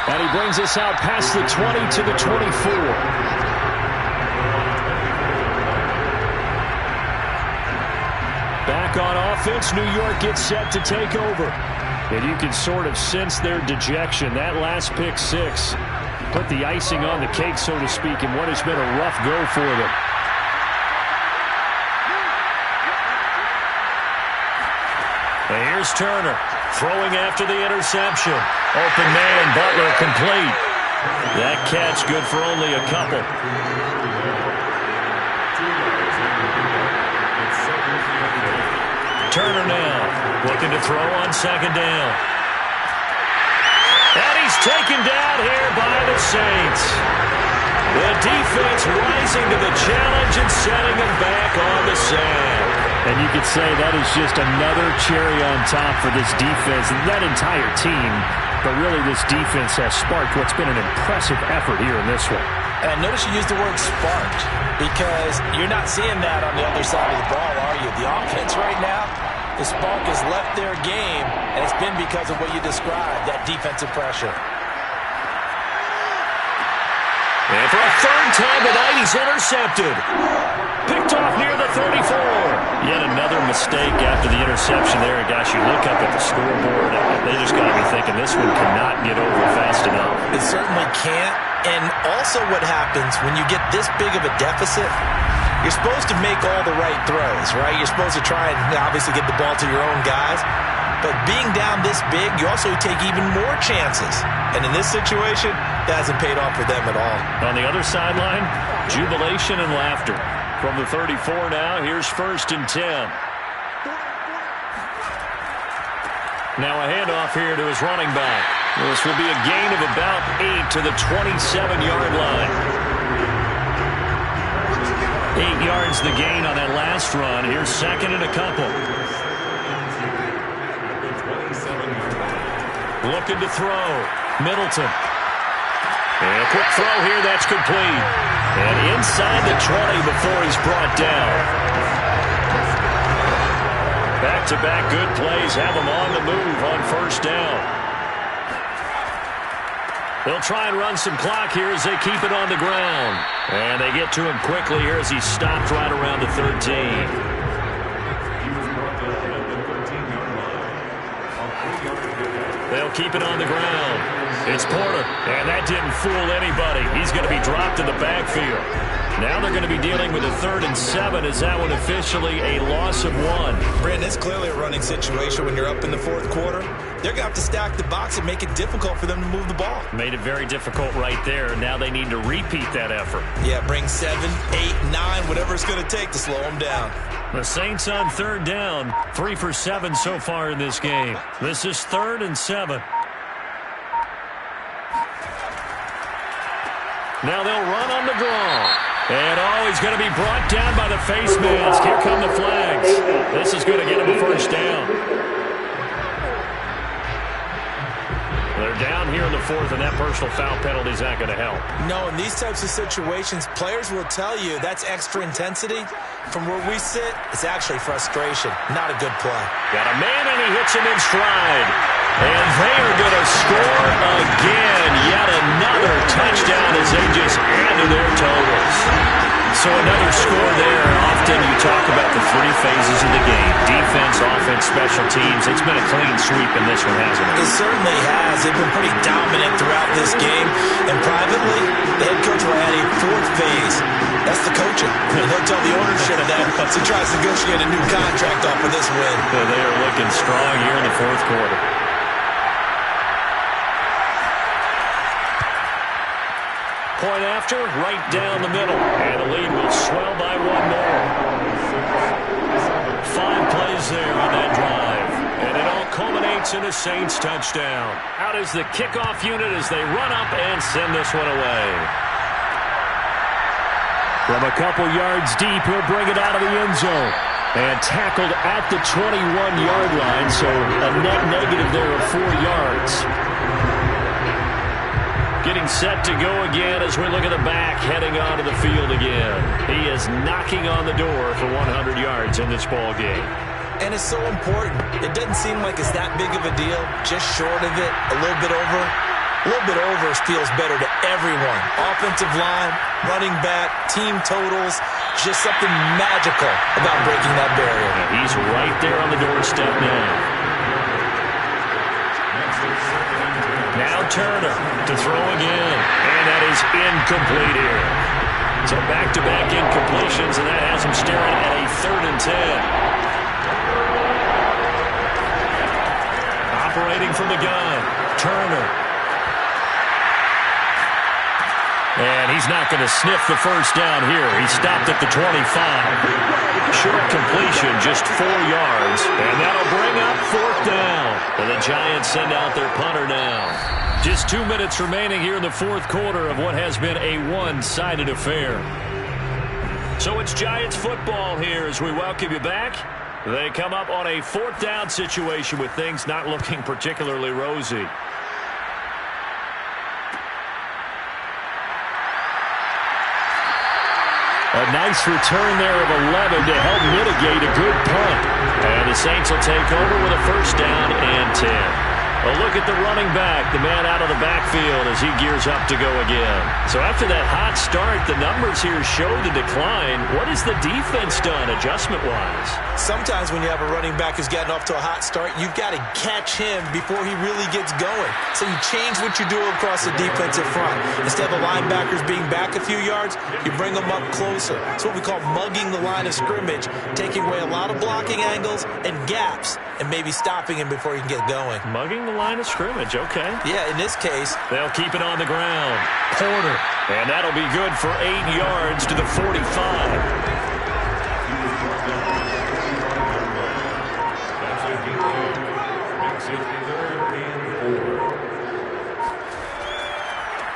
And he brings us out past the 20 to the 24. Back on offense, New York gets set to take over. And you can sort of sense their dejection. That last pick 6 put the icing on the cake, so to speak, in what has been a rough go for them. And here's Turner throwing after the interception. Open man, Butler complete. That catch good for only a couple. Turner now looking to throw on second down. And he's taken down here by the Saints. The defense rising to the challenge and setting him back on the sand. And you could say that is just another cherry on top for this defense and that entire team. But really, this defense has sparked what's been an impressive effort here in this one. And notice you use the word sparked because you're not seeing that on the other side of the ball, are you? The offense right now, the spark has left their game, and it's been because of what you described, that defensive pressure. And for a third time tonight, he's intercepted. Picked off near the 34. Yet another mistake after the interception there. And gosh, you look up at the scoreboard, they just got to be thinking this one cannot get over fast enough. It certainly can't. And also what happens when you get this big of a deficit, you're supposed to make all the right throws, right? You're supposed to try and obviously get the ball to your own guys. But being down this big, you also take even more chances. And in this situation, that hasn't paid off for them at all. On the other sideline, jubilation and laughter. From the 34 now, here's 1st and 10. Now a handoff here to his running back. This will be a gain of about 8 to the 27-yard line. 8 yards the gain on that last run. Here's 2nd and a couple. Looking to throw. Middleton. And a quick throw here. That's complete. And inside the 20 before he's brought down. Back-to-back good plays have him on the move on 1st down. They'll try and run some clock here as they keep it on the ground. And they get to him quickly here as he stopped right around the 13. They'll keep it on the ground. It's Porter, and that didn't fool anybody. He's going to be dropped in the backfield. Now they're going to be dealing with a 3rd and 7. Is that one officially a loss of 1? Brandon, it's clearly a running situation when you're up in the 4th quarter. They're going to have to stack the box and make it difficult for them to move the ball. Made it very difficult right there. Now they need to repeat that effort. Yeah, bring 7, 8, 9, whatever it's going to take to slow them down. The Saints on 3rd down. 3 for 7 so far in this game. This is 3rd and 7. Now they'll run on the draw. And, he's going to be brought down by the face mask. Here come the flags. This is going to get him a 1st down. They're down here in the 4th, and that personal foul penalty is not going to help. No, in these types of situations, players will tell you that's extra intensity. From where we sit, it's actually frustration. Not a good play. Got a man, and he hits him in stride. And they are going to score again. Yet another touchdown as they just add to their totals. So another score there. Often you talk about the 3 phases of the game. Defense, offense, special teams. It's been a clean sweep in this one, hasn't it? It certainly has. They've been pretty dominant throughout this game. And privately, the head coach will add a 4th phase. That's the coaching. And he'll tell the ownership that as he tries to negotiate a new contract off of this win. So they are looking strong here in the 4th quarter. Point after, right down the middle. And the lead will swell by 1 more. 5 plays there on that drive. And it all culminates in a Saints touchdown. Out is the kickoff unit as they run up and send this one away. From a couple yards deep, he'll bring it out of the end zone. And tackled at the 21-yard line, so a net negative there of 4 yards. Getting set to go again as we look at the back, heading onto the field again. He is knocking on the door for 100 yards in this ball game. And it's so important. It doesn't seem like it's that big of a deal. Just short of it, a little bit over. A little bit over feels better to everyone. Offensive line, running back, team totals, just something magical about breaking that barrier. He's right there on the doorstep now. Now Turner to throw again. And that is incomplete here. So back-to-back incompletions, and that has him staring at a 3rd and 10. Operating from the gun, Turner. And he's not going to sniff the first down here. He stopped at the 25. Short completion, just 4 yards. And that'll bring up 4th down. And the Giants send out their punter now. Just 2 minutes remaining here in the 4th quarter of what has been a one-sided affair. So it's Giants football here as we welcome you back. They come up on a 4th down situation with things not looking particularly rosy. A nice return there of 11 to help mitigate a good punt. And the Saints will take over with a 1st down and 10. A look at the running back, the man out of the backfield as he gears up to go again. So after that hot start, the numbers here show the decline. What has the defense done adjustment-wise? Sometimes when you have a running back who's gotten off to a hot start, you've got to catch him before he really gets going. So you change what you do across the defensive front. Instead of the linebackers being back a few yards, you bring them up closer. It's what we call mugging the line of scrimmage, taking away a lot of blocking angles and gaps, and maybe stopping him before he can get going. Mugging the line of scrimmage, okay. Yeah, in this case, they'll keep it on the ground. Porter. And that'll be good for 8 yards to the 45.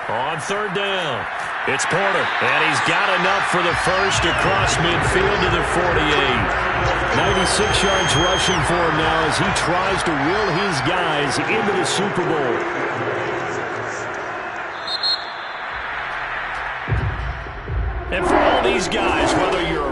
On 3rd down, it's Porter, and he's got enough for the first across midfield to the 48. 96 yards rushing for him now as he tries to will his guys into the Super Bowl. And for all these guys, whether you're